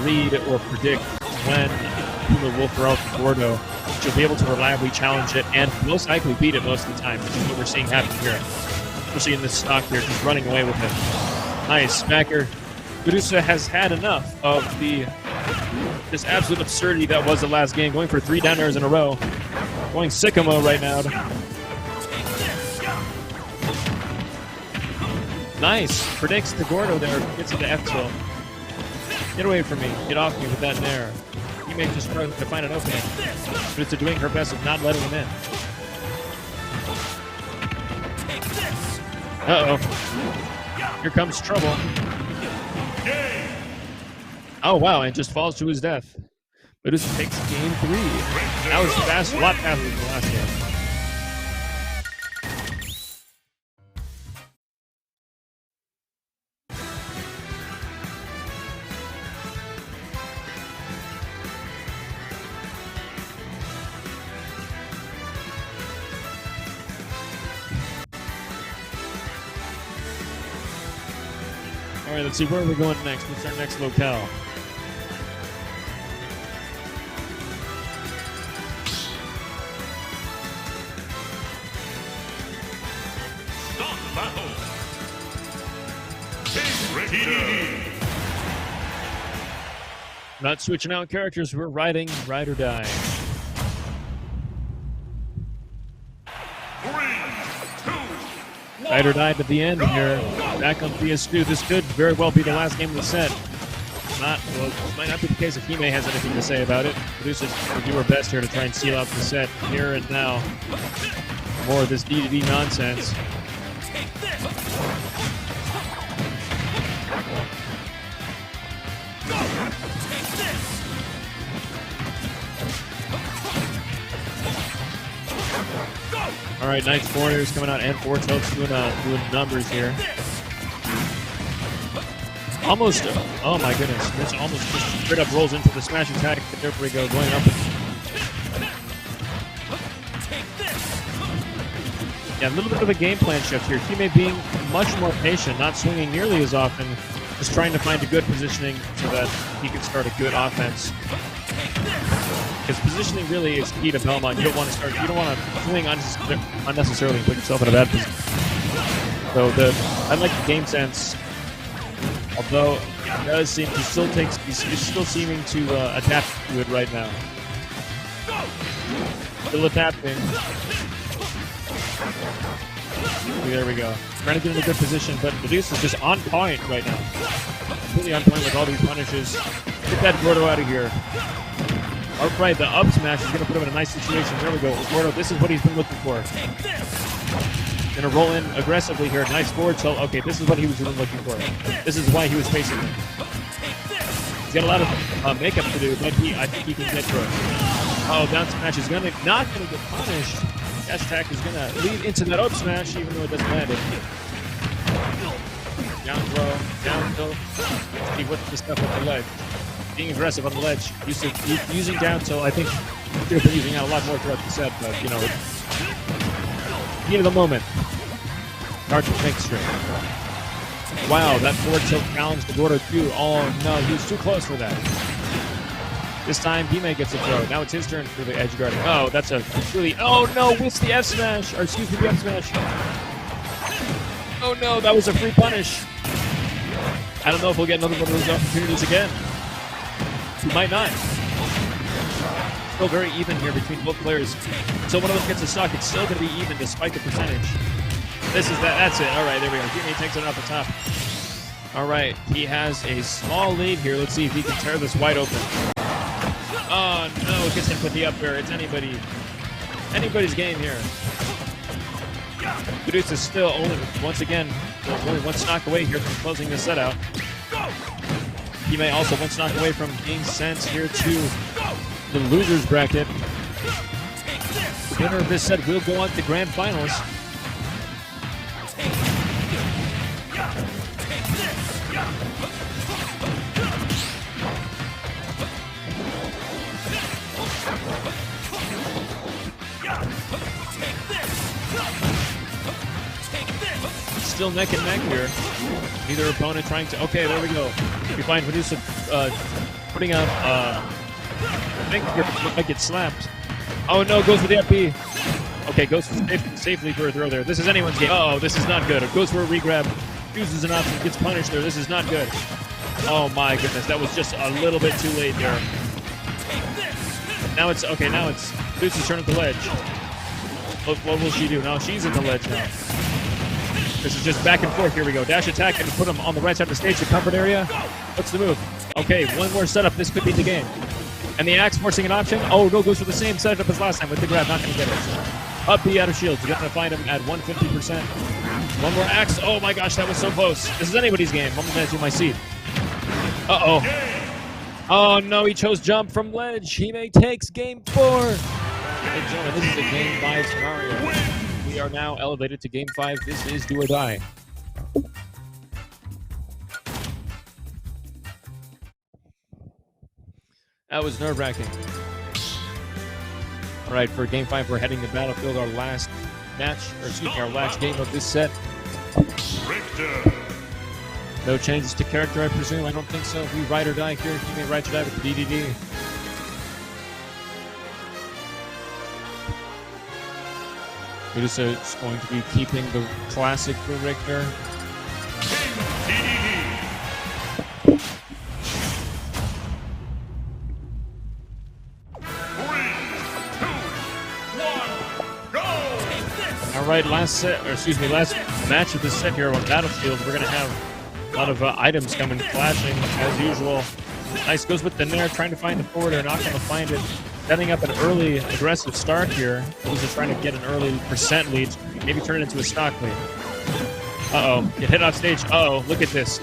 read or predict when Hime will throw out the Gordo, she'll be able to reliably challenge it and most likely beat it most of the time, which is what we're seeing happen here. Especially in this stock here, just running away with it. Nice, smacker. Medusa has had enough of this absolute absurdity that was the last game, going for 3 down airs in a row. Going sicko right now. Nice. Predicts the Gordo there. Gets into F tilt. Get away from me. Get off me with that nair. He may just struggle to find an opening. But it's doing her best of not letting him in. Uh-oh. Here comes trouble. Oh, wow, and just falls to his death. Medusa takes game 3. That was fast, a lot faster than the last game. All right, let's see where we're going next. What's our next locale? Start battle. Richter. Not switching out characters. We're riding Ride or Die. 3, 2, Ride or Die at the end here. Back on PS2. This could very well be the last game of the set. Well, it might not be the case if Hime has anything to say about it. Medusa's going to do her best here to try and seal out the set here and now. More of this DDD nonsense. All right, Knights Warriors coming out and Four Tilts doing numbers here. Almost, oh my goodness, this almost just straight up rolls into the smash attack. There we go, going up. Yeah, a little bit of a game plan shift here. Hime being much more patient, not swinging nearly as often, just trying to find a good positioning so that he can start a good offense. Because positioning really is key to Belmont. You don't want to swing unnecessarily and put yourself in a bad position. So I like the game sense. Although it does seem he's still seeming to adapt to it right now. Still adapting. There we go. Trying to get in a good position, but Medusa's just on point right now. Completely on point with all these punishes. Get that Gordo out of here. Alright, the up smash is going to put him in a nice situation. There we go. Gordo, this is what he's been looking for. Going to roll in aggressively here. Nice forward tilt. Okay, this is what he was really looking for. This is why he was facing him. He's got a lot of makeup to do, but I think he can get through it. Oh, down smash is not going to get punished. Dash attack is going to lead into that up smash, even though it doesn't land it. Down throw, down throw. See what's the stuff with the ledge. Being aggressive on the ledge. Using down tilt, I think he could have been using that a lot more throughout the set, but, you know, heat of the moment. Hard to think straight. Wow, that forward tilt challenged the Gordo too. Oh no, he was too close for that. This time, Hime gets a throw. Now it's his turn for the edge guarding. Oh, that's a really. Oh no, whiffs the F smash. Or excuse me, the F smash. Oh no, that was a free punish. I don't know if we'll get another one of those opportunities again. We might not. Still very even here between both players. So one of them gets a stock, it's still going to be even despite the percentage. This is that. That's it. All right, there we go. Hime takes it off the top. All right, he has a small lead here. Let's see if he can tear this wide open. Oh no, gets hit with the up air. It's anybody's game here. Medusa's still only one stock away here from closing this set out. He may also one stock away from being sent here to the losers bracket. The winner of this set will go on to the grand finals. Still neck and neck here. Neither opponent trying to. Okay, there we go. We find Medusa putting up. I think it might get slapped. Oh no, goes for the FP. Okay, goes safely for a throw there. This is anyone's game. Uh oh, this is not good. It goes for a regrab. Uses an option, gets punished there. This is not good. Oh my goodness, that was just a little bit too late there. Now it's okay. Now it's Medusa's turn at the ledge. What will she do? Now she's in the ledge now. This is just back and forth. Here we go. Dash attack and put him on the right side of the stage, the comfort area. What's the move? Okay, one more setup. This could be the game. And the axe forcing an option. Oh, no, goes for the same setup as last time with the grab. Not going to get it. Up B out of shields. You're going to find him at 150%. One more axe. Oh my gosh, that was so close. This is anybody's game. I'm going to my seat. Uh-oh. Oh no, he chose jump from ledge. Hime takes game 4. Ladies and gentlemen, this is a game 5 scenario. We are now elevated to game 5. This is do or die. That was nerve-wracking. All right, for game 5, we're heading to Battlefield, our last match, or excuse me, our last game of this set. Richter. No changes to character, I presume. I don't think so. We ride or die here. He may ride or die with the DDD. Medusa is going to be keeping the classic for Richter. All right, last match of this set here on Battlefield. We're gonna have a lot of items coming flashing as usual. Nice goes with the Nair, trying to find the forward. They're not gonna find it. Setting up an early aggressive start here. He's just trying to get an early percent lead, maybe turn it into a stock lead. Uh-oh, get hit off stage. Uh-oh, look at this.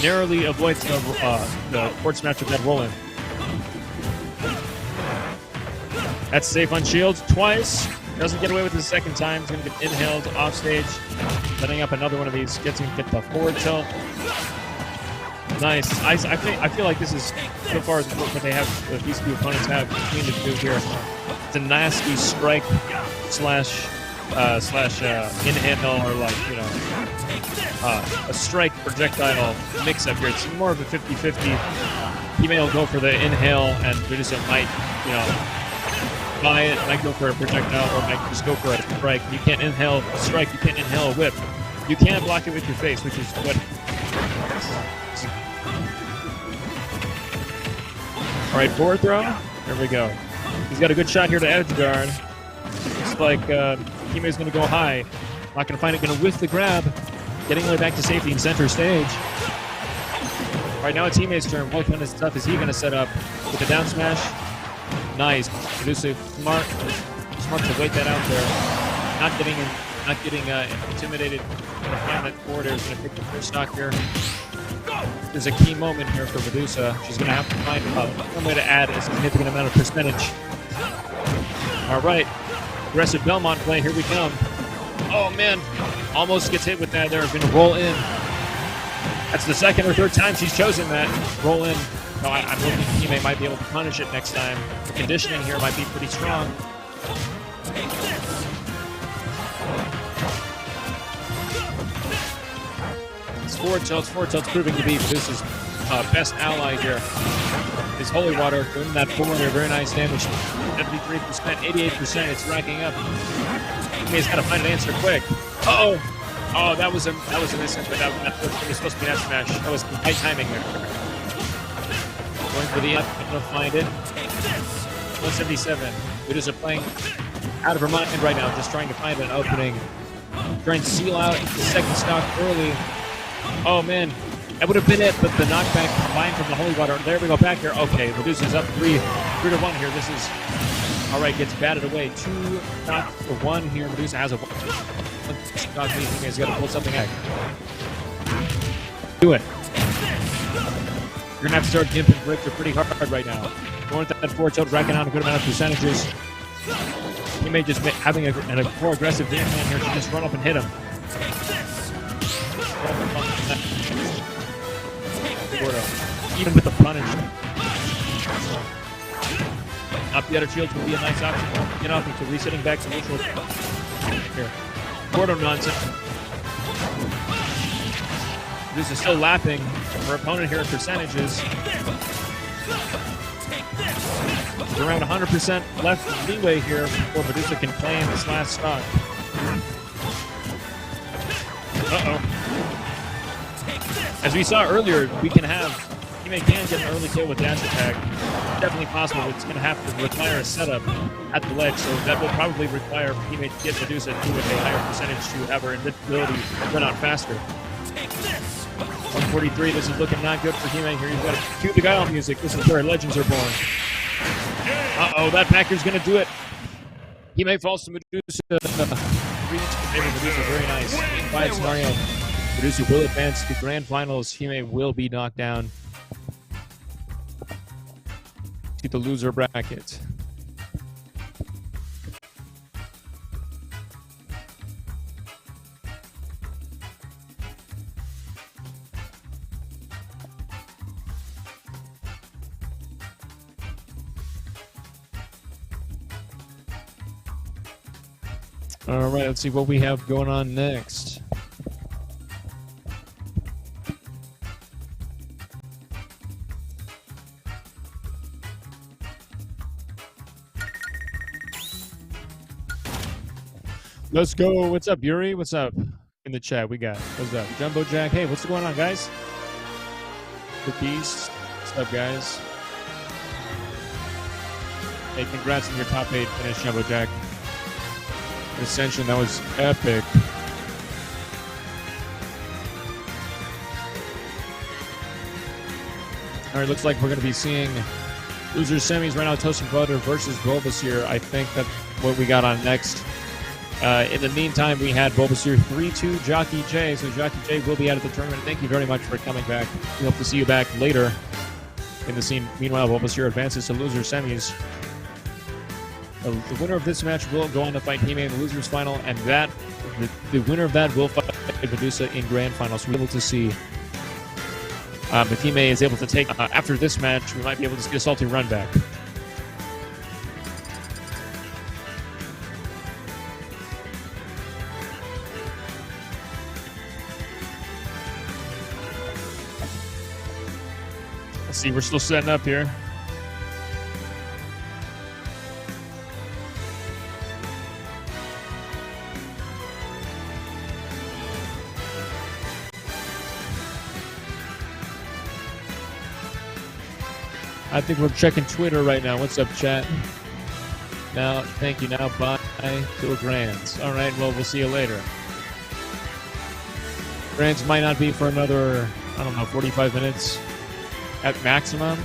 Narrowly avoids the forward smash with that roll in. That's safe on shields twice. Doesn't get away with it the second time. He's going to get inhaled off stage. Setting up another one of these. Gets him get the forward tilt. Nice. I feel like this is, so far as what they have, what these two opponents have between the two here. It's a nasty strike slash inhale, or like, you know, a strike projectile mix-up here. It's more of a 50-50. He may go for the inhale, and Medusa might, you know, buy it, might go for a projectile, or might just go for a strike. You can't inhale a strike, you can't inhale a whip. You can block it with your face, which is what... Alright, forward throw. There we go. He's got a good shot here to edge guard. Looks like Hime's going to go high. Not going to find it, going to whiff the grab. Getting way back to safety in center stage. Alright, now it's Hime's turn. What kind of stuff is he going to set up with the down smash? Nice. Medusa, smart to wait that out there. Not getting intimidated. Going to find that forward air. Is going to pick the first stock here. There's a key moment here for Medusa. She's going to have to find some way to add a significant amount of percentage. All right. Aggressive Belmont play. Here we come. Oh, man. Almost gets hit with that there. Going to roll in. That's the second or third time she's chosen that. Roll in. No, I'm hoping Hime might be able to punish it next time. The conditioning here might be pretty strong. It's forward tilts proving to be Medusa's best ally here. Is Holy Water doing that forward air, very nice damage. 73%, 88%, it's racking up. Hime's got to find an answer quick. Uh-oh! Oh, that was a miss, but that was supposed to be that smash. That was high timing there. Going for the up, going to find it. 177. Medusa playing out of her mind right now, just trying to find an opening. Trying to seal out the second stock early. Oh man, that would have been it, but the knockback combined from the Holy Water. There we go, back here. Okay, Medusa's up 3-1 here. This is, all right, gets batted away. 2 stocks for 1 here. Medusa has a stock lead. You guys got to pull something out. Do it. You're going to have to start gimping Richter pretty hard right now. Going with that forward tilt, racking out a good amount of percentages. He may just be having a more aggressive game plan here to just run up and hit him. Even with the punish. Up the other shield would be a nice option. Get off into resetting back to neutral. Here. Gordo nonsense. This is still lapping her opponent here in percentages. There's around 100% left leeway here before Medusa can play in this last stock. Uh-oh. As we saw earlier, we can have Teammate can get an early kill with dash attack. Definitely possible, but it's going to have to require a setup at the ledge, so that will probably require Teammate to get Medusa to with a higher percentage to have her invincibility run out faster. 143, this is looking not good for Teammate here. He's got to cue the guile music. This is where legends are born. Uh-oh, that Packer's going to do it. Teammate falls to Medusa. Medusa, very nice. Quiet scenario. Medusa will advance to grand finals. Teammate will be knocked down to the loser bracket. All right, let's see what we have going on next. Let's go. What's up, Yuri? What's up in the chat? We got, what's up? Jumbo Jack. Hey, what's going on, guys? Cookies. What's up, guys? Hey, congrats on your top 8 finish, Jumbo Jack. Ascension, that was epic. All right, looks like we're going to be seeing losers semis right now. Toast and Butter versus Bulbasaur. I think that's what we got on next. In the meantime, we had Bulbasaur 3-2 Jockey J. So Jockey J will be out of the tournament. Thank you very much for coming back. We hope to see you back later in the scene. Meanwhile, Bulbasaur advances to loser semis. The winner of this match will go on to fight He-Man in the losers final, and that the winner of that will fight Medusa in grand finals. We'll be able to see if He-Man is able to take after this match. We might be able to see a salty run back. Let's see, we're still setting up here. I think we're checking Twitter right now. What's up, chat? Now, thank you. Now, bye to a Grands. All right, well, we'll see you later. Grands might not be for another, I don't know, 45 minutes at maximum.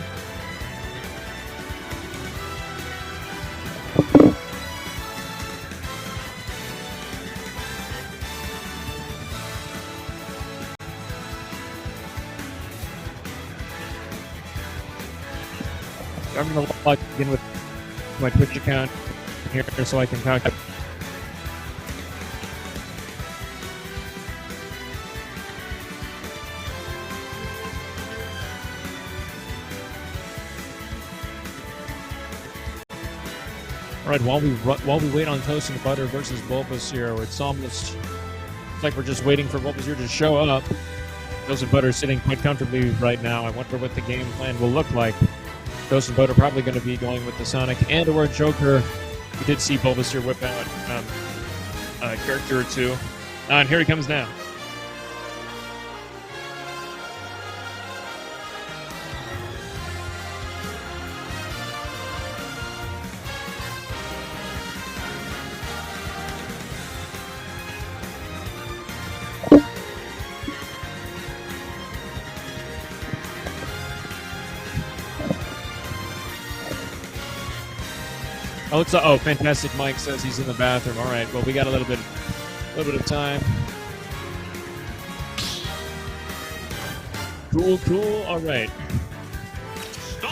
I'm going to log in with my Twitch account here so I can calculate. All right, while we wait on Toast and Butter versus Bulbasaur, it's almost like we're just waiting for Bulbasaur to show up. Toast and Butter is sitting quite comfortably right now. I wonder what the game plan will look like. Toast and Butter probably going to be going with the Sonic and/or Joker. We did see Bulbasaur whip out a character or two. And here he comes now. Oh, fantastic! Mike says he's in the bathroom. All right, well, we got a little bit of time. Cool. All right. So,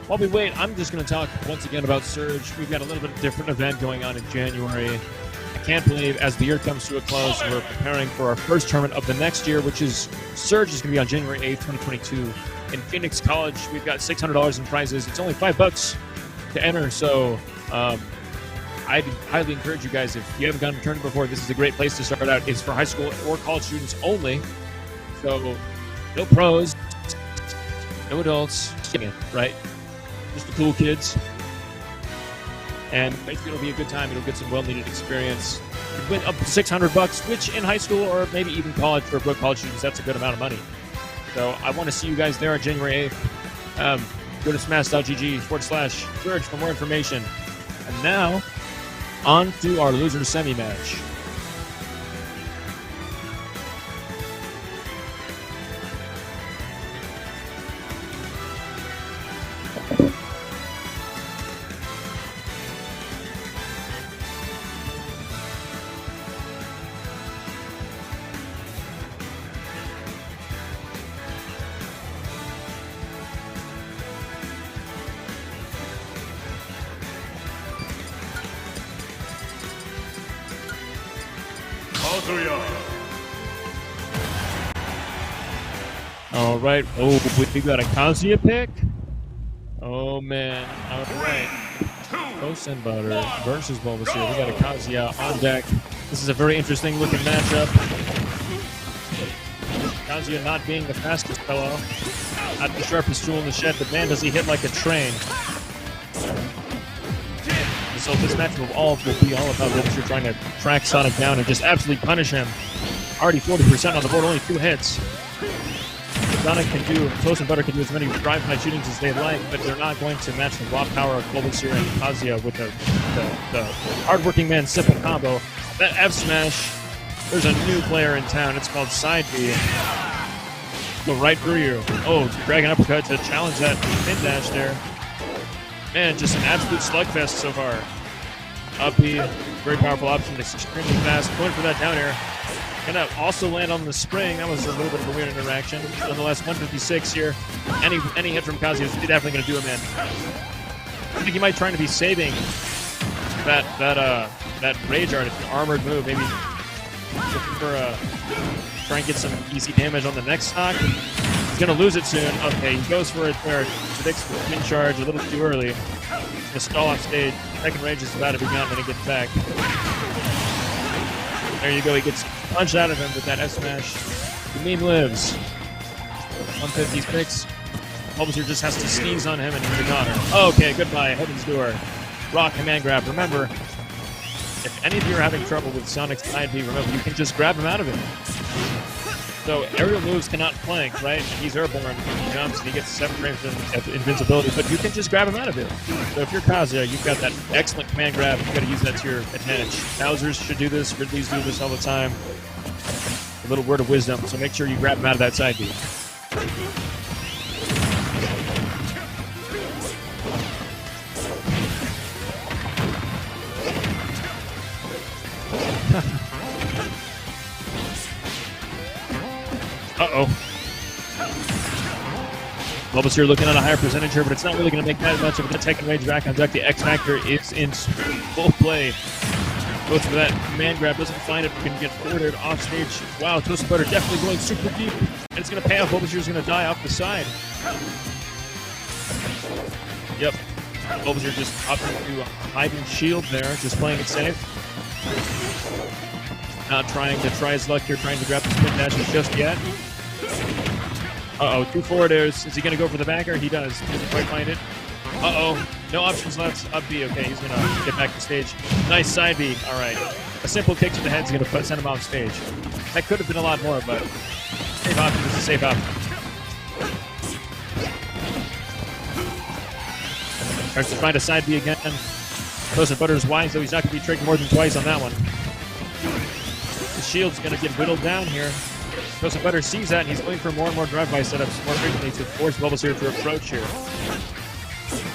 while we wait, I'm just going to talk once again about Surge. We've got a little bit of different event going on in January. I can't believe, as the year comes to a close, we're preparing for our first tournament of the next year, which is Surge is going to be on January 8th, 2022 in Phoenix College. We've got $600 in prizes. It's only $5 to enter, so I'd highly encourage you guys, if you haven't gone to a tournament before, this is a great place to start out. It's for high school or college students only, so no pros, no adults, right? Just the cool kids, and basically it'll be a good time. It'll get some well-needed experience. You win up to $600, which in high school or maybe even college for college students, that's a good amount of money. So I want to see you guys there on January 8th. Go to smash.gg/search for more information. And now, on to our loser semi-match. All right. Oh, we got a Kazuya pick. Oh man. All right. Toast and Butter versus Bulbasaur. We got a Kazuya on deck. This is a very interesting looking matchup. Kazuya not being the fastest fellow, not the sharpest tool in the shed, but man, does he hit like a train. So this match will be all about Bulbasaur trying to track Sonic down and just absolutely punish him. Already 40% on the board, only 2 hits. Sonic can do, Toast and Butter can do as many drive-by shootings as they like, but they're not going to match the raw power of Bulbasaur and Kazuya with the hard-working man simple combo. That F smash, there's a new player in town. It's called Side B. Go right through you. Oh, dragon uppercut to challenge that pin dash there. Man, just an absolute slugfest so far. Up B, very powerful option. It's extremely fast. Going for that down air. Gonna also land on the spring. That was a little bit of a weird interaction. Nonetheless, 156 here. Any hit from Kazuya is definitely gonna do him in. I think he might try to be saving that Rage Art. It's an armored move. Maybe looking for try and get some easy damage on the next stock. He's gonna lose it soon. Okay, he goes for it where predicts the spin charge a little too early. He's gonna stall off stage. Second Rage is about to be gone when he gets back. There you go, he gets punched out of him with that S smash. The meme lives. 150's picks. Bulbasaur just has to sneeze on him and he's a goner. Okay, goodbye, Heaven's Door. Raw command grab. Remember, if any of you are having trouble with Sonic's side B, remember, you can just grab him out of it. So aerial moves cannot flank, right? He's airborne, he jumps, and he gets 7 frames of invincibility, but you can just grab him out of it. So if you're Kazuya, you've got that excellent command grab, you've got to use that to your advantage. Bowser's should do this, Ridley's do this all the time. A little word of wisdom, so make sure you grab him out of that side B. Uh-oh. Bulbasaur looking at a higher percentage here, but it's not really going to make that much of a taking Rage back on deck. The X Factor is in full play. Goes for that command grab, doesn't find it, can get forwarded off stage. Wow, Toast and Butter definitely going super deep. And it's going to pay off. Bulbasaur's going to die off the side. Yep. Bulbasaur just opting to hide and shield there, just playing it safe. Not trying to try his luck here, trying to grab the spin dashes just yet. Uh-oh, 2 forward airs. Is he going to go for the backer? He does. He doesn't quite find it. Uh-oh. No options left. Up B. Okay, he's going to get back to stage. Nice side B. All right. A simple kick to the head is going to send him off stage. That could have been a lot more, but safe option is a safe option. Tries to find a side B again. Toast and Butter's wise, though he's not going to be tricked more than twice on that one. The shield's going to get whittled down here. Toast and Butter sees that, and he's going for more and more drive-by setups more frequently to force Bulbasaur to approach here.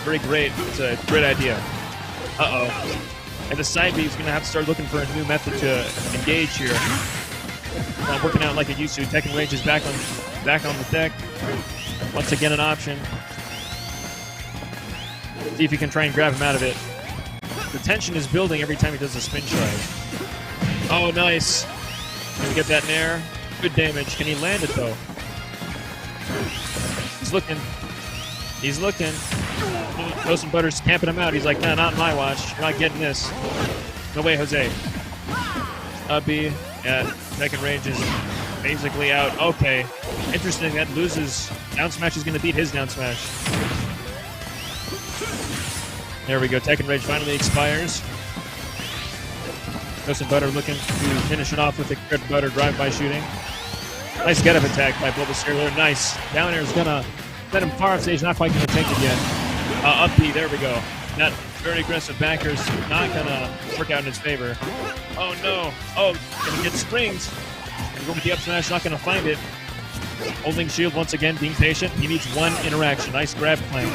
Very great. It's a great idea. Uh-oh. And the side B is going to have to start looking for a new method to engage here. Not working out like it used to. Tekken Rage is back on the deck. Once again, an option. See if you can try and grab him out of it. The tension is building every time he does a spin charge. Oh, nice. Can we get that nair? Good damage. Can he land it, though? He's looking. He's looking. Toast and Butter's camping him out. He's like, nah, not in my watch. You're not getting this. No way, Jose. B. Yeah, second range is basically out. Okay. Interesting. That loses. Down smash is going to beat his down smash. There we go. Tekken Rage finally expires. Toast and Butter looking to finish it off with the Red Butter drive-by shooting. Nice get-up attack by Bulbasaur there. Nice. Down air is gonna let him far off stage. Not quite gonna take it yet. Up B, there we go. That very aggressive backers not gonna work out in his favor. Oh no. Oh, gonna get springs. Gonna go with the up smash, not gonna find it. Holding shield once again, being patient. He needs one interaction. Nice grab clamp.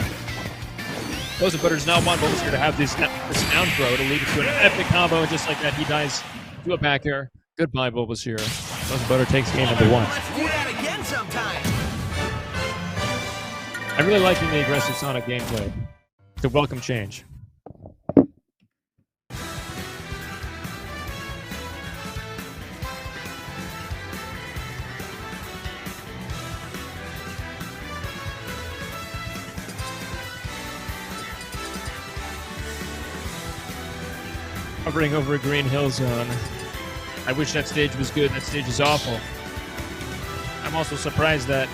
Toast Butters now want Bulbasaur to have this down throw to lead to an epic combo, and just like that, he dies to a back air. Goodbye, Bulbasaur. Toast Butter takes game number 1. I'm really liking the aggressive Sonic gameplay. It's a welcome change. Hovering over a green hill zone. I wish that stage was good. That stage is awful. I'm also surprised that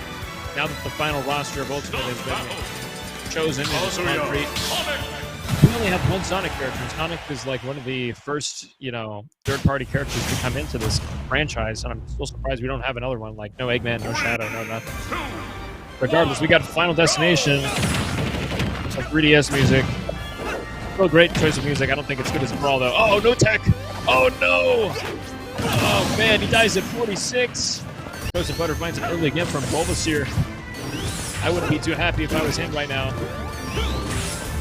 now that the final roster of Ultimate has been chosen in this concrete, we only have one Sonic character. Sonic is like one of the first, third-party characters to come into this franchise, and I'm still surprised we don't have another one. Like no Eggman, no Shadow, no nothing. Regardless, we got Final Destination. It's like 3DS music. Still a great choice of music. I don't think it's good as Brawl though. Oh, no tech! Oh no! Oh man, he dies at 46. Toast Butter finds it early again from Bulbasaur. I wouldn't be too happy if I was him right now.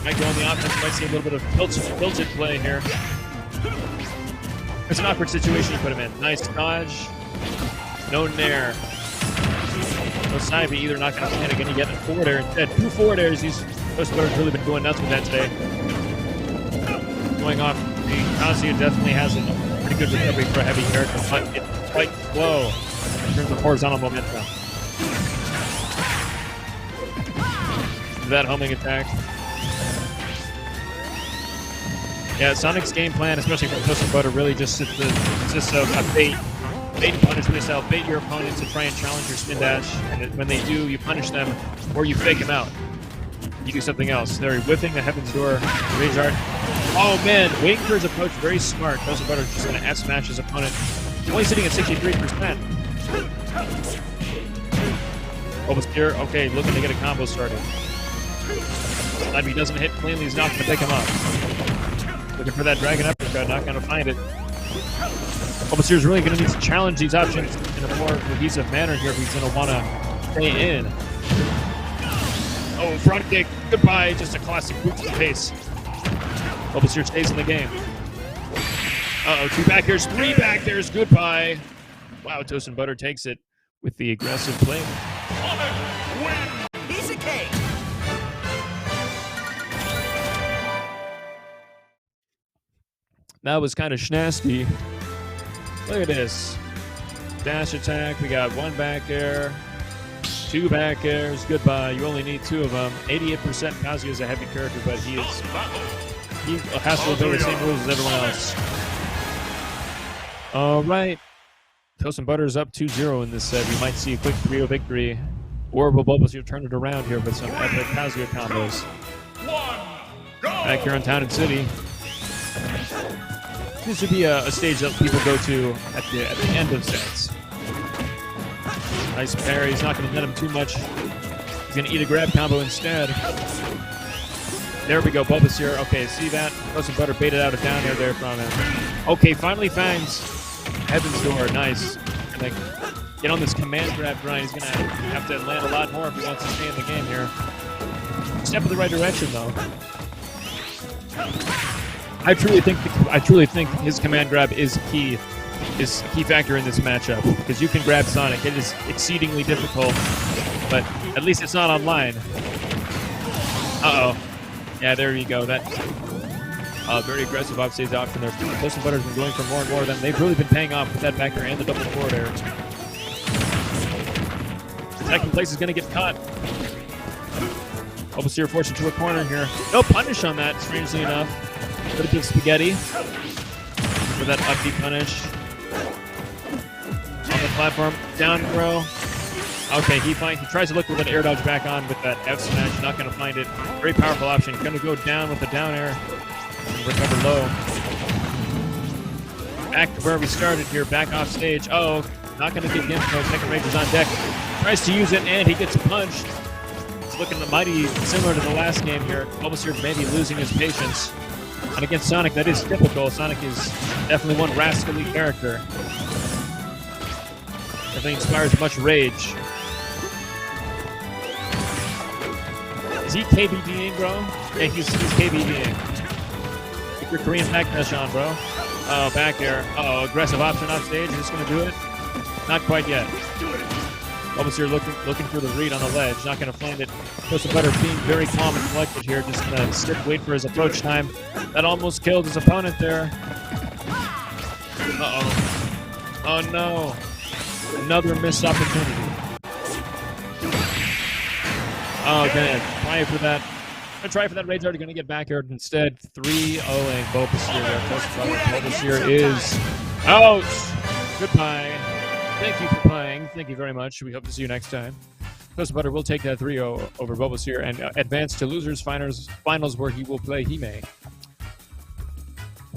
Might go on the offense. Might see a little bit of tilted play here. It's an awkward situation you put him in. Nice dodge. No nair. No side, but either not going to panic and you get a forward air instead. 2 forward airs. Toast Butter's really been going nuts with that today. Going off, the Kazuya definitely has a pretty good recovery for a heavy character, but it's quite slow in terms of horizontal momentum. That homing attack. Yeah, Sonic's game plan, especially from Toast Butter, really just consists of a bait and punish missile. Bait your opponent to try and challenge your spin dash, and when they do, you punish them or you fake them out. You do something else. They're whipping the Heaven's Door, Rage Art. Oh man, waiting for his approach, very smart. Toast Butter's just going to F-smash his opponent. Only sitting at 63%. Bulbasaur, okay, looking to get a combo started. If he doesn't hit cleanly, he's not going to pick him up. Looking for that Dragon Uppercut, not going to find it. Bulbasaur's really going to need to challenge these options in a more cohesive manner here if he's going to want to stay in. Oh, front kick, goodbye, just a classic boot to the face. Bulbasaur stays in the game. Uh-oh, 2 back airs, 3 back airs, goodbye. Wow, Toast and Butter takes it with the aggressive play. Piece of cake. That was kind of schnasty. Look at this. Dash attack, we got 1 back air, 2 back airs, goodbye. You only need 2 of them. 88% Kazuya is a heavy character, but he has to obey the same rules as everyone else. All right. Toast and Butter is up 2-0 in this set. We might see a quick 3-0 victory. Or will Bulbasaur turn it around here with some epic Kazuya combos? Back here on Town and City. This should be a stage that people go to at the end of sets. Nice parry. He's not going to net him too much. He's going to eat a grab combo instead. There we go, Bulbasaur. Okay, see that? Toast and Butter baited out a down air there from him. Okay, finally finds Heaven's Door. Nice. And then get on this command grab grind. He's going to have to land a lot more if he wants to stay in the game here. Step in the right direction, though. I truly think his command grab is a key factor in this matchup, because you can grab Sonic. It is exceedingly difficult, but at least it's not online. Uh-oh. Yeah, there you go. That very aggressive offstage option there. Toast and Butter's been going for more and more of them. They've really been paying off with that back air and the double forward air. Second place is going to get caught. Bulbasaur forced into a corner here. No punish on that, strangely enough. A little bit of spaghetti for that up B punish. On the platform, down throw. Okay, he tries to look with an air dodge back on with that F smash. Not going to find it. Very powerful option. Going to go down with the down air and recover low. Back to where we started here. Back off stage. Oh, Not going to get gimped. No, second rage is on deck. Tries to use it, and he gets punched. It's looking mighty similar to the last game here. Bulbasaur maybe losing his patience. And against Sonic, that is typical. Sonic is definitely one rascally character. Definitely inspires much rage. Is he KBDing, bro? Yeah, he's KBDing. Keep your Korean backdash on, bro. Oh, back air. Uh-oh, aggressive option off stage. Is this going to do it? Not quite yet. Bulbasaur looking for the read on the ledge. Not going to find it. Toasted Butter being very calm and collected here. Just going to sit, wait for his approach time. That almost killed his opponent there. Uh-oh. Oh, no. Another missed opportunity. Oh, man. Try for that. Gonna try for that rage already. Gonna get back aired instead. 3-0ing Bulbasaur. Bulbasaur is out. Goodbye. Thank you for playing. Thank you very much. We hope to see you next time. Toasted Butter will take that 3-0 over Bulbasaur and advance to losers finals where he will play Hime.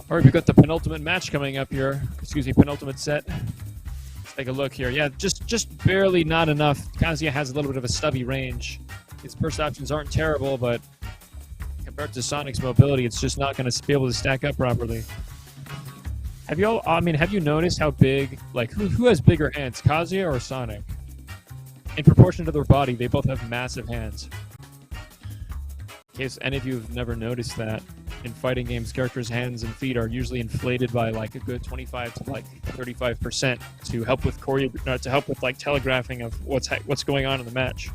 All right, we've got the penultimate match coming up here. Excuse me, penultimate set. Let's take a look here. Yeah, just barely not enough. Kazuya has a little bit of a stubby range. His burst options aren't terrible, but compared to Sonic's mobility, it's just not going to be able to stack up properly. Have you noticed how big, like, who has bigger hands, Kazuya or Sonic? In proportion to their body, they both have massive hands. In case any of you have never noticed that, in fighting games, characters' hands and feet are usually inflated by like a good 25 to like 35% to help with like telegraphing of what's going on in the match.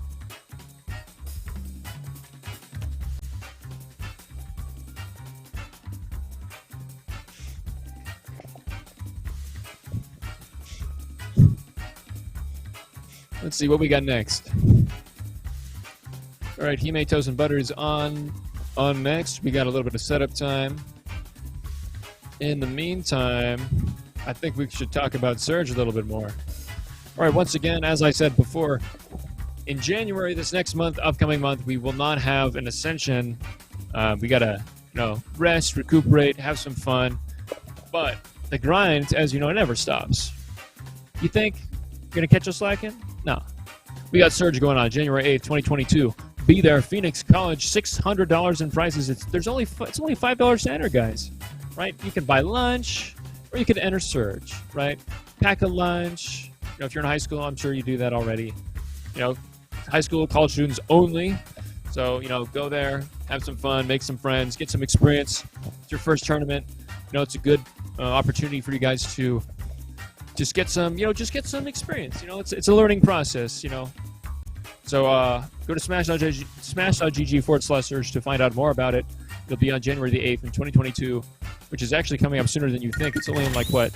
Let's see what we got next. All right, Hime Toast Butter is on next. We got a little bit of setup time. In the meantime, I think we should talk about Surge a little bit more. All right, once again, as I said before, in January, this next month, upcoming month, we will not have an Ascension. We gotta, rest, recuperate, have some fun. But the grind, as you know, it never stops. You think you're gonna catch us slacking? No. We got Surge going on January 8th, 2022. Be there, Phoenix College, $600 in prices. It's only $5 to enter, guys. Right? You can buy lunch, or you can enter Surge. Right? Pack a lunch. If you're in high school, I'm sure you do that already. High school, college students only. So go there, have some fun, make some friends, get some experience. It's your first tournament. It's a good opportunity for you guys to just get some experience. It's a learning process. So go to smash.gg/surge to find out more about it. It'll be on January the 8th in 2022, which is actually coming up sooner than you think. It's only in like what?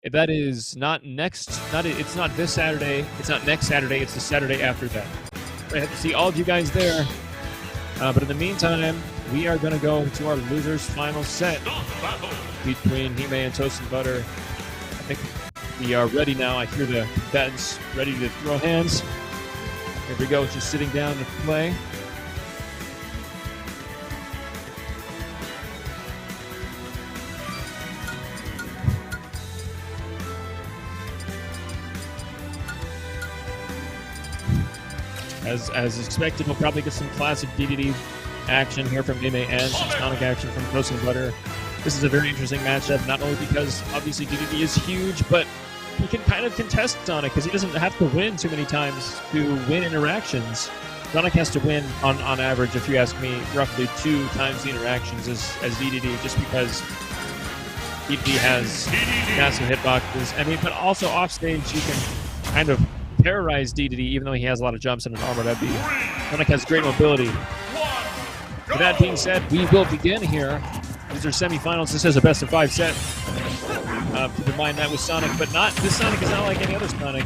If that is not next, it's not this Saturday. It's not next Saturday. It's the Saturday after that. I have to see all of you guys there. But in the meantime, we are going to go to our losers final set between Hime and Toast and Butter. I think we are ready now. I hear the combatants ready to throw hands. Here we go, just sitting down to play. As expected, we'll probably get some classic DDD action here from Hime and some Sonic action from Toast and Butter. This is a very interesting matchup, not only because obviously DDD is huge, but he can kind of contest Sonic because he doesn't have to win too many times to win interactions. Sonic has to win, on average, if you ask me, roughly 2 times the interactions as DDD, just because DDD has massive hitboxes. But also off stage, you can kind of terrorize DDD, even though he has a lot of jumps and an armor. Sonic has great mobility. With that being said, we will begin here. These are semifinals. This is a best of 5 set. Keep in mind that with Sonic, but this Sonic is not like any other Sonic.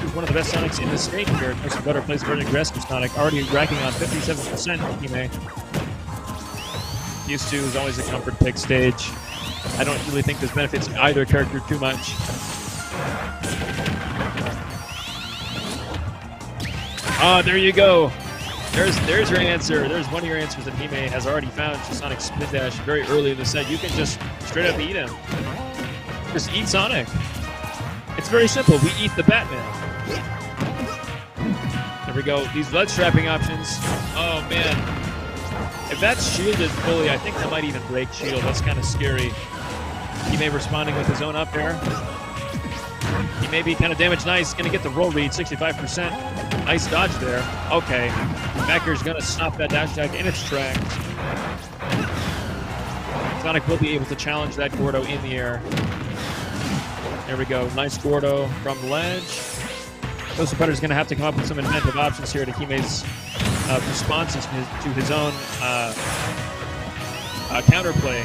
He's one of the best Sonics in the state here. Toast Butter plays very aggressive Sonic, already racking on 57% Hime. Used to is always a comfort pick stage. I don't really think this benefits either character too much. There you go. There's your answer. There's one of your answers that Hime has already found to Sonic Spin Dash very early in the set. You can just straight up eat him. Just eat Sonic. It's very simple. We eat the Batman. There we go. These ledge trapping options. Oh, man. If that's shielded fully, I think that might even break shield. That's kind of scary. He may responding with his own up air. He may be kind of damaged. Nice. Going to get the roll read, 65%. Nice dodge there. Okay. Back air is going to stop that dash attack in its tracks. Sonic will be able to challenge that Gordo in the air. There we go. Nice Gordo from the ledge. Toasted Butter is going to have to come up with some inventive options here to Kime's responses to his own counterplay.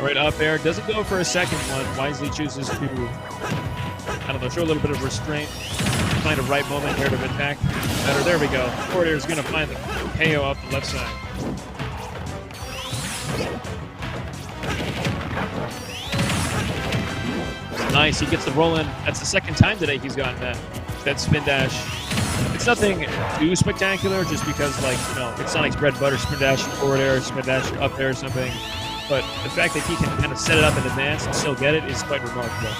All right, up air. Doesn't go for a second one. Wisely chooses to, I don't know, show a little bit of restraint. Find a right moment here to attack better. There we go. Forward air is going to find the KO off the left side. Nice, he gets the roll in. That's the second time today he's gotten that spin dash. It's nothing too spectacular, just because, like, you know, it's Sonic's bread and butter, spin dash, forward air, spin dash, up air or something. But the fact that he can kind of set it up in advance and still get it is quite remarkable.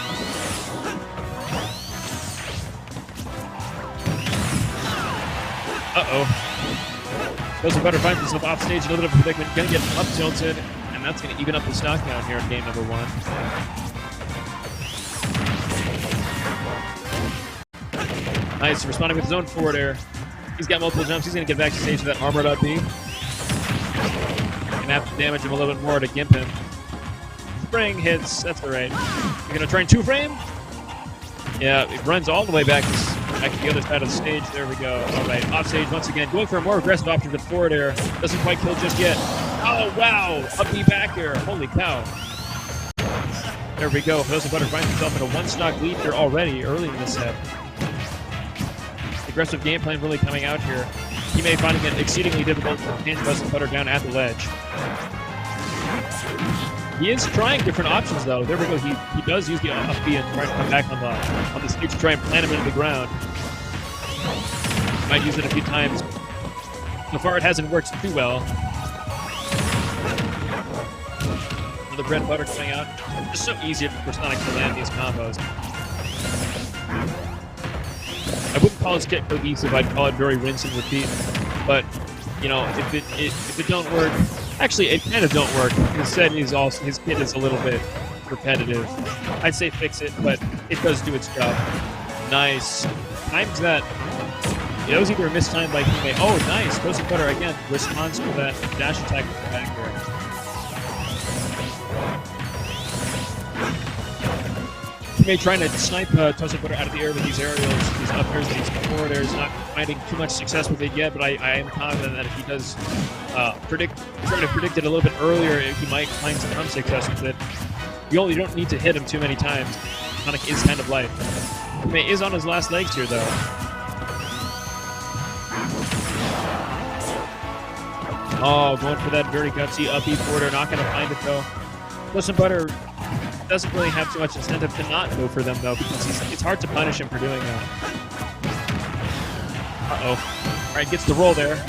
Uh-oh. Toasted Butter finds himself off stage in a little bit of a predicament. Gonna get up tilted, and that's gonna even up the stock down here in game number 1. Nice, responding with his own forward air. He's got multiple jumps. He's going to get back to stage with that armored up B. Going to have to damage him a little bit more to gimp him. Spring hits. That's all right. You're going to try and two-frame? Yeah, it runs all the way back to the other side of the stage. There we go. All right, off stage once again. Going for a more aggressive option with forward air. Doesn't quite kill just yet. Oh, wow. Up B back air. Holy cow. There we go. Toasted Butter finds himself in a one-stock lead here already early in the set. Aggressive game plan really coming out here. He may find it exceedingly difficult to pin Toasted Butter down at the ledge. He is trying different options though. There we go. He does use the up B and try to come back on the stage to try and plant him into the ground. Might use it a few times. So far it hasn't worked too well. Another bread and butter coming out. It's just so easy for Sonic to land these combos. I wouldn't call his kit cohesive. I'd call it very rinse and repeat. But you know, if it don't work, actually it kind of don't work. His kit is a little bit repetitive. I'd say fix it, but it does do its job. Nice. Times that. Yeah, that was either a missed time by Hime. Oh, nice. Toasted Butter again responds to that dash attack with the back air. Hime trying to snipe Toasted Butter out of the air with these aerials, these up airs, these forward airs. Not finding too much success with it yet, but I am confident that if he does try to predict it a little bit earlier, he might find some success with it. You don't need to hit him too many times. Sonic is kind of light. Hime is on his last legs here, though. Oh, going for that very gutsy up E forwarder. Not going to find it, though. Toasted Butter doesn't really have too much incentive to not go for them, though, because it's hard to punish him for doing that. Uh-oh. All right, gets the roll there.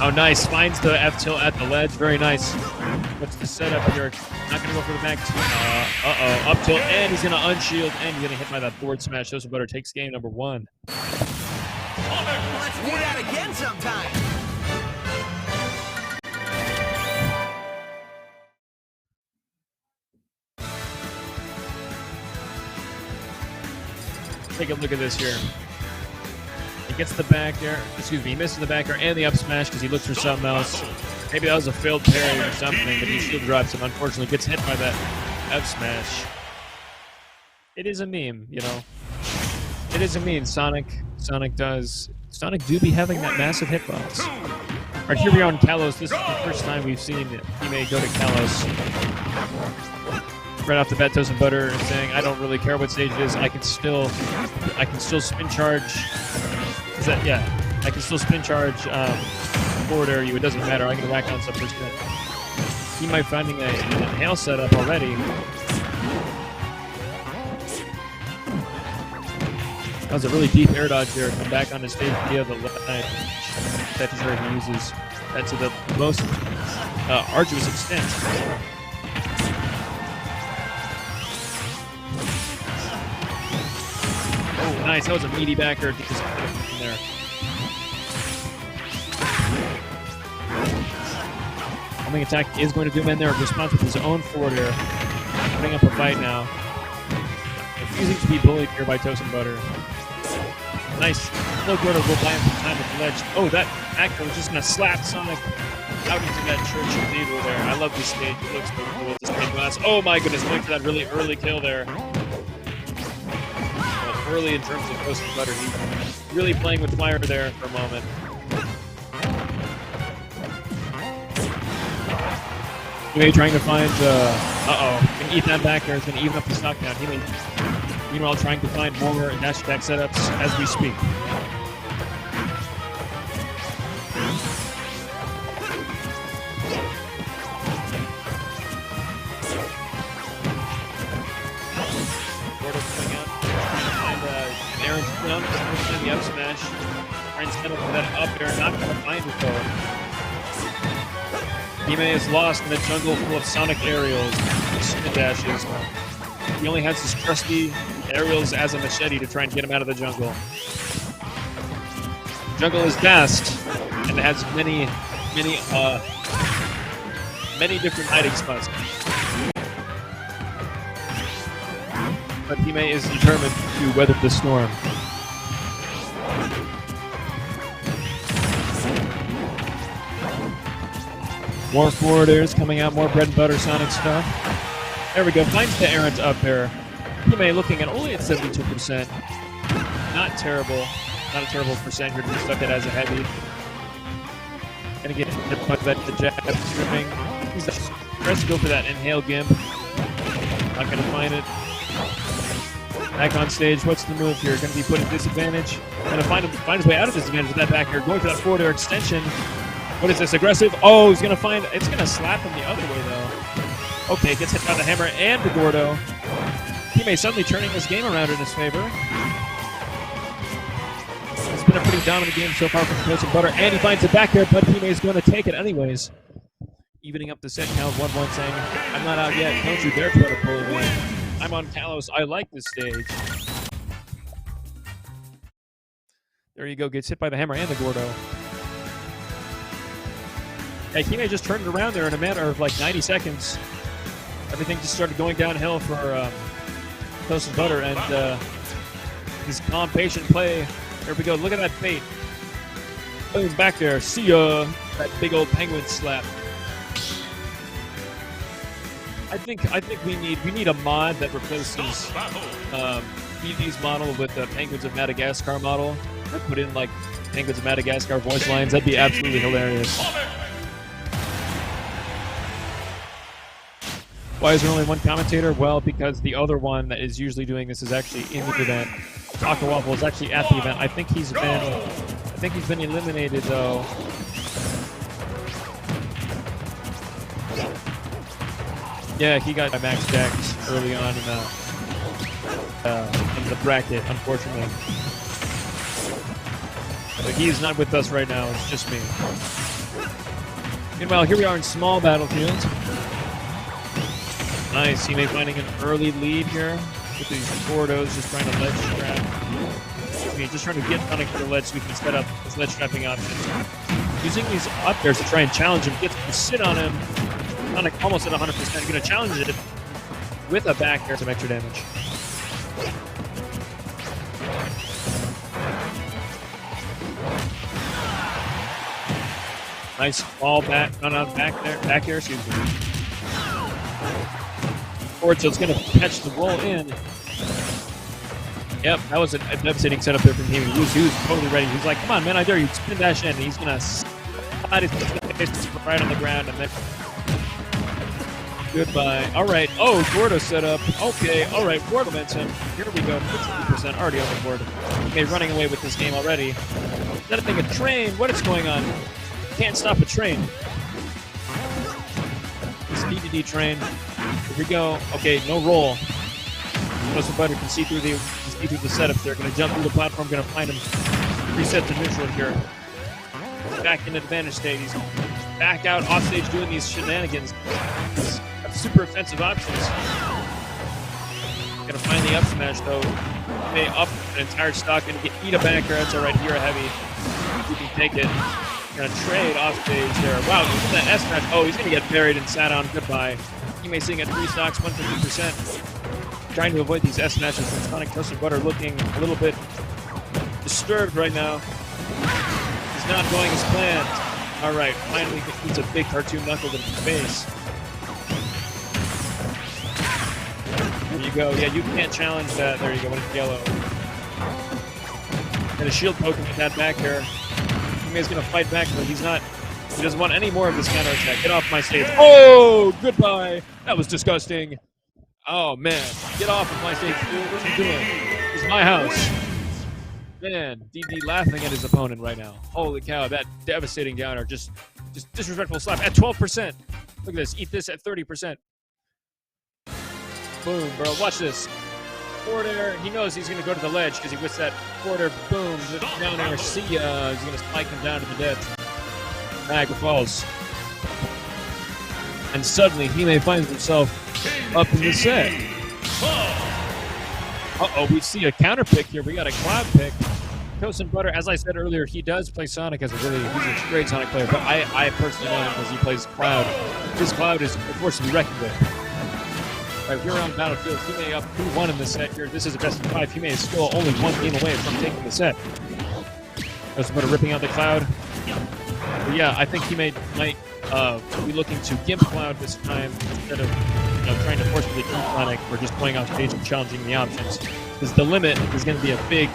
Oh, nice. Finds the F-tilt at the ledge. Very nice. What's the setup here? Not going to go for the back two. Uh-oh. Up tilt, and he's going to unshield, and he's going to hit by that forward smash. Toasted Butter takes game number 1. Let's do that again sometime. Take a look at this here. He gets the back air. Excuse me, he misses the back air and the up smash because he looks for something else. Maybe that was a failed parry or something, but he shield drops him. Unfortunately, gets hit by that F smash. It is a meme, you know. It is a meme. Sonic do be having that massive hitbox. All right, here we are on Kalos. This is the first time we've seen he may go to Kalos. Right off the bat, Toasted Butter is saying, "I don't really care what stage it is. I can still spin charge." Is that I can still spin charge forward air you. It doesn't matter. I can rack on some percent. He might finding an inhale setup already. That was a really deep air dodge there. Come back on his stage via the left line. That is where he uses that to the most arduous extent. Nice, that was a meaty backer to just put it in there. Homing attack is going to do him in there. Response with his own forward air. Putting up a fight now. Refusing to be bullied here by Toast and Butter. Nice. Low Gordo will buy him some time at the ledge. Oh, that actor was just going to slap Sonic out into that church cathedral there. I love this stage. It looks really cool with this stained glass. Oh my goodness, going for that really early kill there. Well, early in terms of Toast and Butter. He's really playing with fire there for a moment. He trying to find, can eat that back there. It's going to even up the stock count. He may, meanwhile, trying to find more dash attack setups as we speak. Gordo coming out. And Aaron's down. The up smash. Trying to settle for that up there. Not going to find it though. Hime is lost in a jungle full of Sonic aerials, spin dashes. He only has his trusty aerials as a machete to try and get him out of the jungle. The jungle is vast and it has many different hiding spots. But Hime is determined to weather the storm. More forward airs coming out, more bread and butter Sonic stuff. There we go, finds the errant up there. Hime looking at only at 72%. Not terrible. Not a terrible percent here to be stuck at as a heavy. Gonna get hit by that the jab stripping. He's tries to go for that inhale gimp. Not gonna find it. Back on stage, what's the move here? Gonna be put at disadvantage. Gonna find his way out of disadvantage with that back air. Going for that forward air extension. What is this, aggressive? Oh, he's gonna find, it's gonna slap him the other way though. Okay, gets hit by the hammer and the Gordo. Hime suddenly turning this game around in his favor. It's been a pretty dominant game so far from Toast and Butter, and he finds it back there, but Hime is going to take it anyways. Evening up the set count, 1-1 saying, I'm not out yet, don't you dare try to pull it away. I'm on Kalos, I like this stage. There you go, gets hit by the hammer and the Gordo. Yeah, Hime just turned it around there in a matter of like 90 seconds. Everything just started going downhill for Toast and Butter, and his calm, patient play. There we go. Look at that bait. Boom, back there. See ya. That big old penguin slap. I think we need a mod that replaces Eevee's model with the Penguins of Madagascar model. I put in like Penguins of Madagascar voice lines. That'd be absolutely hilarious. Why is there only one commentator? Well, because the other one that is usually doing this is actually in the event. Taco Waffle is actually at the event. I think he's been eliminated though. Yeah, he got max dex early on in the bracket, unfortunately. But he's not with us right now. It's just me. Meanwhile, here we are in small battlefields. Nice, Hime finding an early lead here with these Gordos just trying to ledge trap. Just trying to get Sonic to the ledge so we can set up his ledge trapping option. Using these up airs to try and challenge him, gets to sit on him. Sonic almost at 100%. Going to challenge it with a back air, some extra damage. Nice ball back, back air, excuse me. Forward, so it's going to catch the roll in. Yep, that was a devastating setup there from him. He was totally ready. He's like, come on, man, I dare you. Spin dash in. And he's going to slide his face right on the ground. And then goodbye. All right. Oh, Gordo set up. Okay. All right. Board momentum. Here we go. 50% already on the board. Okay, running away with this game already. Is that a thing? A train? What is going on? Can't stop a train. This DDD train. Here we go. Okay, no roll. Toast and Butter can see through the setups. They're going to jump through the platform. Going to find him. Reset to neutral here. Back in advantage state. He's back out off stage doing these shenanigans. Super offensive options. Going to find the up smash though. Hime up an entire stock and eat a back air. That's all right. Here a heavy. You can take it. Gonna trade off stage there. Wow, look at that S match. Oh, he's gonna get buried and sat on. Goodbye. Hime sitting at 3 stocks, 150%. Trying to avoid these S matches. And Sonic Toasted Butter looking a little bit disturbed right now. He's not going as planned. All right, finally defeats a big cartoon knuckle to the face. There you go. Yeah, you can't challenge that. There you go. When it's yellow. And a shield poking with that back air. He's going to fight back, but he's not. He doesn't want any more of this counter attack. Get off my stage. Oh, goodbye. That was disgusting. Oh, man. Get off of my stage, fool. What are you doing? This is my house. Man, DD laughing at his opponent right now. Holy cow, that devastating downer. Just disrespectful slap at 12%. Look at this. Eat this at 30%. Boom, bro. Watch this. Forward air. He knows he's going to go to the ledge because he whips that forward air. Boom. Down air. See ya. He's going to spike him down to the dead. Niagara Falls. And suddenly, Hime finds himself up in the set. Uh-oh, we see a counter pick here. We got a Cloud pick. Toast Butter, as I said earlier, he does play Sonic as he's a great Sonic player, but I personally know him because he plays Cloud. His Cloud is a force to be reckoned with. All right, we're on the battlefield. Hime up 2-1 in the set here. This is a best of 5. Hime is still only 1 game away from taking the set. Toast Butter ripping out the Cloud. But yeah, I think Hime might be looking to gimp Cloud this time instead of trying to forcefully keep Sonic or just playing off stage and challenging the options. Because the limit is going to be a big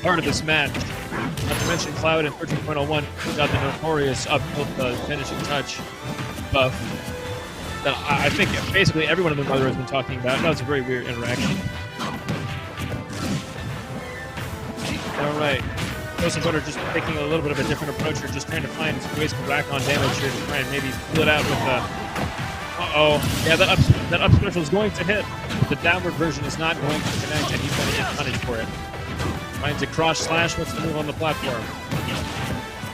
part of this match. Not to mention Cloud in 13.01 got the notorious up tilt finishing touch buff that I think basically everyone in the mother has been talking about. That was a very weird interaction. All right. Toast Butter just taking a little bit of a different approach here, just trying to find some ways to rack on damage here to try and maybe pull it out with a... Uh-oh. Yeah, that up special is going to hit. The downward version is not going to connect, and he's going to get punished for it. Finds a cross slash, wants to move on the platform.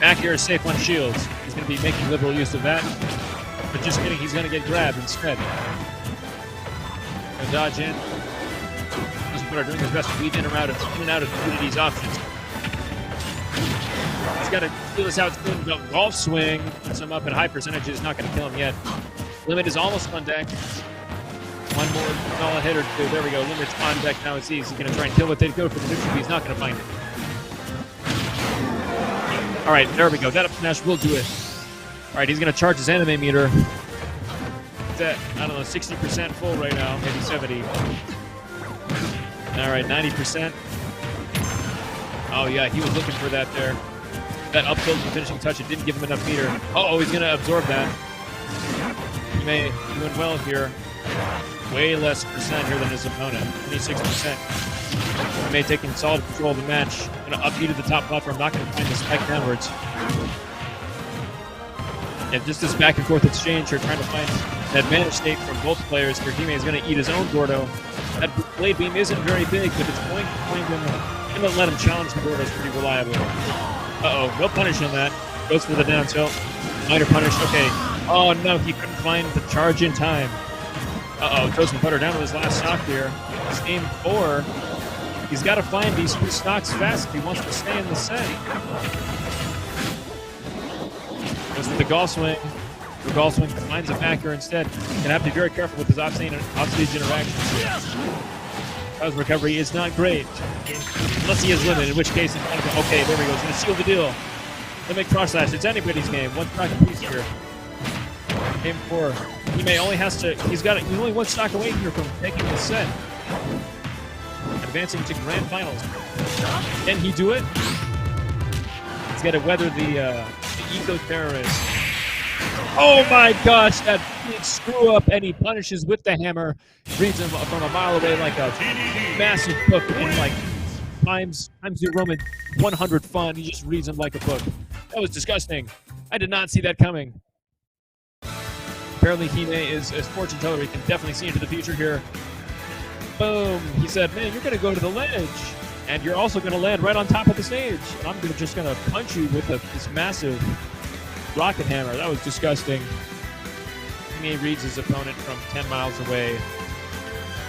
Back here is safe on shields. He's going to be making liberal use of that. But just kidding, he's going to get grabbed instead. Going to dodge in. Toast Butter doing his best to weed in and out of Unity's options. He's got to feel this out. Golf swing. Puts him up at high percentages. Not going to kill him yet. Limit is almost on deck. One more solid hit or two. There we go. Limit's on deck now. It's easy. He's going to try and kill what they go for the neutral. He's not going to find it. All right, there we go. That up smash will do it. All right, he's going to charge his anime meter. It's at, I don't know, 60% full right now. Maybe 70. All right, 90%. Oh, yeah, he was looking for that there. That up tilt and finishing touch, it didn't give him enough meter. Uh-oh, he's going to absorb that. He may doing well here. Way less percent here than his opponent. 26%. He may taking solid control of the match. Going to upbeat at the top platform. Not going to find the spike downwards. And just this back and forth exchange here, trying to find an advantage state from both players. Here, Hime is going to eat his own Gordo. That blade beam isn't very big, but it's going to find him. Going to let him challenge the Gordos pretty reliably. Uh-oh, no punish on that. Goes for the down tilt. Minor punish. Okay. Oh no, he couldn't find the charge in time. Uh-oh, Toast Butter down to his last stock here. It's game 4. He's got to find these 2 stocks fast if he wants to stay in the set. Goes for the golf swing. The golf swing finds a back here instead. Gonna have to be very careful with his offstage interactions here. His recovery is not great. Unless he is limited, in which case it's going to go. Okay, there we go. He's going to seal the deal. Limit cross slash. It's anybody's game. 1 stock apiece here. Game 4. He only has to. He's only 1 stock away here from taking the set. Advancing to grand finals. Can he do it? He's got to weather the eco-terrorist. Oh my gosh, that big screw up, and he punishes with the hammer. Reads him from a mile away like a massive book in like times New Roman 100 font. He just reads him like a book. That was disgusting. I did not see that coming. Apparently Hime is a fortune teller. He can definitely see into the future here. Boom. He said, man, you're going to go to the ledge, and you're also going to land right on top of the stage. And I'm just going to punch you with this massive rocket hammer. That was disgusting. Hime reads his opponent from 10 miles away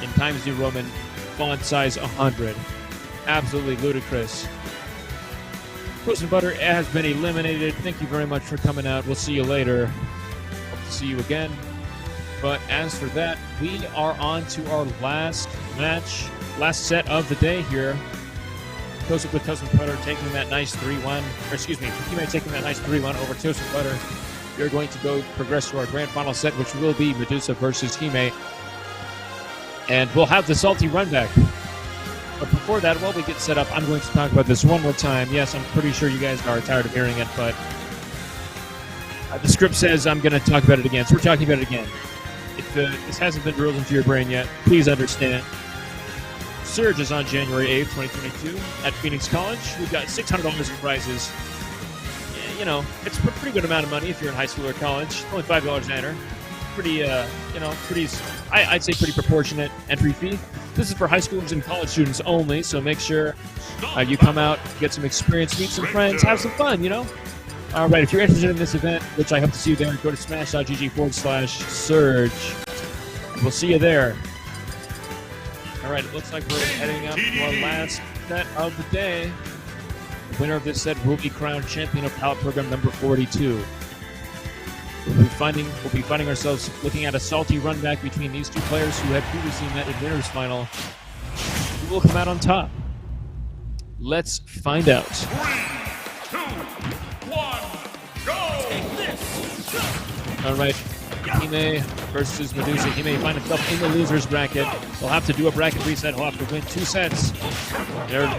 in Times New Roman font size 100. Absolutely ludicrous. Toast and Butter has been eliminated. Thank you very much for coming out. We'll see you later. Hope to see you again. But as for that, we are on to our last match, last set of the day here. Toast with Toast and Butter taking that nice 3-1, or excuse me, Hime taking that nice 3-1 over Toast and Butter. We're going to go progress to our grand final set, which will be Medusa versus Hime. And we'll have the salty run back. But before that, while we get set up, I'm going to talk about this one more time. Yes, I'm pretty sure you guys are tired of hearing it, but the script says I'm going to talk about it again, so we're talking about it again. If this hasn't been drilled into your brain yet, please understand. Surge is on January 8th, 2022 at Phoenix College. We've got $600 in prizes. Yeah, you know, it's a pretty good amount of money if you're in high school or college. Only $5 to enter. Pretty, I'd say pretty proportionate entry fee. This is for high schoolers and college students only, so make sure you come out, get some experience, meet some friends, have some fun, you know? All right, if you're interested in this event, which I hope to see you there, go to smash.gg/surge. We'll see you there. All right, it looks like we're heading up to our last set of the day. The winner of this set will be crowned champion of Palette Program number 42. We'll be finding ourselves looking at a salty run back between these two players who had previously met in winners final. Who will come out on top? Let's find out. 3, 2, 1, go! All right, Hime versus Medusa. Hime find himself in the losers bracket. He'll have to do a bracket reset. He'll have to win 2 sets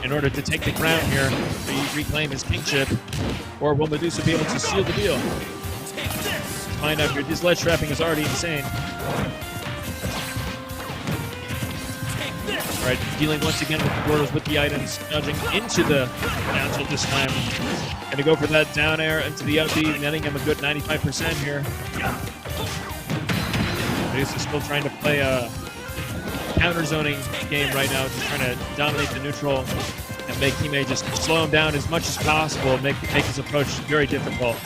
in order to take the crown here, to reclaim his kingship. Or will Medusa be able to seal the deal? Find out here. This ledge trapping is already insane. All right, dealing once again with the Gordos with the items, nudging into the down tilt this time. Gonna go for that down air into the up B, netting him a good 95% here. Medusa's still trying to play a counter zoning game right now, just trying to dominate the neutral and make Hime just slow him down as much as possible, make his approach very difficult.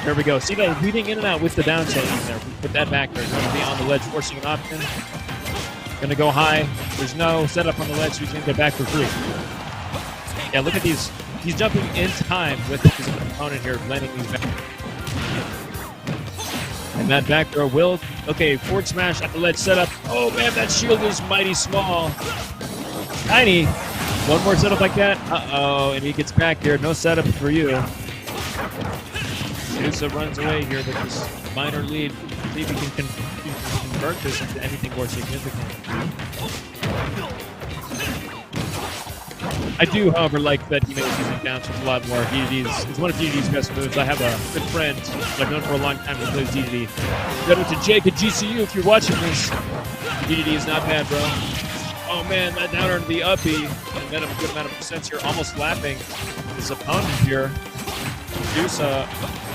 There we go. See that weaving in and out with the down tilt in there. We put that back there. He's going to be on the ledge, forcing an option. Going to go high. There's no setup on the ledge, so he's going to get back for free. Yeah, look at these. He's jumping in time with his opponent here, landing these back. And that back throw will... Okay, forward smash at the ledge setup. Oh, man, that shield is mighty small. Tiny. One more setup like that. Uh-oh, and he gets back here. No setup for you. Medusa runs away here with this minor lead. See if he can convert this into anything more significant. I do, however, like that he makes using down tilt a lot more. It's one of DDD's best moves. I have a good friend I've known for a long time who plays DDD. Shout out to Jake at GCU if you're watching this. DDD is not bad, bro. Oh man, that downer into the up B, and then a good amount of percents here, almost lapping his opponent here. Medusa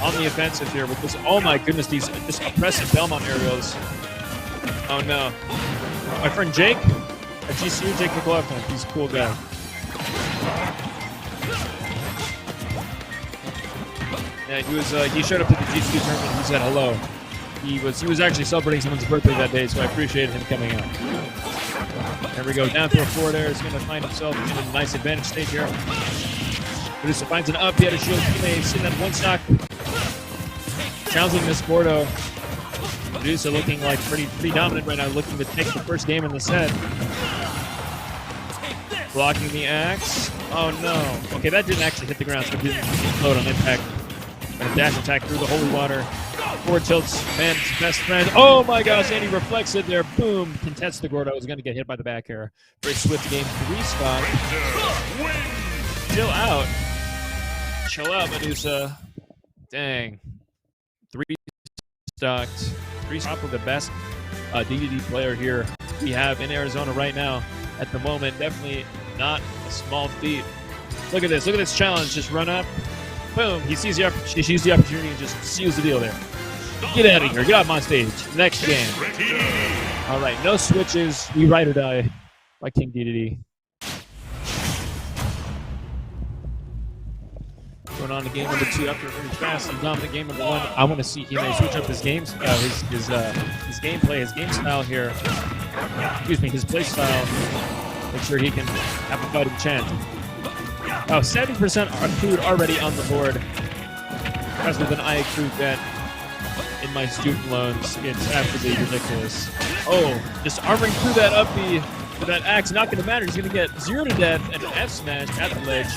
on the offensive here with this. Oh my goodness, these just oppressive Belmont aerials. Oh no. My friend Jake at GCU, Jake McLaughlin, he's a cool guy. Yeah, he showed up to the GCU tournament. He said hello. He was actually celebrating someone's birthday that day, so I appreciated him coming out. There we go, down throw forward air. He's going to find himself in a nice advantage state here. Medusa finds an up, he had a shield. He may sit at one stock. Challenging this Gordo. Medusa looking like pretty dominant right now, looking to take the first game in the set. Blocking the axe. Oh no. Okay, that didn't actually hit the ground, so it didn't explode on impact. And a dash attack through the holy water. Forward tilts, man's best friend. Oh my gosh, and he reflects it there. Boom. Contests the Gordo. Is going to get hit by the back air. Very swift game 3 spot. Chill out. Chill out, Medusa. Dang. 3 stocked. 3 stocked with the best DDD player here we have in Arizona right now. At the moment, definitely not a small feat. Look at this. Look at this challenge. Just run up. Boom. He sees the opportunity and just seals the deal there. Get out of here. Get out on stage. Next game. All right. No switches. We ride or die by King DDD. Going on to game number 2 after a very fast and dominant game number 1. I want to see Hime switch up his games, his gameplay, his game style here. Excuse me, his play style. Make sure he can have a fighting chance. Oh, 70% food already on the board. Faster than I could get in my student loans. It's absolutely ridiculous. Oh, just armoring through that up B with that axe. Not going to matter. He's going to get 0 to death and an F smash at the ledge.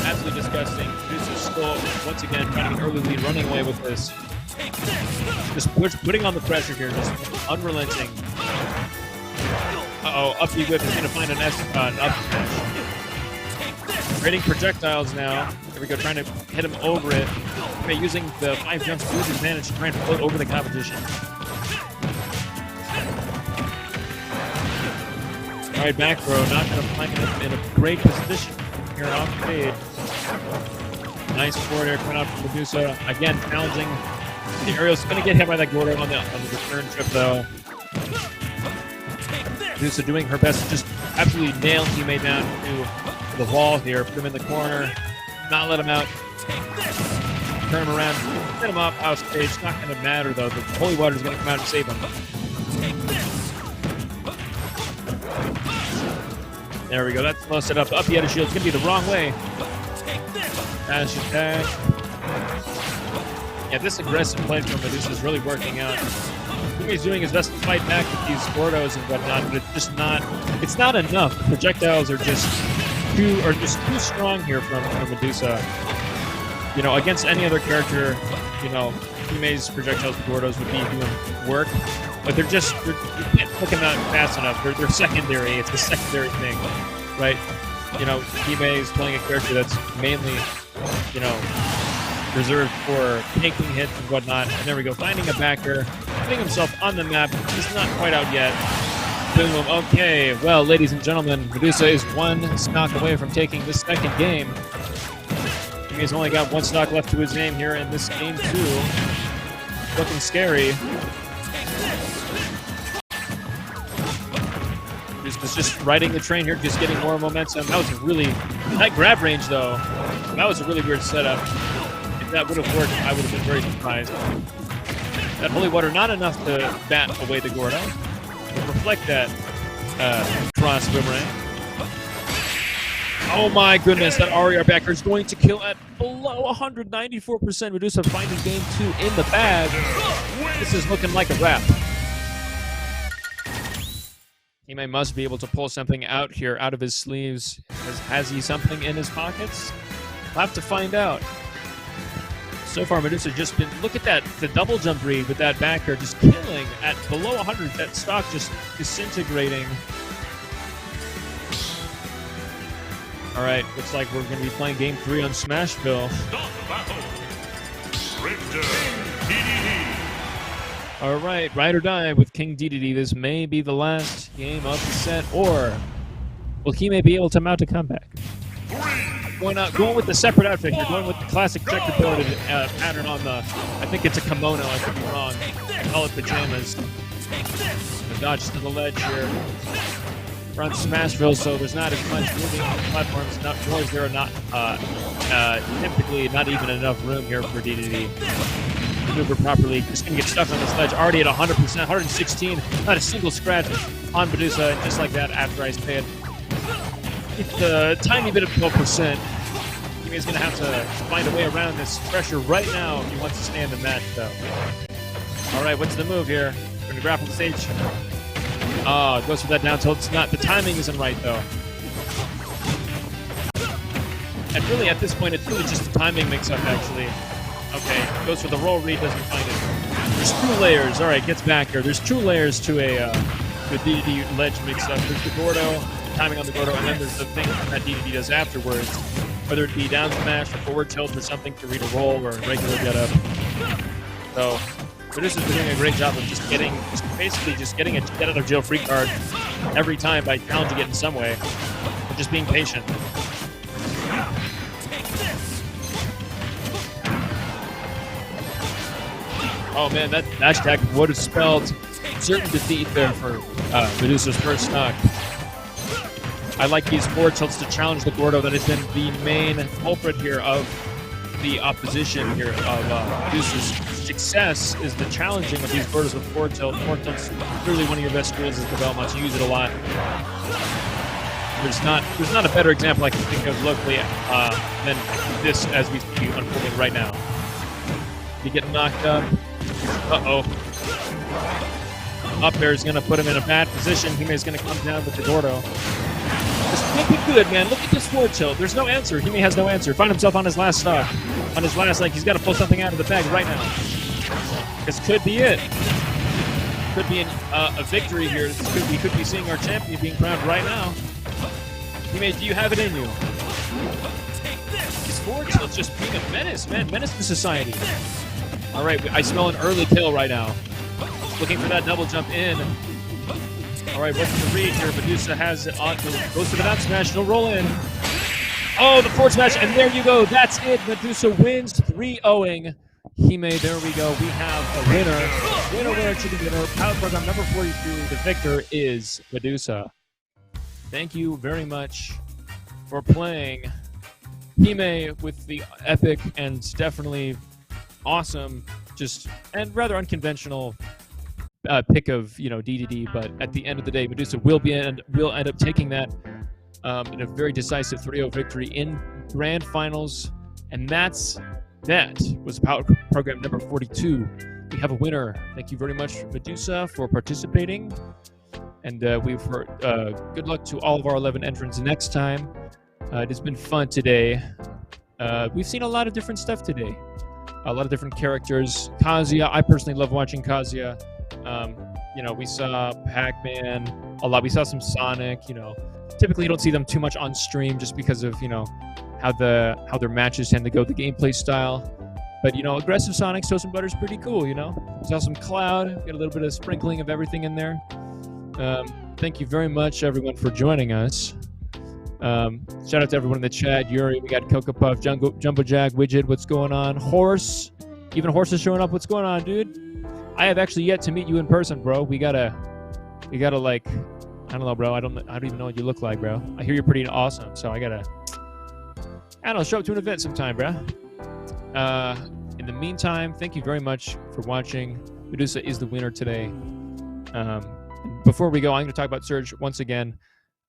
Absolutely disgusting. Medusa's still, once again, trying to get an early lead, running away with this. Just putting on the pressure here, just unrelenting. Uh-oh, up B whip is going to find an up smash. Trading projectiles now. Here we go, trying to hit him over it. Okay, using the 5 jumps to his advantage to try and float over the competition. All right, back throw, not going to find him in a great position here off the fade. Nice forward air coming out from Medusa. Again, challenging the aerial's going to get hit by that Gordo on the return trip, though. Medusa doing her best to just absolutely nail teammate down to the wall here. Put him in the corner. Not let him out. Turn him around. Get him off house stage. Not going to matter, though. The holy water is going to come out and save him. There we go. That's slow set up. The up he had a shield. It's going to be the wrong way. Dash attack. Yeah, this aggressive play from Medusa is really working out. He's doing his best to fight back with these Gordos and whatnot, but it's just not. It's not enough. The projectiles are just too strong here from Medusa. You know, against any other character, you know, Hime's projectiles with Gordos would be doing work, but you can't hook them out fast enough. They're secondary. It's a secondary thing, right? You know, Hime is playing a character that's mainly, you know, reserved for taking hits and whatnot. And there we go, finding a backer, putting himself on the map. He's not quite out yet. Boom. Okay, well, ladies and gentlemen, Medusa is 1 stock away from taking this second game. He's only got 1 stock left to his name here in this game 2. Looking scary. Just riding the train here, just getting more momentum. That was that grab range though, that was a really weird setup. If that would have worked, I would have been very surprised. That holy water, not enough to bat away the Gordo. But reflect that cross boomerang. Oh my goodness, that RER backer is going to kill at below 194%. Medusa finding game 2 in the bag. This is looking like a wrap. Hime must be able to pull something out here, out of his sleeves. Has he something in his pockets? We'll have to find out. So far, Medusa just been, look at that, the double jump read with that backer, just killing at below 100, that stock just disintegrating. All right, looks like we're going to be playing game 3 on Smashville. All right, ride or die with King DDD. This may be the last game of the set, or will Hime be able to mount a comeback? Going with the separate outfit here, going with the classic checkerboard pattern on the, I think it's a kimono, I could be wrong. I call it pajamas. The dodge to the ledge here. We're on Smashville, so there's not as much moving on the platforms, enough noise. There are not, typically not even enough room here for DDD. Maneuver properly. Just going to get stuck on this ledge. Already at 100%, 116. Not a single scratch on Medusa. And just like that, after Ice Pad, it's a tiny bit of 12%. He is going to have to find a way around this pressure right now if he wants to stay in the match, though. All right, what's the move here? We're going to grapple the stage. Oh, it goes for that down tilt. It's not. The timing isn't right, though. And really, at this point, it's really just the timing mix-up, actually. Okay, goes for the roll read, doesn't find it. There's 2 layers. All right, gets back here. There's 2 layers to a DDD ledge mix-up. There's the Gordo, timing on the Gordo, and then there's the thing that DDD does afterwards. Whether it be down smash or forward tilt or something to read a roll or a regular get-up. So, Medusa's been doing a great job of basically getting a get-out-of-jail-free card every time by challenging it in some way. But just being patient. Oh man, that dash attack would have spelled certain defeat there for Medusa's first stock. I like these forward tilts to challenge the Gordo. That has been the main culprit here of the opposition here of Medusa's success is the challenging of these Gordos with forward tilt. Forward tilt's clearly one of your best tools as the Belmonts. You use it a lot. there's not a better example I can think of locally than this as we see unfolding right now. You get knocked up. Uh-oh. Up there is going to put him in a bad position. Hime is going to come down with the Gordo. This can't be good, man. Look at this forward tilt. There's no answer. Hime has no answer. Find himself on his last stock. On his last, like, he's got to pull something out of the bag right now. This could be it. Could be a victory here. We could be seeing our champion being crowned right now. Hime, do you have it in you? His forward tilt just being a menace, man. Menace to society. All right, I smell an early kill right now. Looking for that double jump in. All right, what's the read here? Medusa has it on, goes for the down smash, no roll in. Oh, the forward smash, and there you go. That's it. Medusa wins 3-0ing. Hime, there we go. We have a winner. Winner, chicken dinner. Power program number 42. The victor is Medusa. Thank you very much for playing Hime with the epic and definitely awesome, and rather unconventional pick of DDD, but at the end of the day, Medusa will end up taking that in a very decisive 3-0 victory in grand finals, and that was Power Program number 42. We have a winner. Thank you very much, Medusa, for participating, and good luck to all of our 11 entrants next time. It has been fun today. We've seen a lot of different stuff today. A lot of different characters. Kazuya, I personally love watching Kazuya. We saw Pac-Man a lot. We saw some Sonic. Typically you don't see them too much on stream just because of how their matches tend to go, the gameplay style. But aggressive Sonic, Toast and Butter is pretty cool. We saw some Cloud. Got a little bit of sprinkling of everything in there. Thank you very much, everyone, for joining us. Shout out to everyone in the chat. Yuri, we got Cocoa Puff, Jumbo Jack, Widget, what's going on? Horse, even Horse is showing up. What's going on, dude? I have actually yet to meet you in person, bro. We gotta like, I don't know, bro. I don't even know what you look like, bro. I hear you're pretty awesome, so I don't know, show up to an event sometime, bro. In the meantime, thank you very much for watching. Medusa is the winner today. Before we go, I'm gonna talk about Surge once again.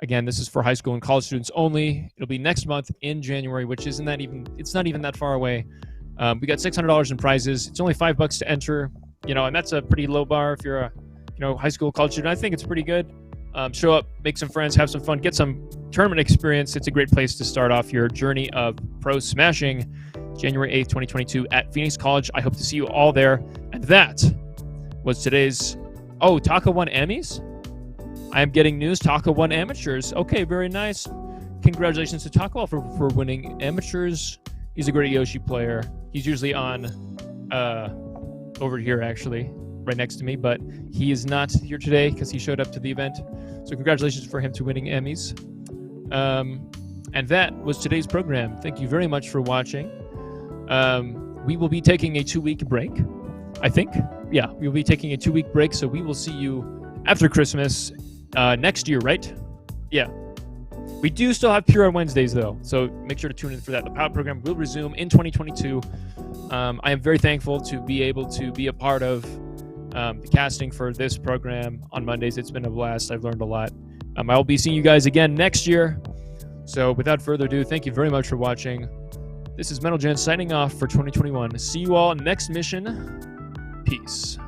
Again, this is for high school and college students only. It'll be next month in January, which it's not even that far away. We got $600 in prizes. It's only $5 to enter, and that's a pretty low bar if you're a high school college student. I think it's pretty good. Show up, make some friends, have some fun, get some tournament experience. It's a great place to start off your journey of pro smashing. January 8th, 2022 at Phoenix College. I hope to see you all there. And that was today's... Oh, Taka won Emmys? I am getting news. Taka won Amateurs. Okay, very nice. Congratulations to Taka for winning Amateurs. He's a great Yoshi player. He's usually on over here, actually, right next to me, but he is not here today because he showed up to the event. So congratulations for him to winning Emmys. And that was today's program. Thank you very much for watching. We will be taking a 2-week break, I think. Yeah, we will be taking a 2-week break, so we will see you after Christmas next year, right? Yeah. We do still have Pure on Wednesdays, though, so make sure to tune in for that. The Power Program will resume in 2022. I am very thankful to be able to be a part of the casting for this program on Mondays. It's been a blast. I've learned a lot. I will be seeing you guys again next year. So without further ado, thank you very much for watching. This is Metal Gen signing off for 2021. See you all next mission. Peace.